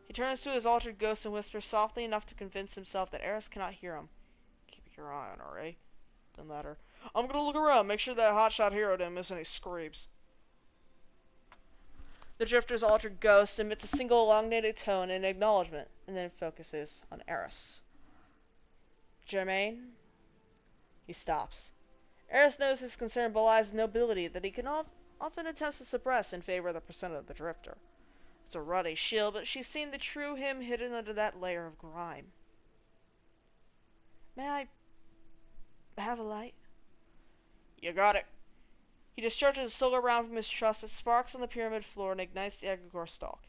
He turns to his altered ghost and whispers softly enough to convince himself that Eris cannot hear him. Keep your eye on her, eh? Then louder. I'm gonna look around, make sure that hotshot hero didn't miss any screams. The Drifter's altered ghost emits a single elongated tone in acknowledgement, and then focuses on Eris. Germaine? He stops. Eris knows his concern belies nobility that he can often attempts to suppress in favor of the persona of the Drifter. It's a ruddy shield, but she's seen the true him hidden under that layer of grime. May I have a light? You got it. He discharges a solar round from his truss that sparks on the pyramid floor and ignites the egregore stalk.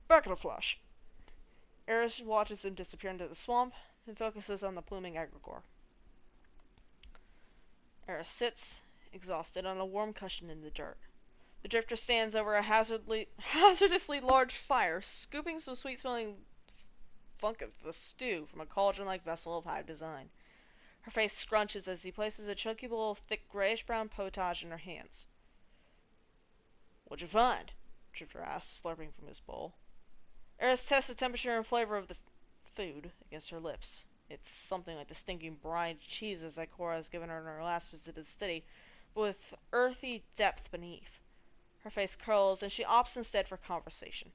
Back in a flash. Eris watches him disappear into the swamp, and focuses on the pluming egregore. Eris sits, exhausted, on a warm cushion in the dirt. The Drifter stands over a hazardously large fire, scooping some sweet-smelling funk of the stew from a cauldron-like vessel of hive design. Her face scrunches as he places a chunky bowl of thick grayish-brown potage in her hands. What'd you find? Drifter asks, slurping from his bowl. Eris tests the temperature and flavor of the food against her lips. It's something like the stinking brine cheeses Ikora has given her in her last visit to the city, but with earthy depth beneath. Her face curls, and she opts instead for conversation.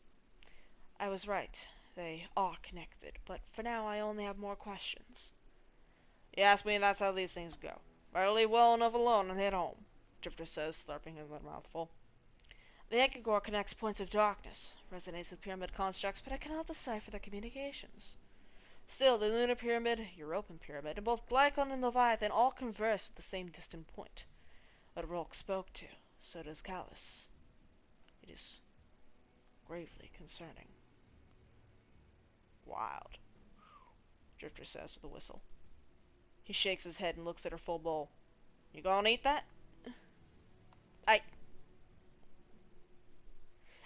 I was right. They are connected, but for now I only have more questions. You ask me, and that's how these things go. Better leave well enough alone and head home, Drifter says, slurping another mouthful. The egregore connects points of darkness, resonates with pyramid constructs, but I cannot decipher their communications. Still, the Lunar Pyramid, Europan Pyramid, and both Glycon and Leviathan all converse at the same distant point. What Rolk spoke to, so does Callus. It is gravely concerning. Wild, Drifter says with a whistle. He shakes his head and looks at her full bowl. You gonna eat that?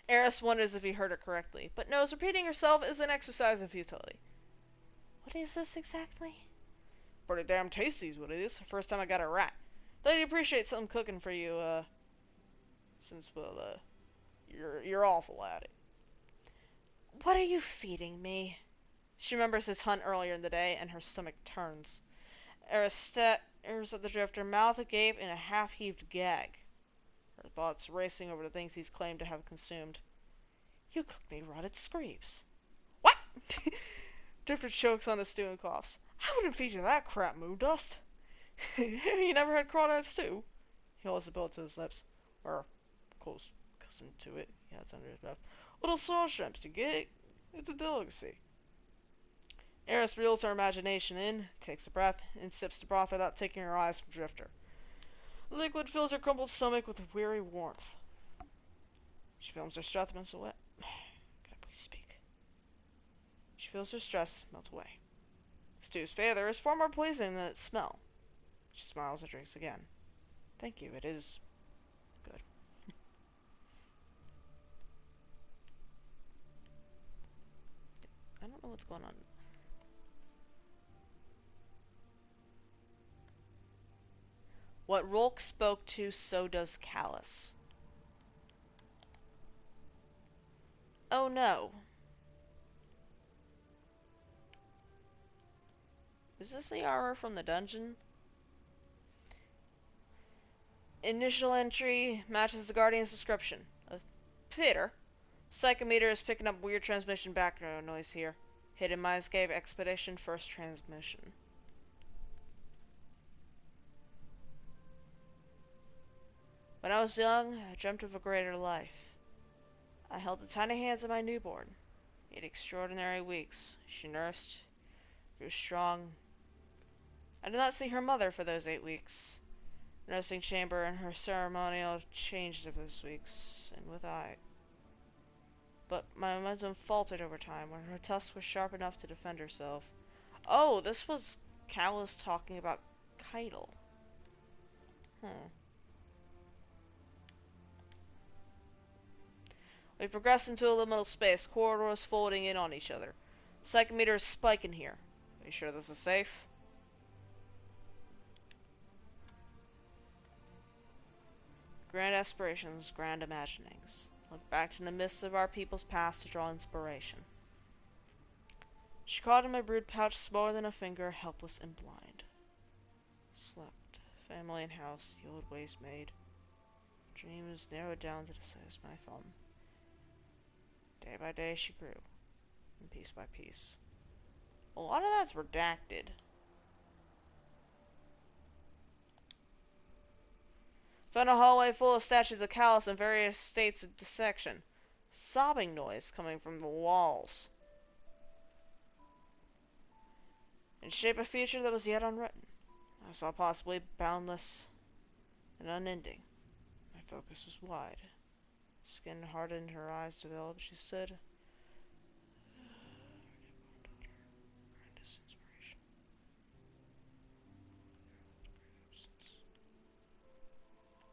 Eris wonders if he heard her correctly, but knows repeating herself is an exercise in futility. What is this exactly? Pretty damn tasty is what it is. First time I got it right. Thought you'd appreciate something cooking for you, since, well, you're awful at it. What are you feeding me? She remembers his hunt earlier in the day, and her stomach turns. Eris stares at the Drifter, mouth agape in a half-heaved gag. Her thoughts racing over the things he's claimed to have consumed. You cooked me rotted screams. What? Drifter chokes on the stew and coughs. I wouldn't feed you that crap, Moondust. You never had crawdad stew? He holds the bowl to his lips. Or, close cousin to it, he adds under his breath. Little saw shrimps, you get? It's a delicacy. Eris reels her imagination in, takes a breath, and sips the broth without taking her eyes from Drifter. The liquid fills her crumpled stomach with weary warmth. She feels her stress melts away. Can I please speak? She feels her stress melt away. Stew's flavor is far more pleasing than its smell. She smiles and drinks again. Thank you, it is good. know what's going on. What Rolk spoke to, so does Callus. Oh no. Is this the armor from the dungeon? Initial entry matches the Guardian's description. A theater. Psychometer is picking up weird transmission background noise here. Hidden Mindscape Expedition first transmission. When I was young, I dreamt of a greater life. I held the tiny hands of my newborn. 8 extraordinary weeks. She nursed, grew strong. I did not see her mother for those 8 weeks. The nursing chamber and her ceremonial changed of those weeks, and with I. But my momentum faltered over time when her tusks were sharp enough to defend herself. Oh, this was Callus talking about Keitel. We progressed into a liminal space, corridors folding in on each other. Psychometer is spiking here. Are you sure this is safe? Grand aspirations, grand imaginings. Look back to the mists of our people's past to draw inspiration. She caught in my brood pouch smaller than a finger, helpless and blind. Slept. Family and house, the old ways made. Dreams narrowed down to the size of my thumb. Day by day she grew, and piece by piece. A lot of that's redacted. Found a hallway full of statues of Callus in various states of dissection. Sobbing noise coming from the walls. In shape a future that was yet unwritten. I saw possibly boundless and unending. My focus was wide. Skin hardened, her eyes developed. She stood.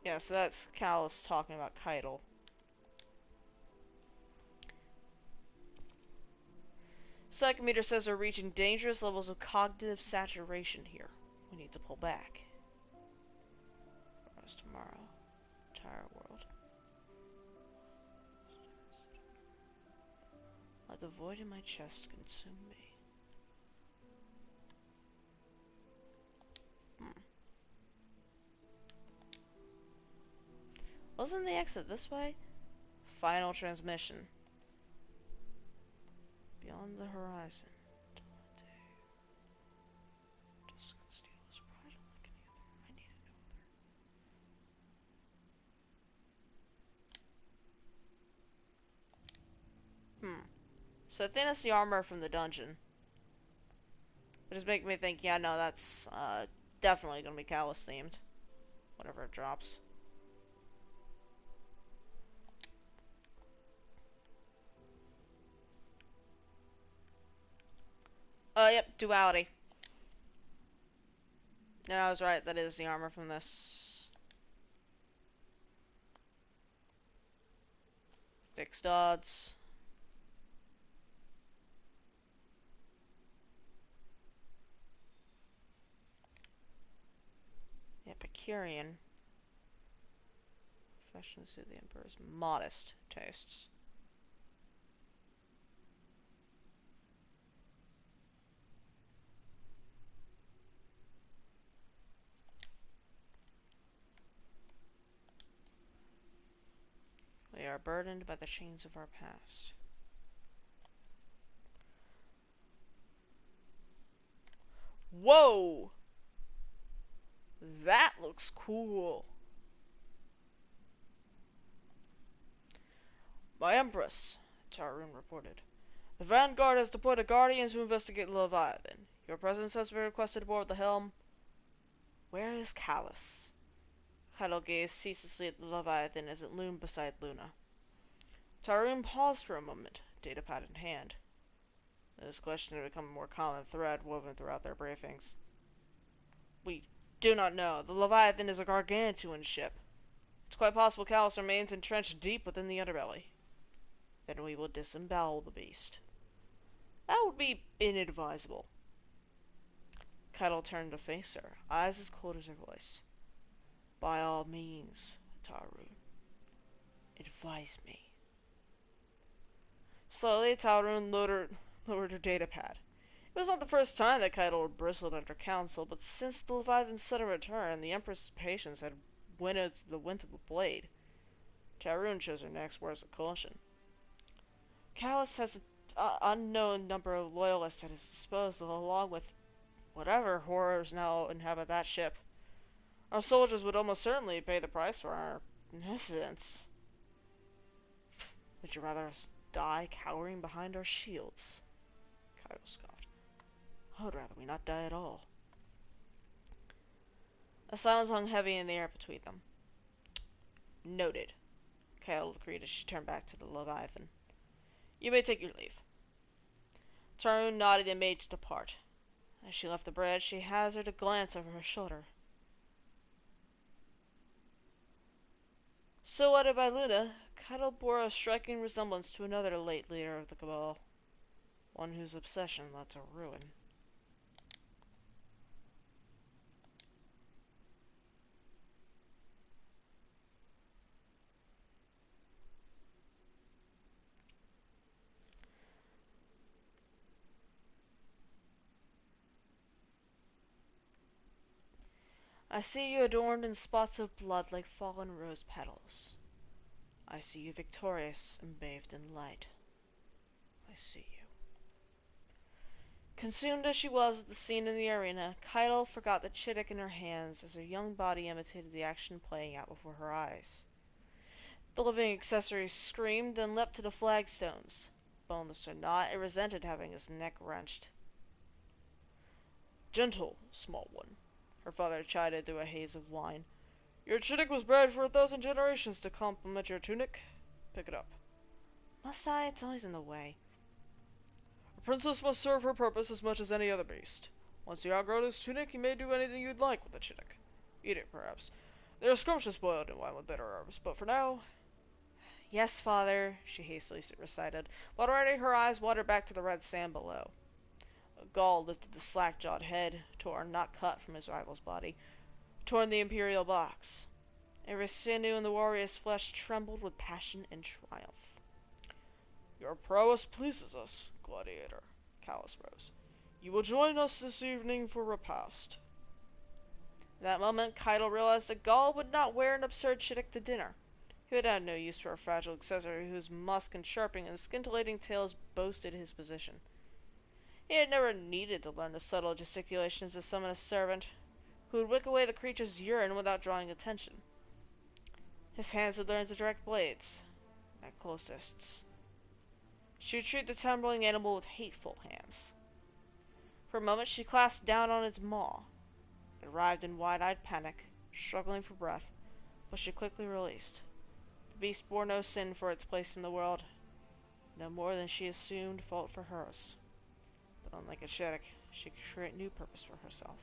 Yeah, so that's Callus talking about Keitel. Psychometer says we're reaching dangerous levels of cognitive saturation here. We need to pull back. Tomorrow's tomorrow. Entire world. Let the void in my chest consume me. Wasn't the exit this way? Final transmission. Beyond the horizon. Dusk and steel is bright unlike any other. I needed no other. So I think that's the armor from the dungeon. It just makes me think, yeah, no, that's definitely gonna be Callus themed. Whatever it drops. Yep, duality. Yeah, I was right, that is the armor from this. Fixed odds. Epicurean. Professionally suit the Emperor's modest tastes. We are burdened by the chains of our past. Whoa! That looks cool. My Empress, Tarun reported. The Vanguard has deployed a Guardian to investigate Leviathan. Your presence has been requested aboard the helm. Where is Callus? Keitel gazed ceaselessly at the Leviathan as it loomed beside Luna. Tarun paused for a moment, datapad in hand. This question had become a more common thread woven throughout their briefings. We do not know. The Leviathan is a gargantuan ship. It's quite possible Callus remains entrenched deep within the underbelly. Then we will disembowel the beast. That would be inadvisable. Kettle turned to face her, eyes as cold as her voice. By all means, Tarun. Advise me. Slowly, Tarun lowered her datapad. It was not the first time that Keitel had bristled at her counsel, but since the Leviathan's sudden return, the Empress's patience had winnowed the width of the blade. Tarun chose her next words with caution. Callus has an unknown number of loyalists at his disposal, along with whatever horrors now inhabit that ship. Our soldiers would almost certainly pay the price for our innocence. Would you rather us die cowering behind our shields? Keitel scoffed. I would rather we not die at all. A silence hung heavy in the air between them. Noted, Keitel agreed as she turned back to the Leviathan. You may take your leave. Tarun nodded and made to depart. As she left the bridge, she hazarded a glance over her shoulder. Silhouetted by Luna, Keitel bore a striking resemblance to another late leader of the Cabal, one whose obsession led to ruin. I see you adorned in spots of blood like fallen rose petals. I see you victorious and bathed in light. I see you. Consumed as she was at the scene in the arena, Keitel forgot the chittick in her hands as her young body imitated the action playing out before her eyes. The living accessory screamed and leapt to the flagstones. Boneless or not, it resented having his neck wrenched. Gentle, small one, her father chided through a haze of wine. Your chittick was bred for 1,000 generations to complement your tunic. Pick it up. Must I? It's always in the way. A princess must serve her purpose as much as any other beast. Once you outgrow this tunic, you may do anything you'd like with the chittick. Eat it, perhaps. They are scrumptious boiled in wine with bitter herbs, but for now... Yes, father, she hastily recited, but already her eyes wandered back to the red sand below. Gaul lifted the slack-jawed head, torn, not cut, from his rival's body, torn the imperial box. Every sinew in the warrior's flesh trembled with passion and triumph. Your prowess pleases us, gladiator, Callus rose. You will join us this evening for repast. In that moment, Keitel realized that Gaul would not wear an absurd chittick to dinner. He would have no use for a fragile accessory whose musk and sharping and scintillating tails boasted his position. He had never needed to learn the subtle gesticulations to summon a servant who would wick away the creature's urine without drawing attention. His hands had learned to direct blades, like closists. She would treat the tumbling animal with hateful hands. For a moment she clasped down on its maw. It writhed in wide-eyed panic, struggling for breath, but she quickly released. The beast bore no sin for its place in the world, no more than she assumed fault for hers. But unlike a chittick, she could create new purpose for herself.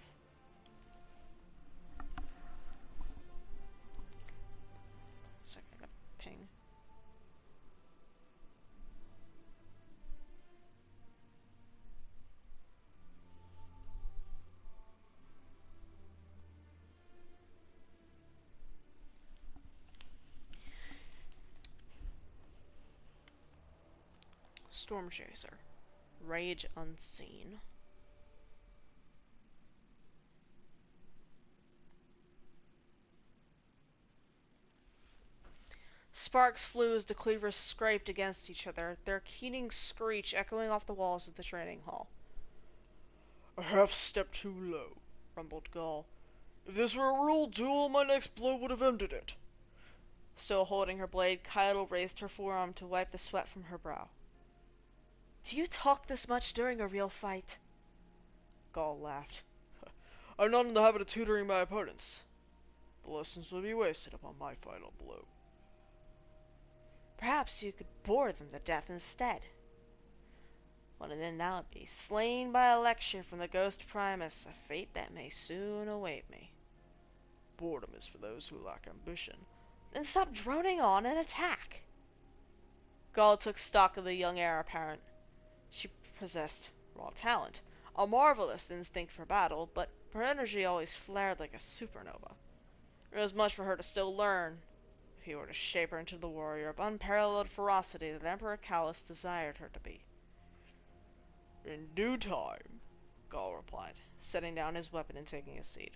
Second, I got a ping. Storm Chaser. Rage Unseen. Sparks flew as the cleavers scraped against each other, their keening screech echoing off the walls of the training hall. A half step too low, rumbled Gaul. If this were a real duel, my next blow would have ended it. Still holding her blade, Keitel raised her forearm to wipe the sweat from her brow. Do you talk this much during a real fight? Gaul laughed. I'm not in the habit of tutoring my opponents. The lessons would be wasted upon my final blow. Perhaps you could bore them to death instead. What an end that would be. Slain by a lecture from the Ghost Primus, a fate that may soon await me. Boredom is for those who lack ambition. Then stop droning on and attack. Gaul took stock of the young heir apparent. She possessed raw talent, a marvelous instinct for battle, but her energy always flared like a supernova. There was much for her to still learn, if he were to shape her into the warrior of unparalleled ferocity that Emperor Callus desired her to be. "In due time," Gaul replied, setting down his weapon and taking a seat.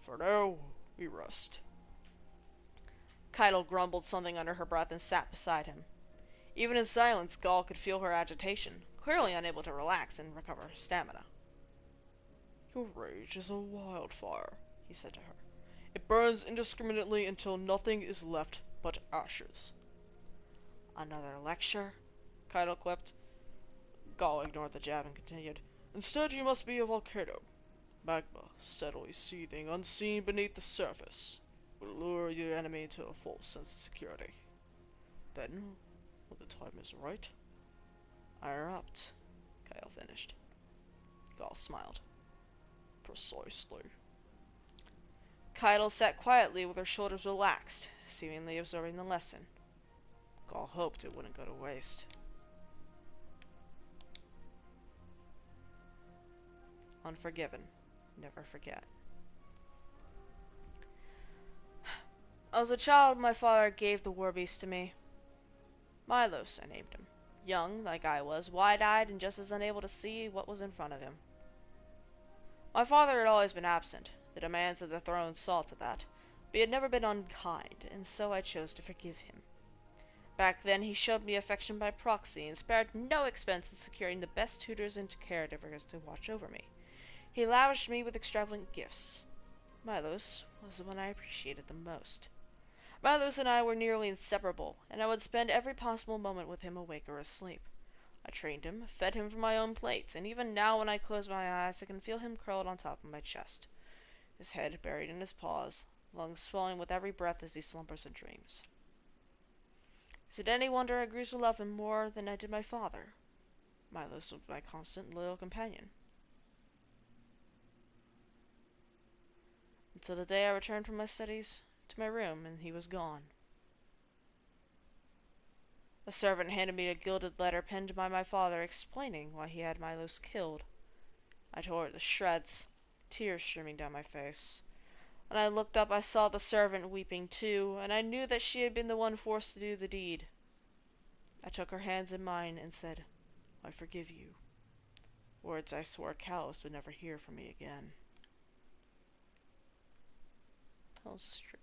"For now, we rest." Keitel grumbled something under her breath and sat beside him. Even in silence, Gaul could feel her agitation, clearly unable to relax and recover her stamina. "Your rage is a wildfire," he said to her. "It burns indiscriminately until nothing is left but ashes." "Another lecture?" Keitel quipped. Gaul ignored the jab and continued. "Instead, you must be a volcano. Magma, steadily seething, unseen beneath the surface, will lure your enemy to a false sense of security. Then, when the time is right, I erupt," Kyle finished. Gaul smiled. "Precisely." Keitel sat quietly with her shoulders relaxed, seemingly absorbing the lesson. Gaul hoped it wouldn't go to waste. Unforgiven. Never forget. As a child, my father gave the war beast to me. Milos, I named him. Young, like I was, wide-eyed, and just as unable to see what was in front of him. My father had always been absent. The demands of the throne saw to that. But he had never been unkind, and so I chose to forgive him. Back then, he showed me affection by proxy, and spared no expense in securing the best tutors and caregivers to watch over me. He lavished me with extravagant gifts. Milos was the one I appreciated the most. Milos and I were nearly inseparable, and I would spend every possible moment with him awake or asleep. I trained him, fed him from my own plate, and even now when I close my eyes I can feel him curled on top of my chest, his head buried in his paws, lungs swelling with every breath as he slumbers and dreams. Is it any wonder I grew to love him more than I did my father? Milos was my constant, loyal companion. Until the day I returned from my studies to my room, and he was gone. A servant handed me a gilded letter penned by my father explaining why he had Milos killed. I tore it to shreds, tears streaming down my face. When I looked up, I saw the servant weeping too, and I knew that she had been the one forced to do the deed. I took her hands in mine and said, "I forgive you." Words I swore Callus would never hear from me again. Hell's Street.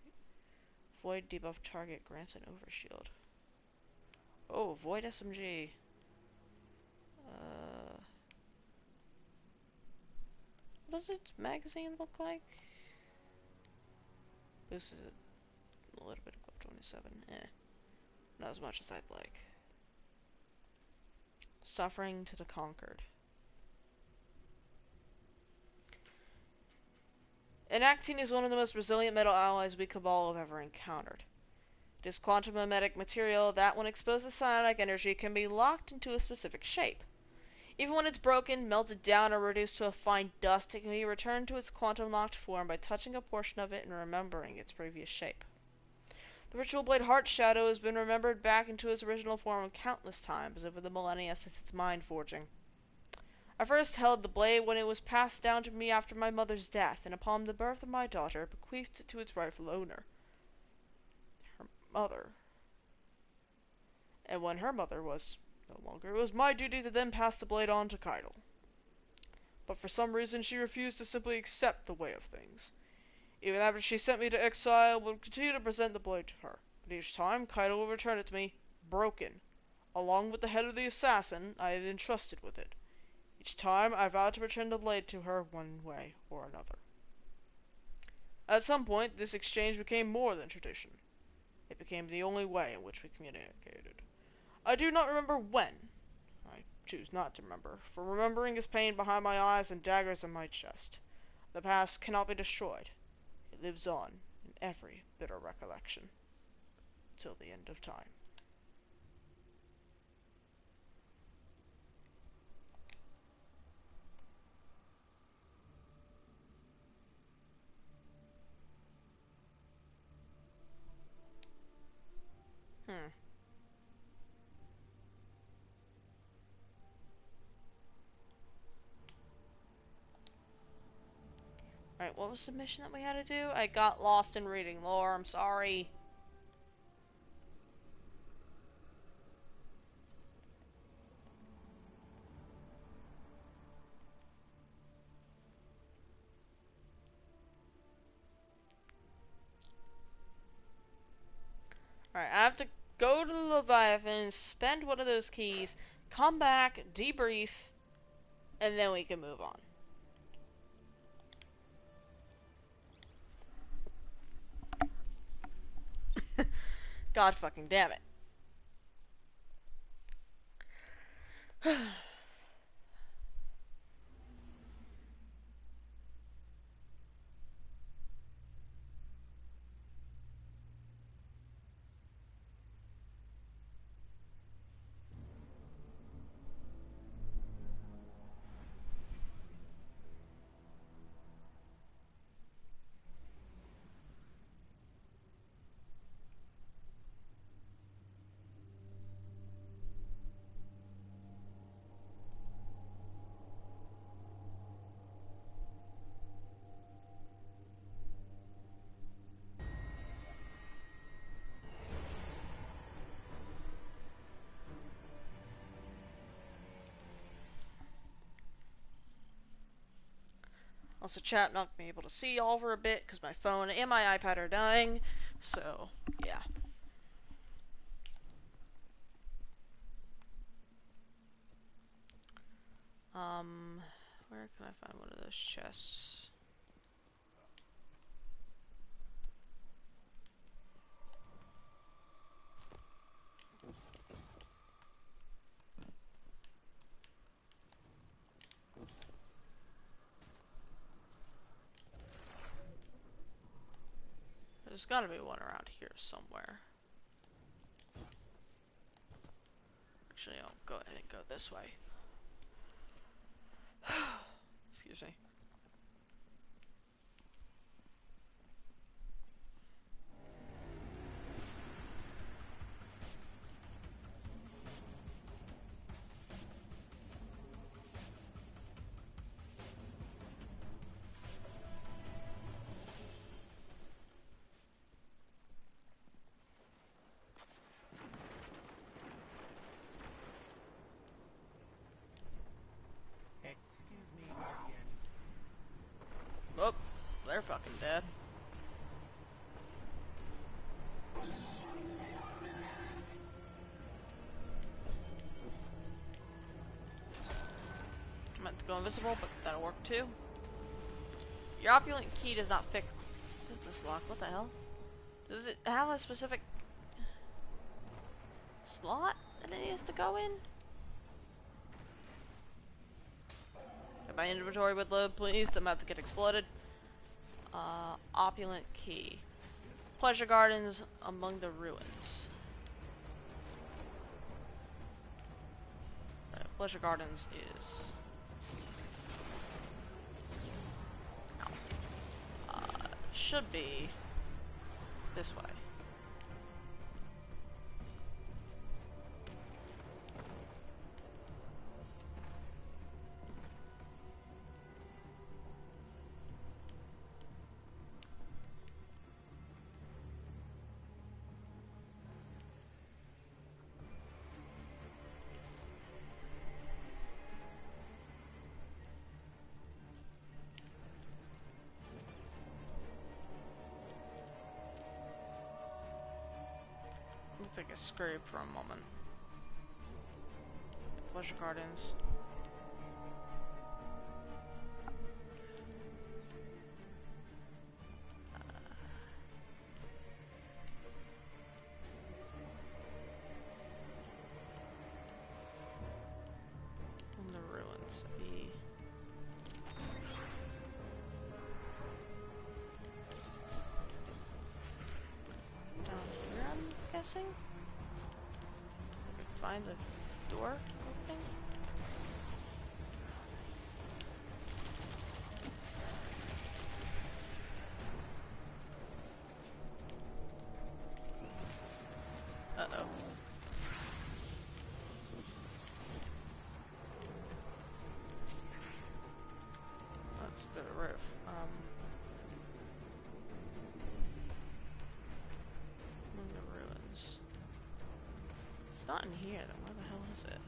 Void debuff target grants an overshield. Oh, Void SMG. What does its magazine look like? This is a little bit above 27. Not as much as I'd like. Suffering to the Conquered. Enactine is one of the most resilient metal alloys we Cabal have ever encountered. It is quantum mimetic material that, when exposed to psionic energy, can be locked into a specific shape. Even when it's broken, melted down, or reduced to a fine dust, it can be returned to its quantum-locked form by touching a portion of it and remembering its previous shape. The Ritual Blade Heart Shadow has been remembered back into its original form countless times over the millennia since its mind forging. I first held the blade when it was passed down to me after my mother's death, and upon the birth of my daughter, bequeathed it to its rightful owner, her mother. And when her mother was no longer, it was my duty to then pass the blade on to Keitel. But for some reason she refused to simply accept the way of things. Even after she sent me to exile, I would continue to present the blade to her, but each time Keitel would return it to me, broken, along with the head of the assassin I had entrusted with it. Each time I vowed to return the blade to her one way or another. At some point, this exchange became more than tradition. It became the only way in which we communicated. I do not remember when. I choose not to remember, for remembering is pain behind my eyes and daggers in my chest. The past cannot be destroyed. It lives on in every bitter recollection, till the end of time. Right, what was the mission that we had to do? I got lost in reading lore, I'm sorry. Alright, I have to go to the Leviathan, spend one of those keys, come back, debrief, and then we can move on. God fucking damn it. Also, chat not being able to see y'all for a bit because my phone and my iPad are dying. So, yeah. Where can I find one of those chests? There's gotta be one around here somewhere. Actually, I'll go ahead and go this way. Excuse me. Excuse me, Guardian. Oh, they're fucking dead. I meant to go invisible, but that'll work too. Your opulent key does not fix this lock. What the hell? Does it have a specific slot that it needs to go in? If my inventory would load, please. I'm about to get exploded. Opulent key. Pleasure gardens among the ruins. Right, pleasure gardens is... should be this way. Looked like a scrape for a moment. Pleasure gardens. In the ruins. Down here, I'm guessing? Find the door opening? Uh-oh. That's the roof. Among the ruins. It's not in here, then where the hell is it?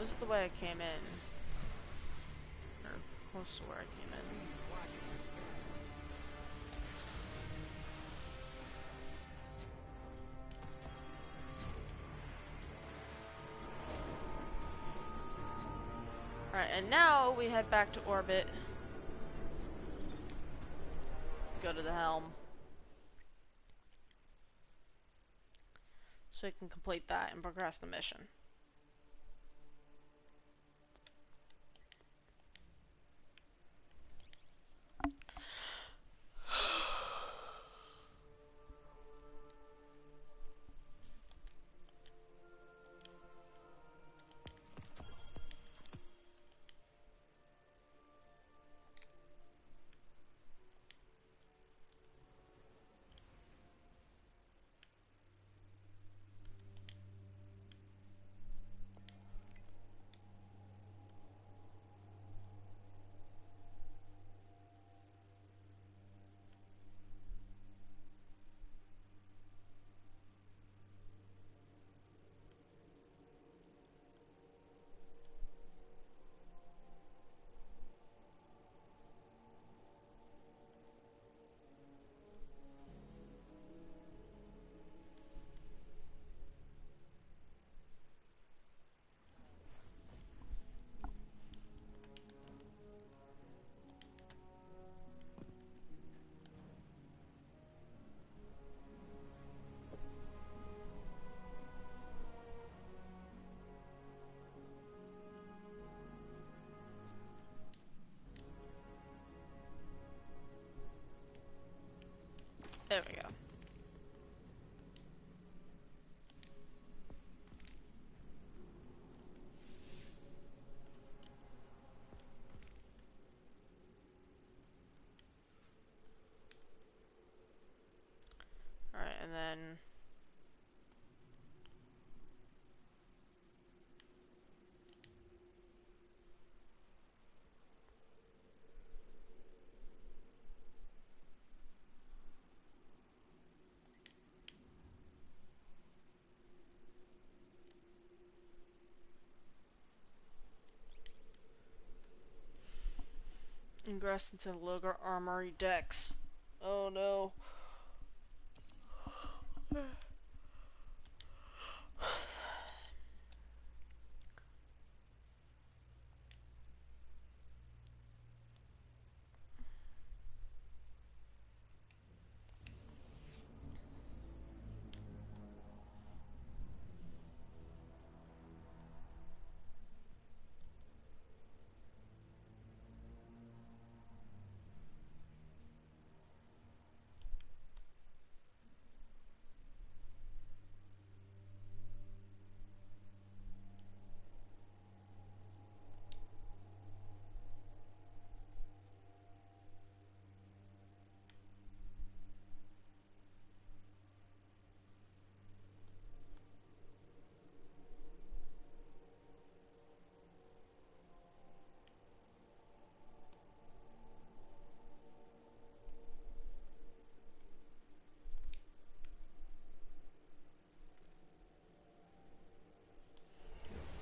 This is the way I came in. Or close to where I came in. Alright, and now we head back to orbit. Go to the helm. So we can complete that and progress the mission. There we go. Alright, and then... ingress into the Logar Armory decks. Oh no.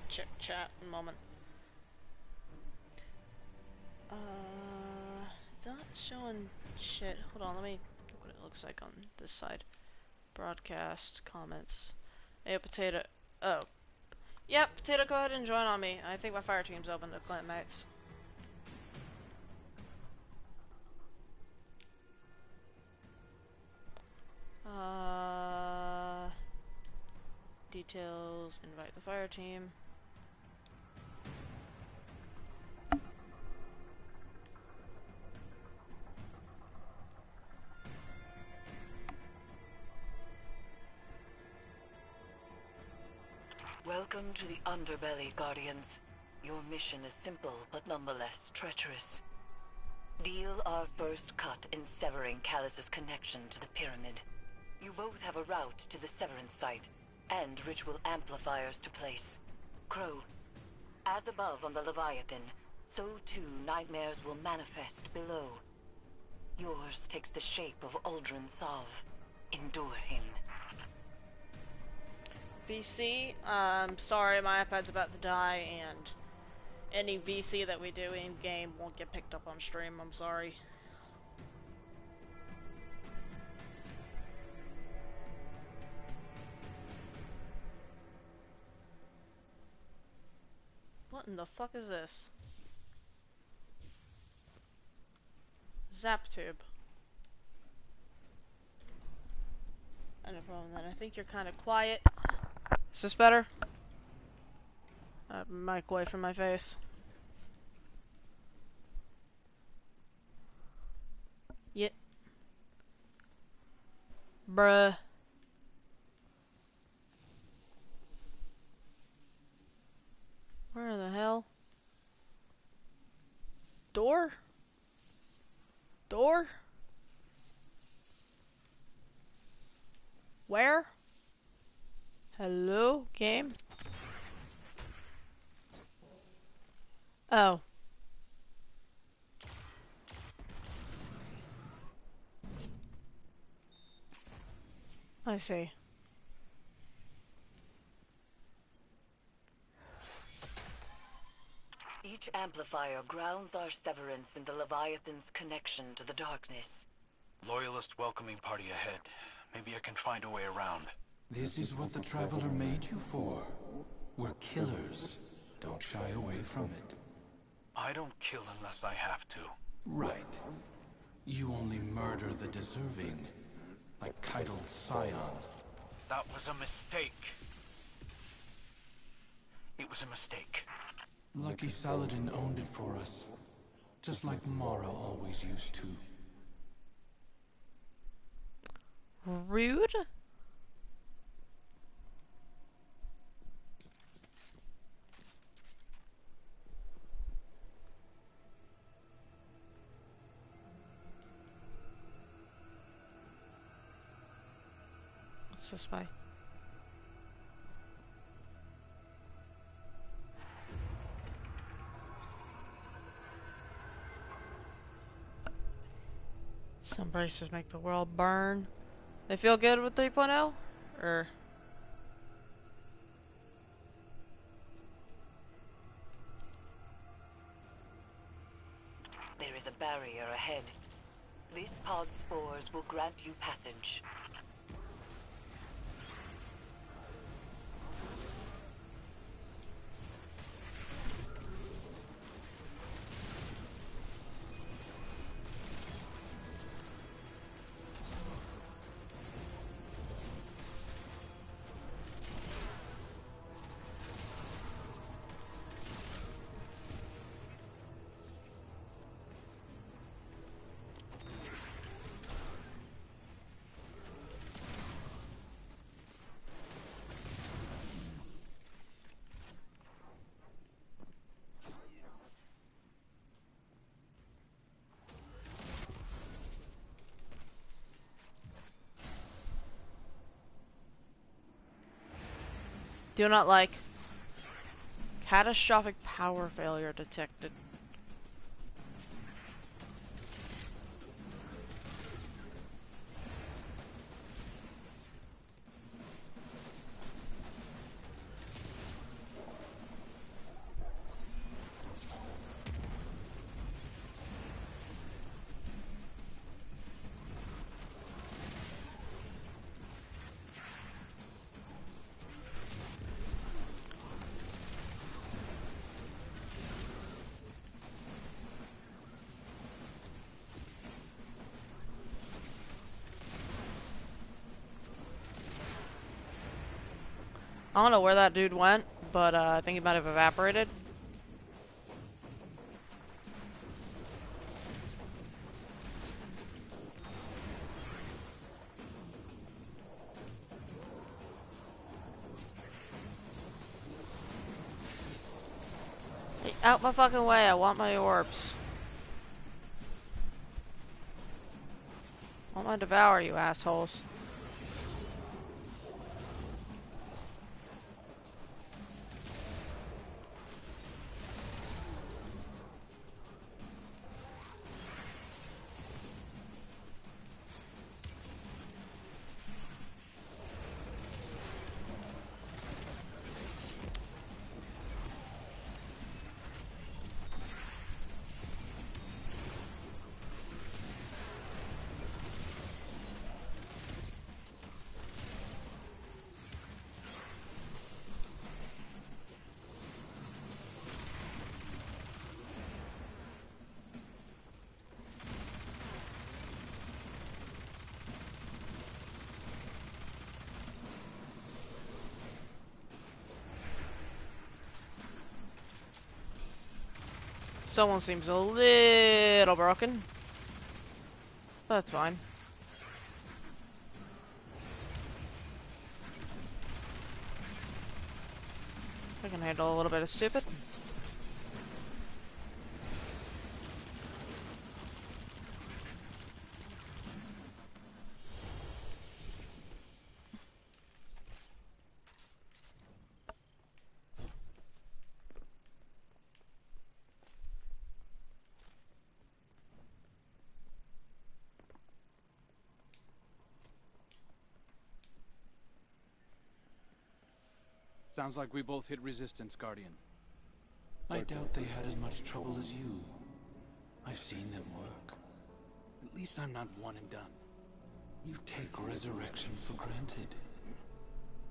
Check chat in a moment. It's not showing shit. Hold on, let me look what it looks like on this side. Broadcast, comments. Hey, Potato. Oh. Yep, Potato, go ahead and join on me. I think my fire team's open to Clint mates. Details, invite the fire team. Welcome to the Underbelly, Guardians. Your mission is simple, but nonetheless treacherous. Deal our first cut in severing Callus's connection to the pyramid. You both have a route to the severance site, and ritual amplifiers to place. Crow, as above on the Leviathan, so too nightmares will manifest below. Yours takes the shape of Uldren Sov. Endure him. VC, sorry, my iPad's about to die, and any VC that we do in-game won't get picked up on stream, I'm sorry. What in the fuck is this? Zap tube. No problem then. I think you're kind of quiet. Is this better? Mic away from my face. Yeah. Bruh. Where the hell? Door? Door? Where? Hello, game? Oh. I see. Each amplifier grounds our severance in the Leviathan's connection to the darkness. Loyalist welcoming party ahead. Maybe I can find a way around. This is what the Traveler made you for. We're killers. Don't shy away from it. I don't kill unless I have to. Right. You only murder the deserving, like Keitel's scion. That was a mistake. It was a mistake. Lucky Saladin owned it for us, just like Mara always used to. Rude? What's this way? Some braces make the world burn. They feel good with 3.0? Or... There is a barrier ahead. These pod spores will grant you passage. Do not like. Catastrophic power failure detected. I don't know where that dude went, but I think he might have evaporated. Out my fucking way, I want my orbs. I want to devour you assholes. Someone seems a little broken. That's fine. I can handle a little bit of stupid. Sounds like we both hit resistance, Guardian. I doubt they had as much trouble as you. I've seen them work. At least I'm not one and done. You take resurrection for granted.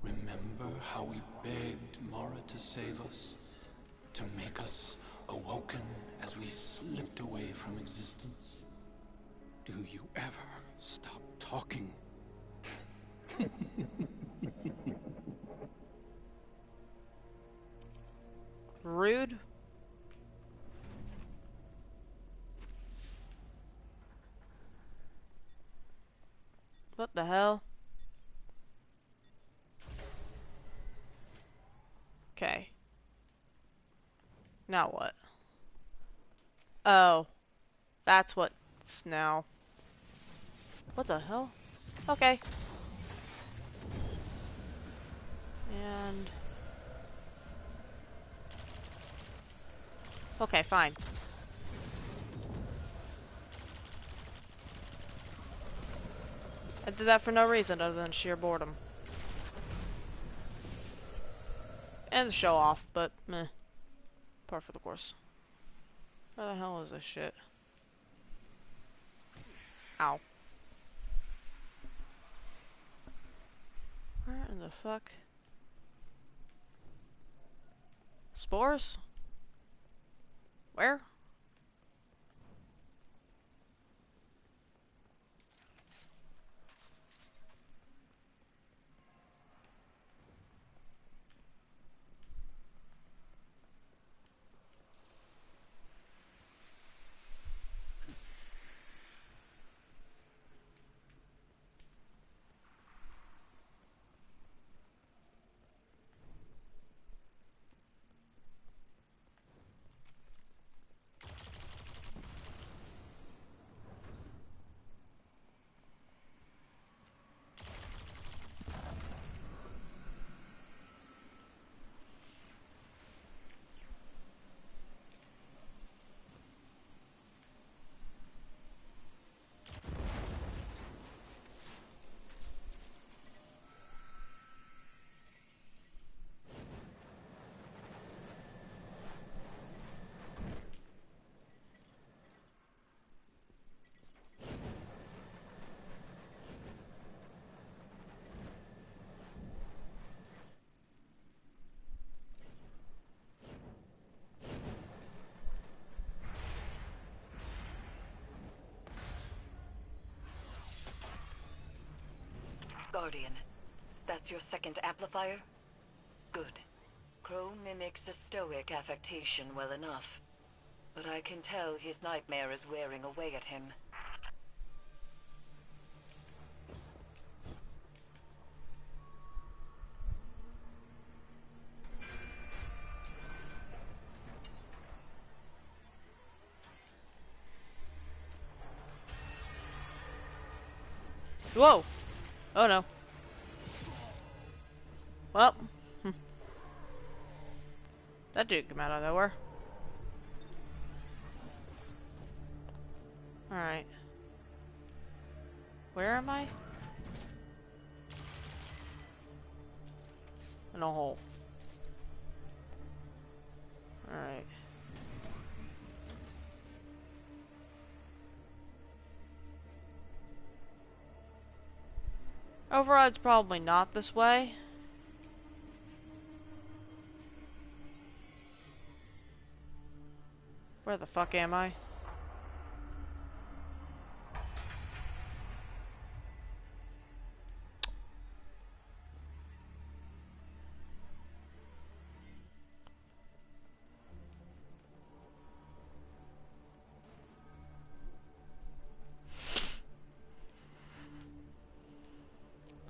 Remember how we begged Mara to save us? To make us awoken as we slipped away from existence? Do you ever stop talking? Rude. What the hell? Okay. Now what? Oh. That's what's now. What the hell? Okay. And... okay, fine. I did that for no reason other than sheer boredom. And the show off, but meh. Par for the course. Where the hell is this shit? Ow. Where in the fuck? Spores? Where? Guardian, that's your second amplifier? Good. Crow mimics a stoic affectation well enough. But I can tell his nightmare is wearing away at him. Whoa! Oh no. Well. That dude came out of nowhere. Alright. Where am I? In a hole. Alright. Override's probably not this way. Where the fuck am I?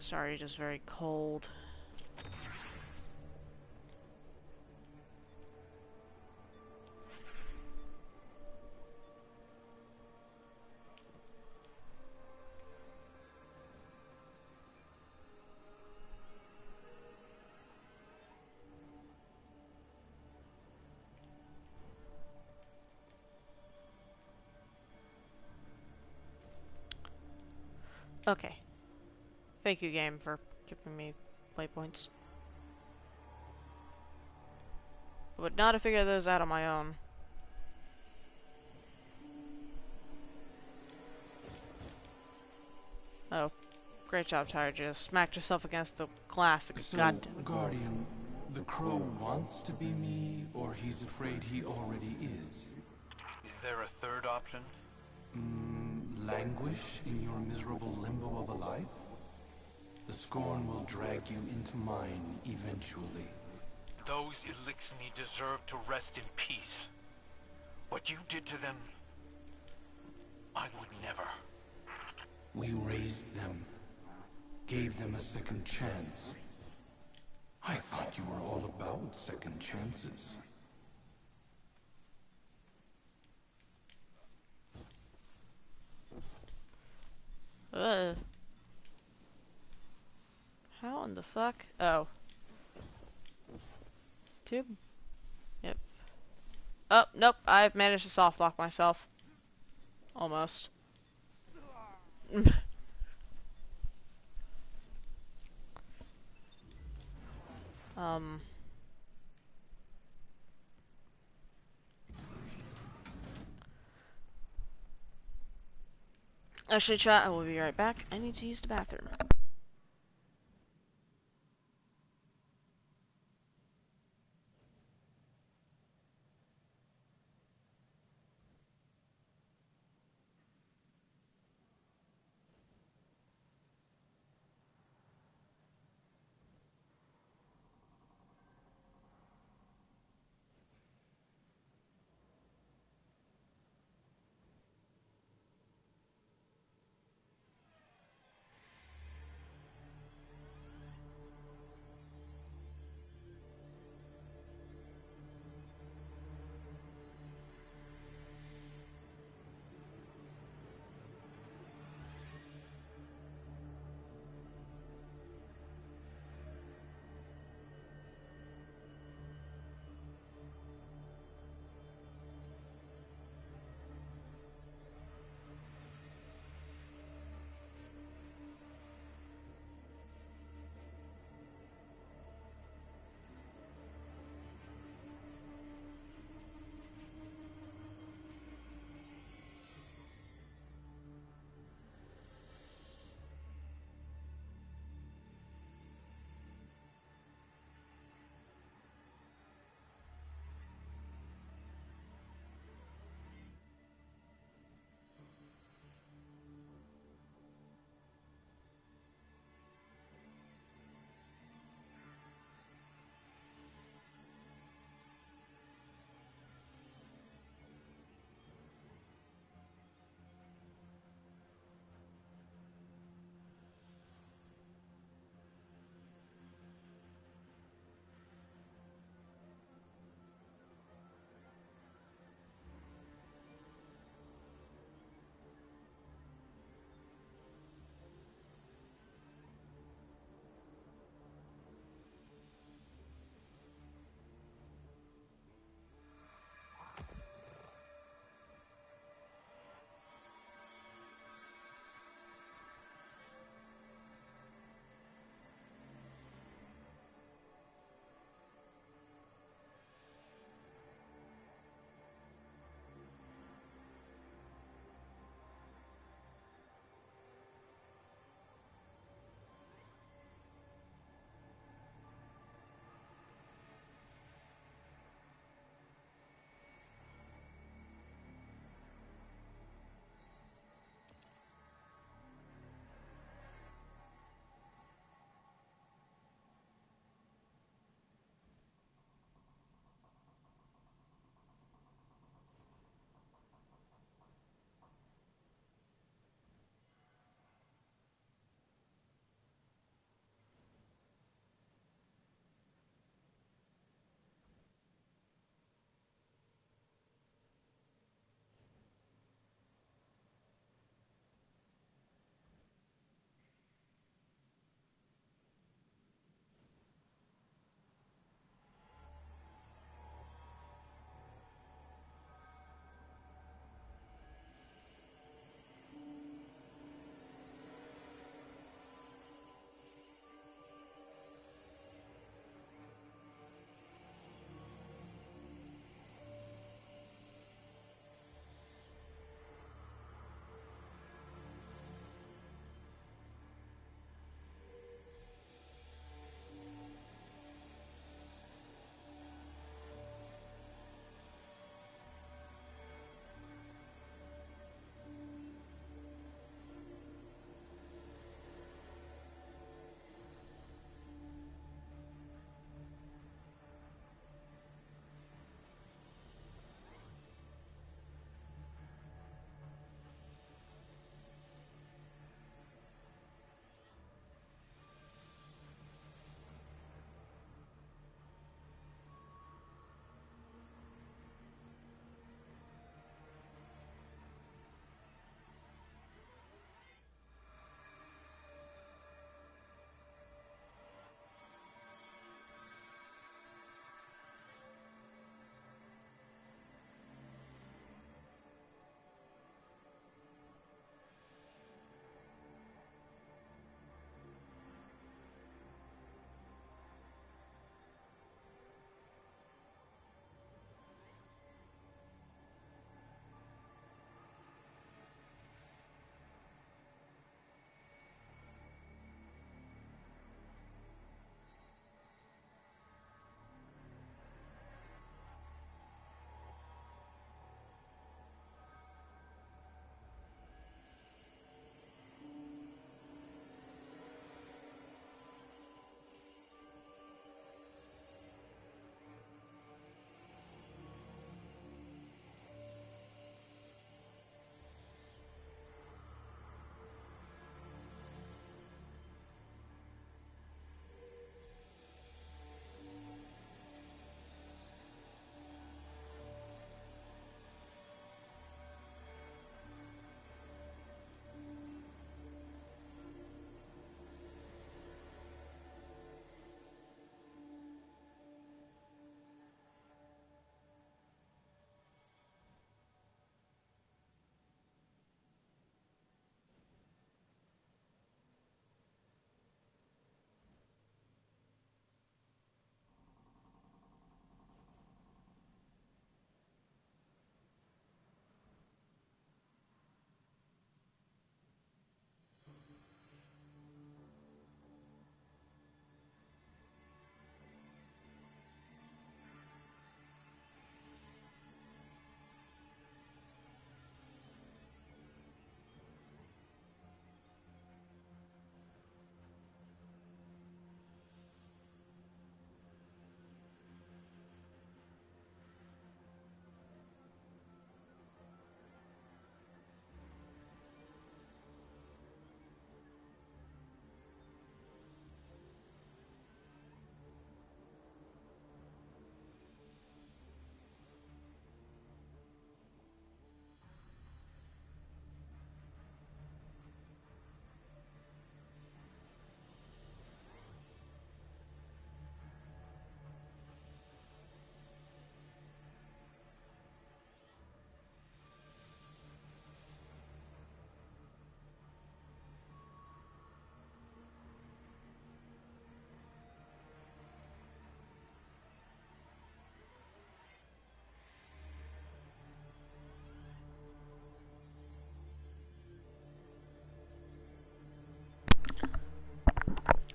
Sorry, just very cold. Okay. Thank you, game, for giving me waypoints. I would not have figured those out on my own. Oh. Great job, Tired. You just smacked yourself against the glass. So, God. Guardian, the crow wants to be me, or he's afraid he already is? Is there a third option? Languish in your miserable limbo of a life? The scorn will drag you into mine eventually. Those Elixni deserve to rest in peace. What you did to them, I would never. We raised them, gave them a second chance. I thought you were all about second chances. How in the fuck? Oh. Tube? Yep. Oh, nope. I've managed to soft lock myself. Almost. Actually, chat, I will be right back. I need to use the bathroom.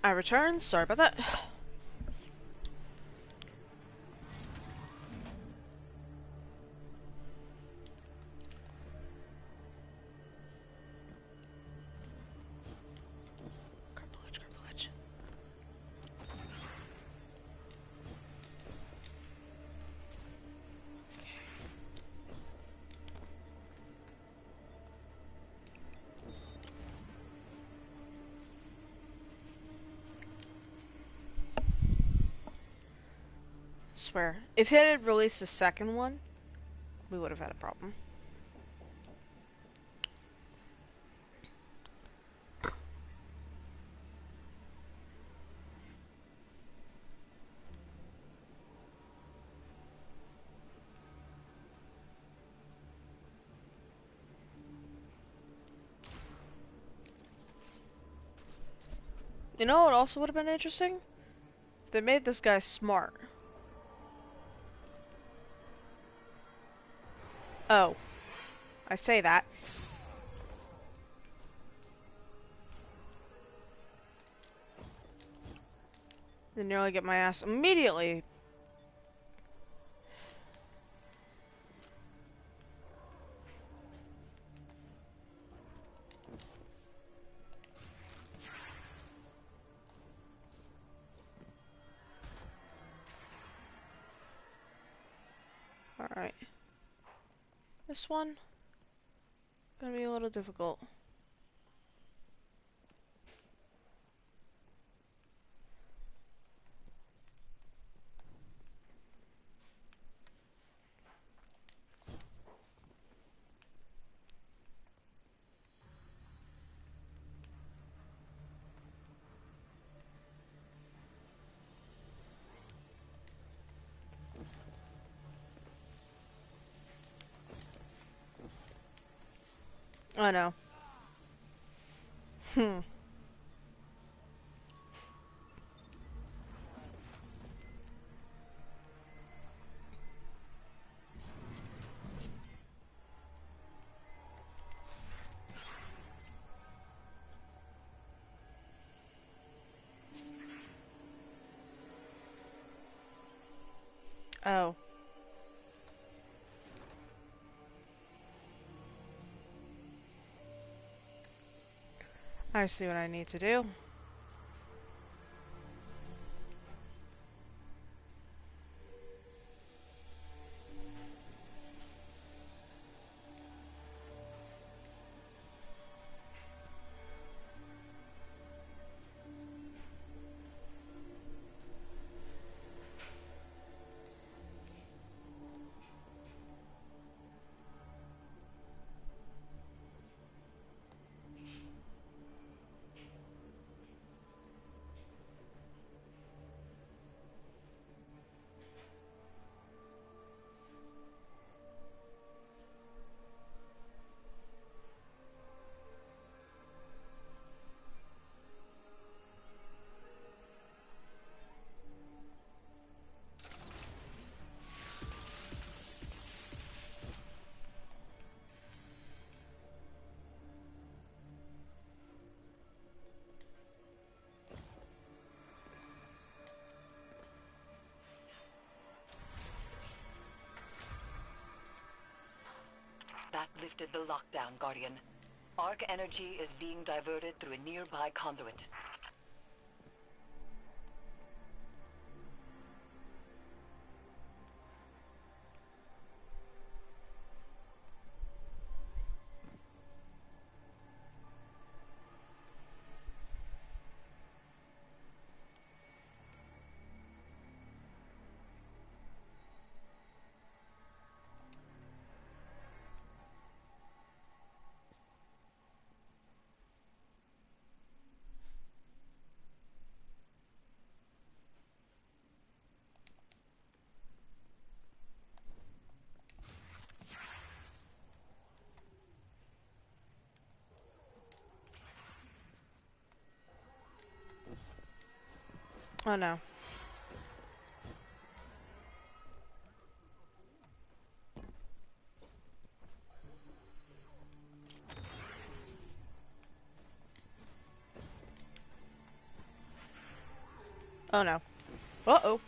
I returned. Sorry about that. Grab the ledge, grab the ledge. Swear, if it had released the second one, we would have had a problem. You know what also would have been interesting? They made this guy smart. Oh. I say that. Then nearly get my ass immediately. Alright. This one gonna be a little difficult. I know. Oh. I see what I need to do. That lifted the lockdown, Guardian. Arc energy is being diverted through a nearby conduit. Oh no. Oh no. Uh-oh.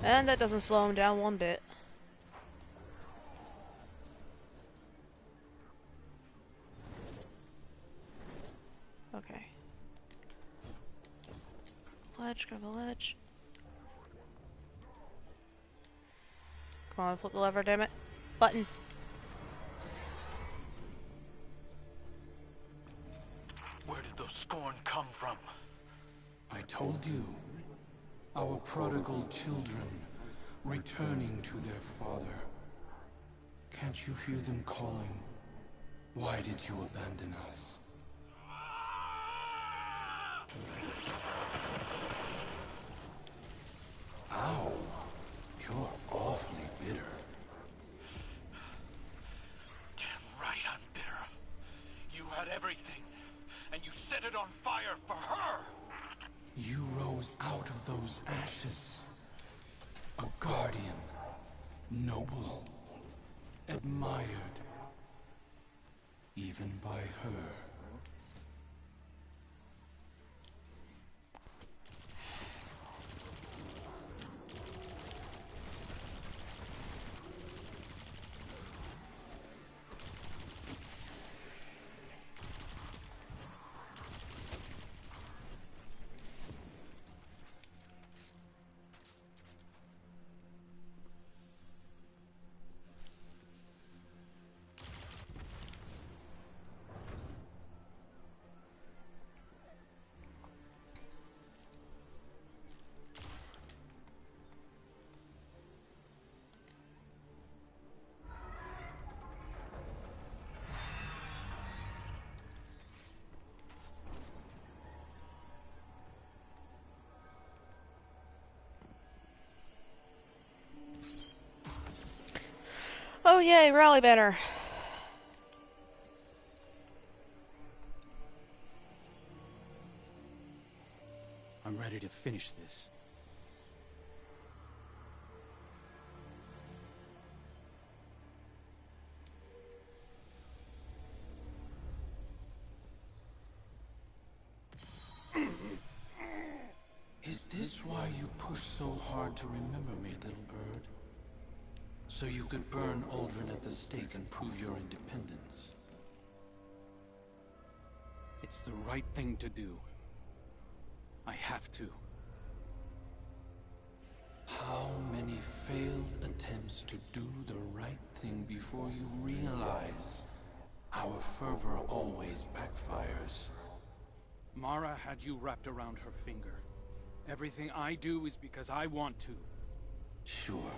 And that doesn't slow him down one bit. Okay. Ledge, grab the ledge. Come on, flip the lever, damn it. Button. Where did those Scorn come from? I told you. Our prodigal children, returning to their father. Can't you hear them calling? Why did you abandon us? Ow. You're awfully bitter. Damn right I'm bitter. You had everything, and you set it on fire for her! You rose out of those ashes. A guardian. Noble. Admired. Even by her. Oh yay, rally banner. I'm ready to finish this. Is this why you push so hard to remember me, little bird? So you could burn Aldrin at the stake and prove your independence. It's the right thing to do. I have to. How many failed attempts to do the right thing before you realize our fervor always backfires? Mara had you wrapped around her finger. Everything I do is because I want to. Sure.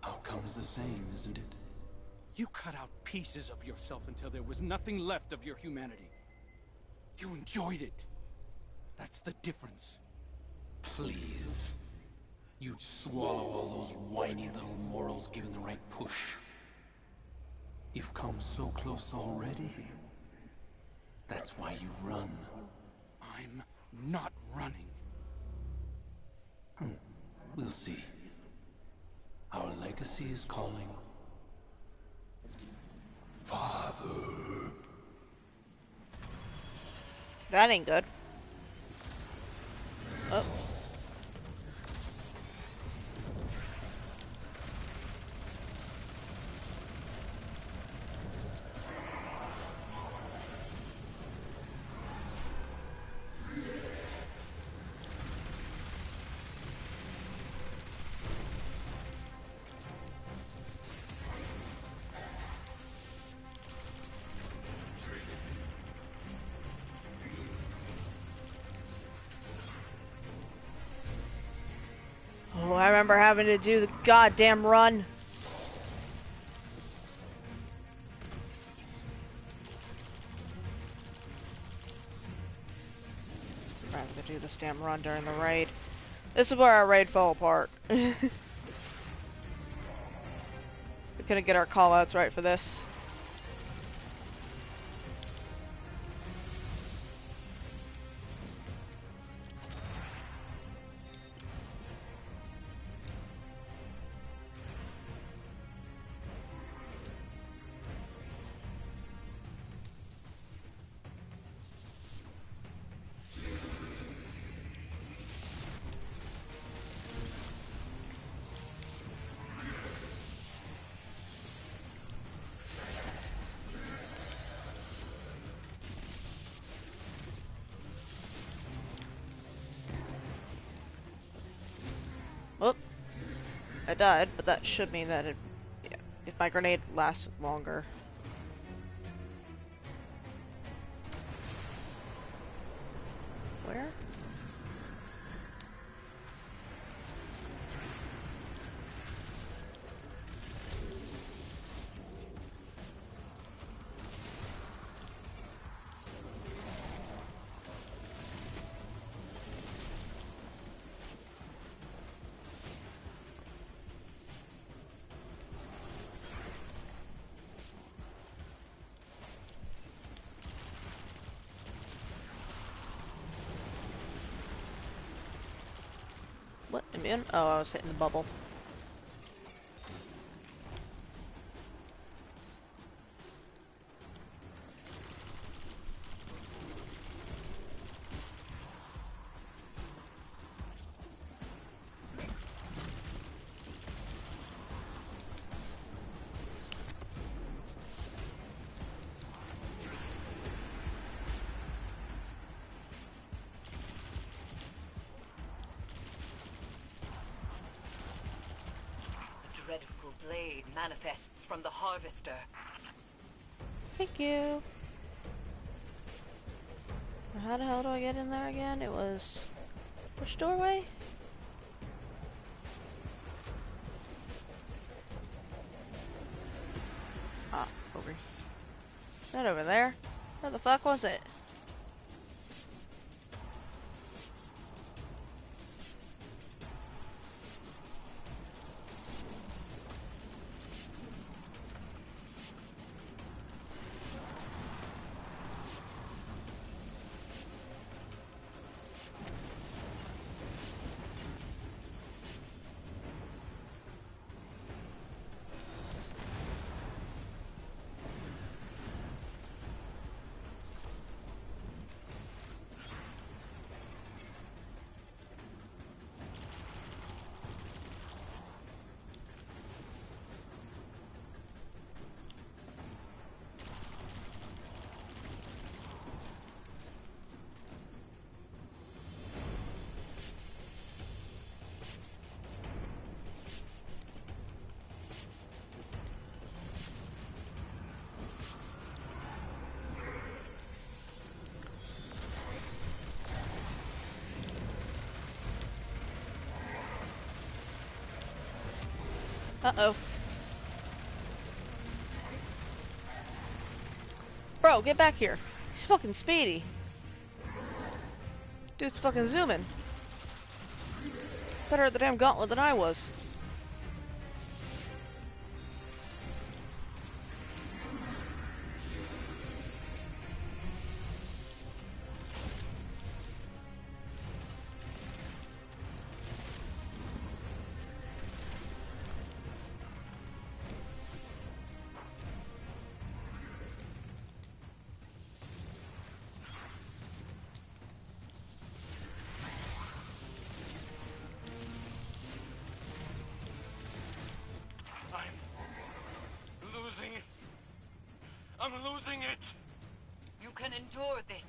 Outcome's the same, isn't it? You cut out pieces of yourself until there was nothing left of your humanity. You enjoyed it. That's the difference. Please. You'd swallow all those whiny little morals given the right push. You've come so close already. That's why you run. I'm not running. We'll see. Our legacy is calling. Father. That ain't good. Oh. Oh, I remember having to do the goddamn run. I'm having to do this damn run during the raid. This is where our raid fell apart. We couldn't get our callouts right for this. I died, but that should mean that yeah, if my grenade lasts longer. Where? What? Immune? Oh, I was hitting the bubble. Dreadful blade manifests from the harvester. Thank you. How the hell do I get in there again? It was... which doorway? Ah, over. Is that over there? Where the fuck was it? Uh-oh. Bro, get back here. He's fucking speedy. Dude's fucking zooming. Better at the damn gauntlet than I was. I'm losing it! You can endure this.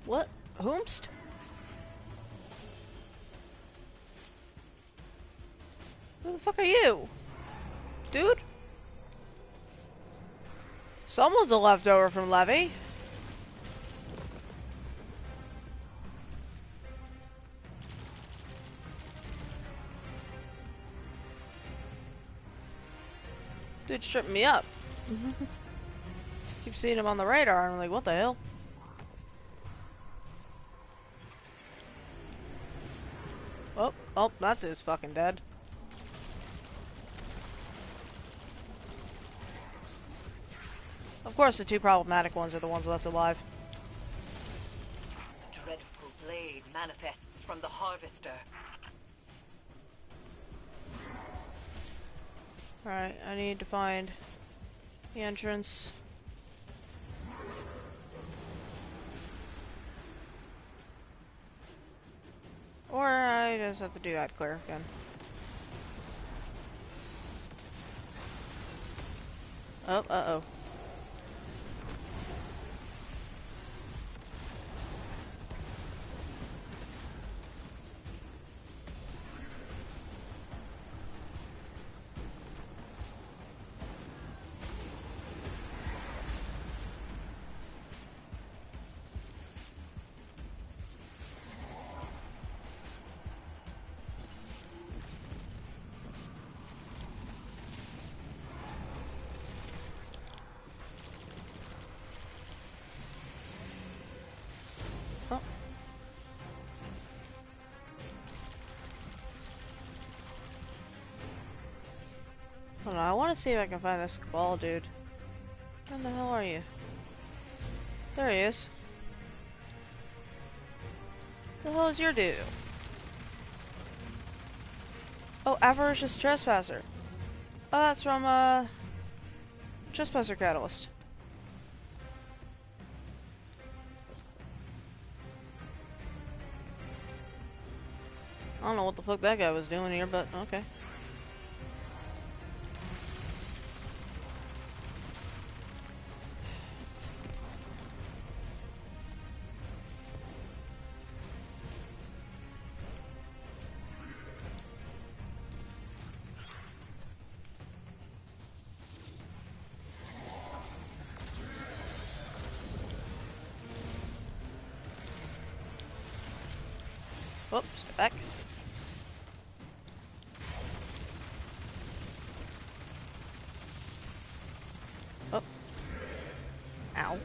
What? Whomst? Who the fuck are you? Dude? Someone's a leftover from Levy. Dude's tripping me up. Keep seeing him on the radar, and I'm like, what the hell? Oh, that dude's fucking dead. Of course, the two problematic ones are the ones left alive. A dreadful blade manifests from the Harvester. Alright, I need to find the entrance. Or I just have to do that clear again. Oh, uh-oh. Hold on, I want to see if I can find this Cabal dude. Where the hell are you? There he is. The hell is your dude? Oh, Avaricious Trespasser. Oh, that's from, Trespasser Catalyst. I don't know what the fuck that guy was doing here, but okay. Whoops, step back. Oh. Ow.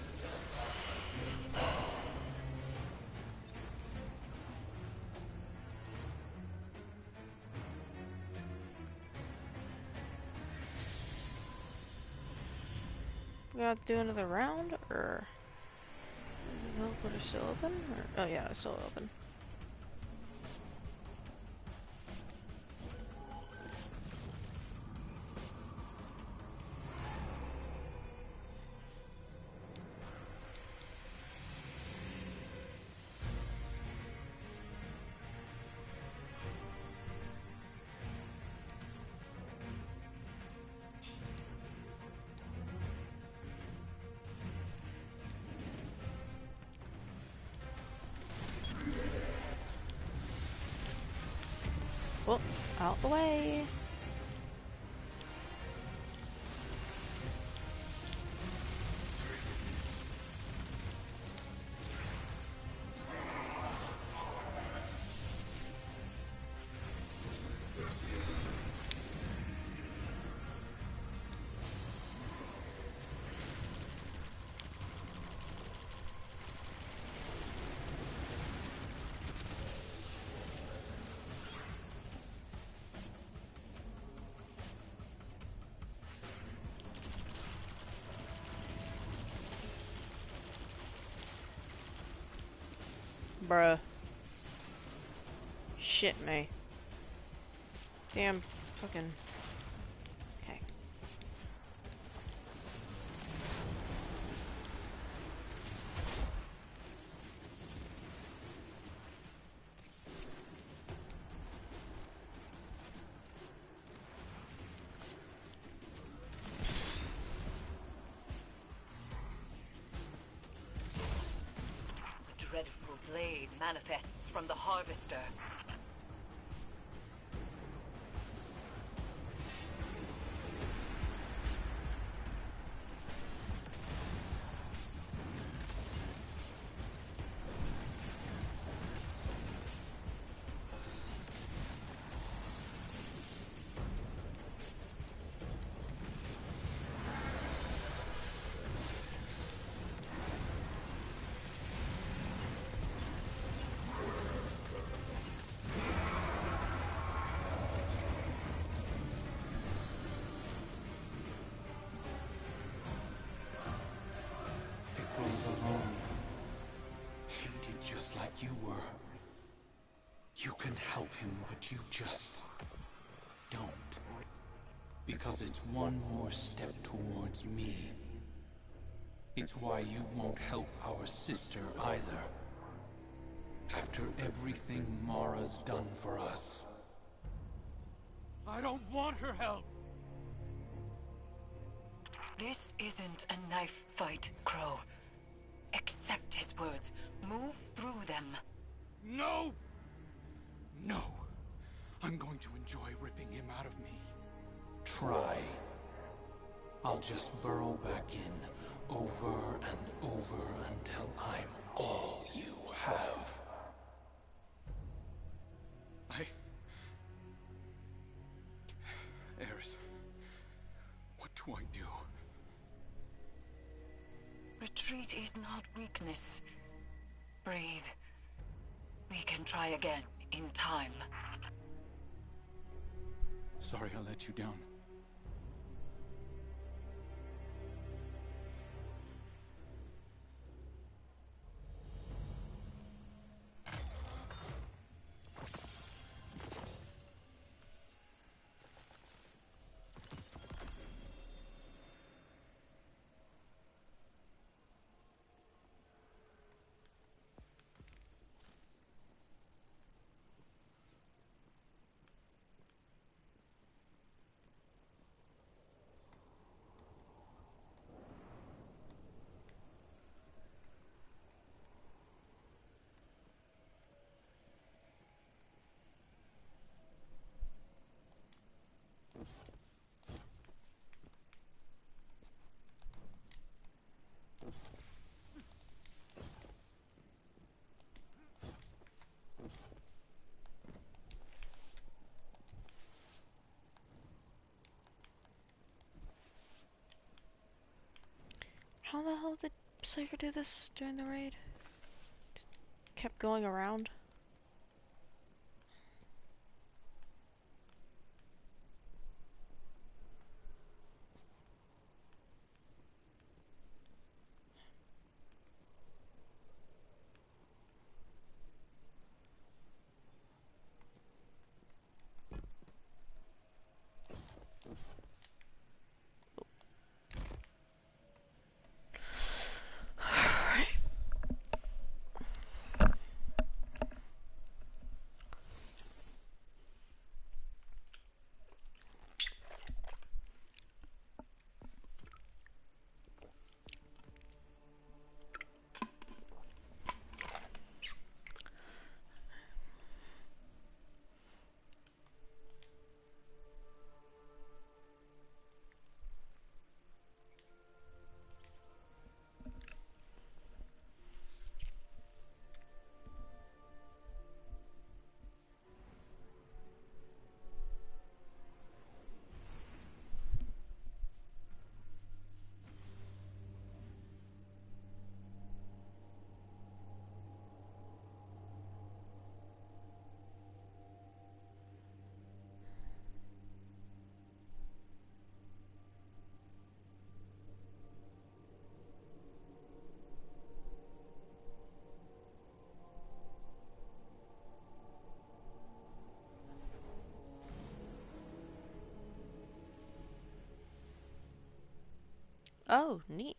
We gotta do another round, or is the teleporter still open? Or, oh yeah, it's still open. Well, out the way. Bruh. Shit me. Damn fucking... Okay. Dreadful blade manifests from the Harvester. just like you were. You can help him, but you just don't. Because it's one more step towards me. It's why you won't help our sister either. After everything Mara's done for us. I don't want her help! This isn't a knife fight, Crow. Accept his words. Move through them. No! No. I'm going to enjoy ripping him out of me. Try. I'll just burrow back in, over and over until I'm all you have. Eris, what do I do? Retreat is not weakness. Breathe. We can try again, in time. Sorry I let you down. How the hell did Cypher do this during the raid? Just kept going around. Oh, neat.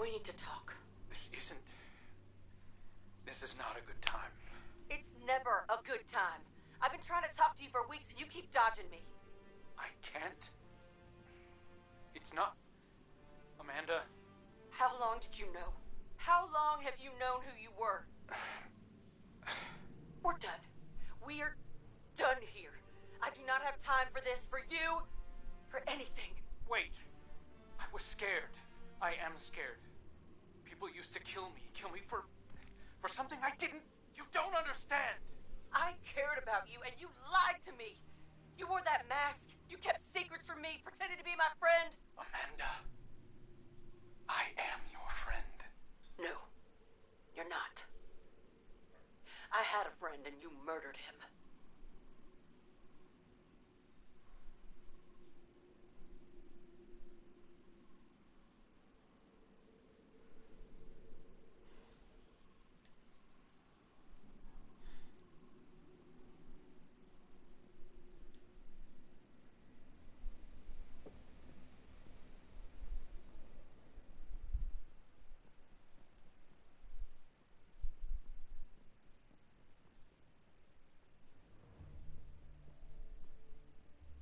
We need to talk. This is not a good time. It's never a good time. I've been trying to talk to you for weeks and you keep dodging me. I can't. It's not... Amanda... How long did you know? How long have you known who you were? We're done. We're done here. I do not have time for this, for you, for anything. Wait. I was scared. I am scared. People used to kill me for something I didn't... You don't understand! I cared about you, and you lied to me! You wore that mask, you kept secrets from me, pretended to be my friend! Amanda, I am your friend. No, you're not. I had a friend, and you murdered him.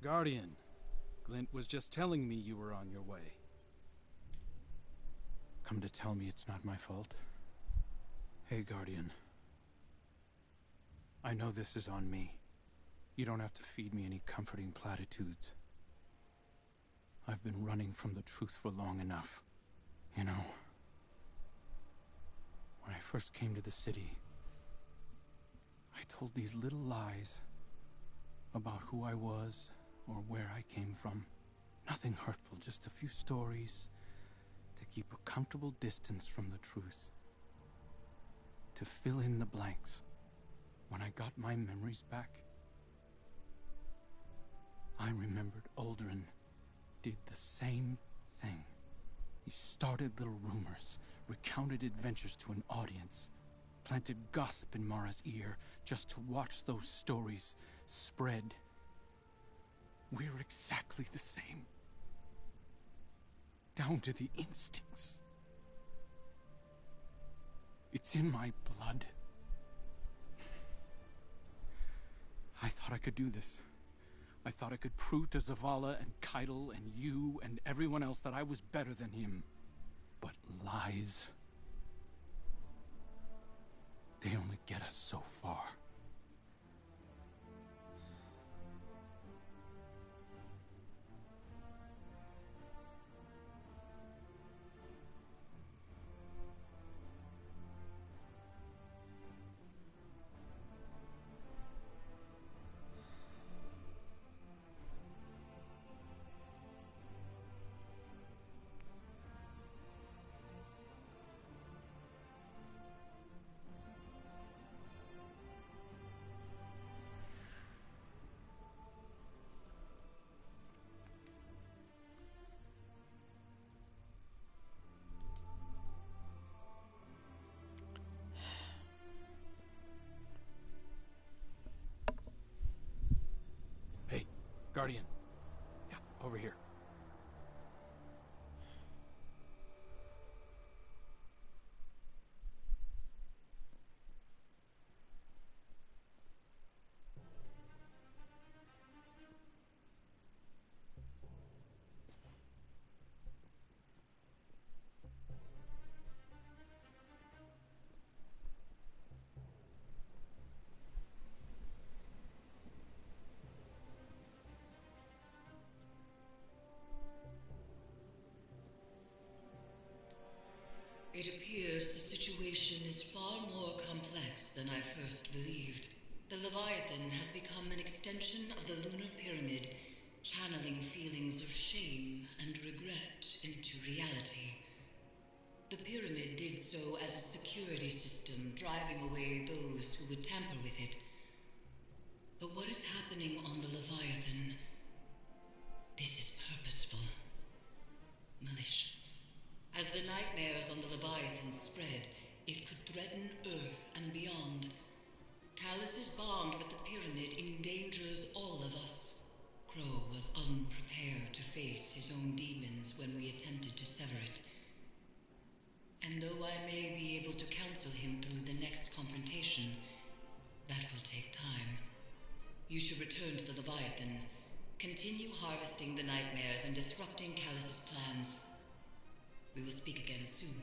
Guardian, Glint was just telling me you were on your way. Come to tell me it's not my fault? Hey, Guardian. I know this is on me. You don't have to feed me any comforting platitudes. I've been running from the truth for long enough. You know, when I first came to the city, I told these little lies about who I was or where I came from. Nothing hurtful, just a few stories to keep a comfortable distance from the truth. To fill in the blanks when I got my memories back. I remembered Aldrin did the same thing. He started little rumors, recounted adventures to an audience, planted gossip in Mara's ear just to watch those stories spread. We're exactly the same. Down to the instincts. It's in my blood. I thought I could do this. I thought I could prove to Zavala and Keitel and you and everyone else that I was better than him. But lies... they only get us so far. Guardian. Yeah, over here. It appears the situation is far more complex than I first believed. The Leviathan has become an extension of the lunar pyramid, channeling feelings of shame and regret into reality. The pyramid did so as a security system, driving away those who would tamper with it. But what is happening on the Leviathan? This is purposeful. Malicious. As the nightmares on the Leviathan spread, it could threaten Earth and beyond. Callus's bond with the pyramid endangers all of us. Crow was unprepared to face his own demons when we attempted to sever it. And though I may be able to counsel him through the next confrontation, that will take time. You should return to the Leviathan. Continue harvesting the nightmares and disrupting Callus's plans. We will speak again soon.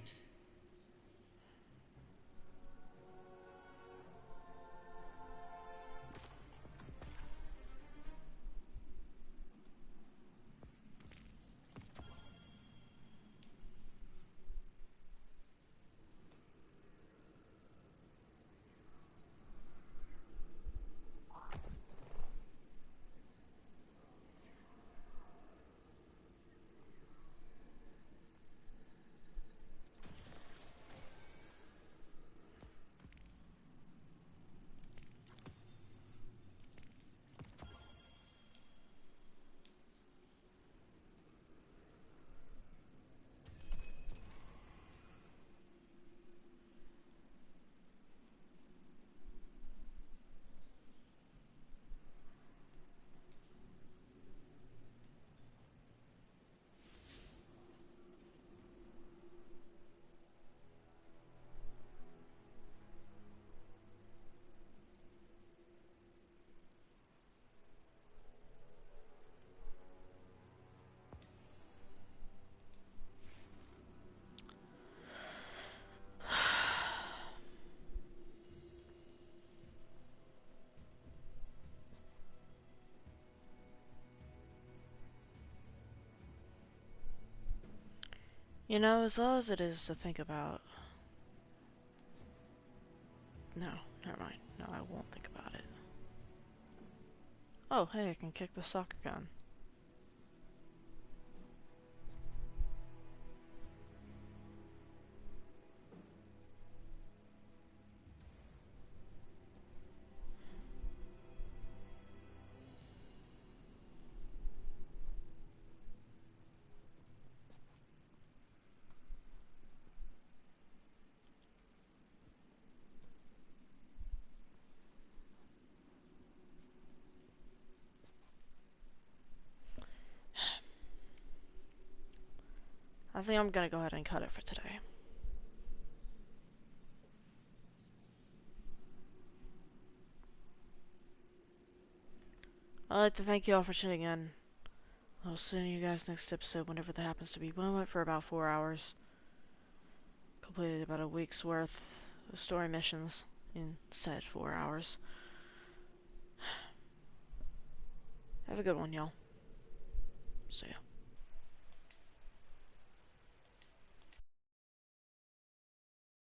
You know, as low as it is to think about... No, never mind. No, I won't think about it. Oh, hey, I can kick the soccer gun. I think I'm gonna go ahead and cut it for today. I'd like to thank you all for tuning in. I'll see you guys next episode, whenever that happens to be. We went for about 4 hours. Completed about a week's worth of story missions in said 4 hours. Have a good one, y'all. See ya.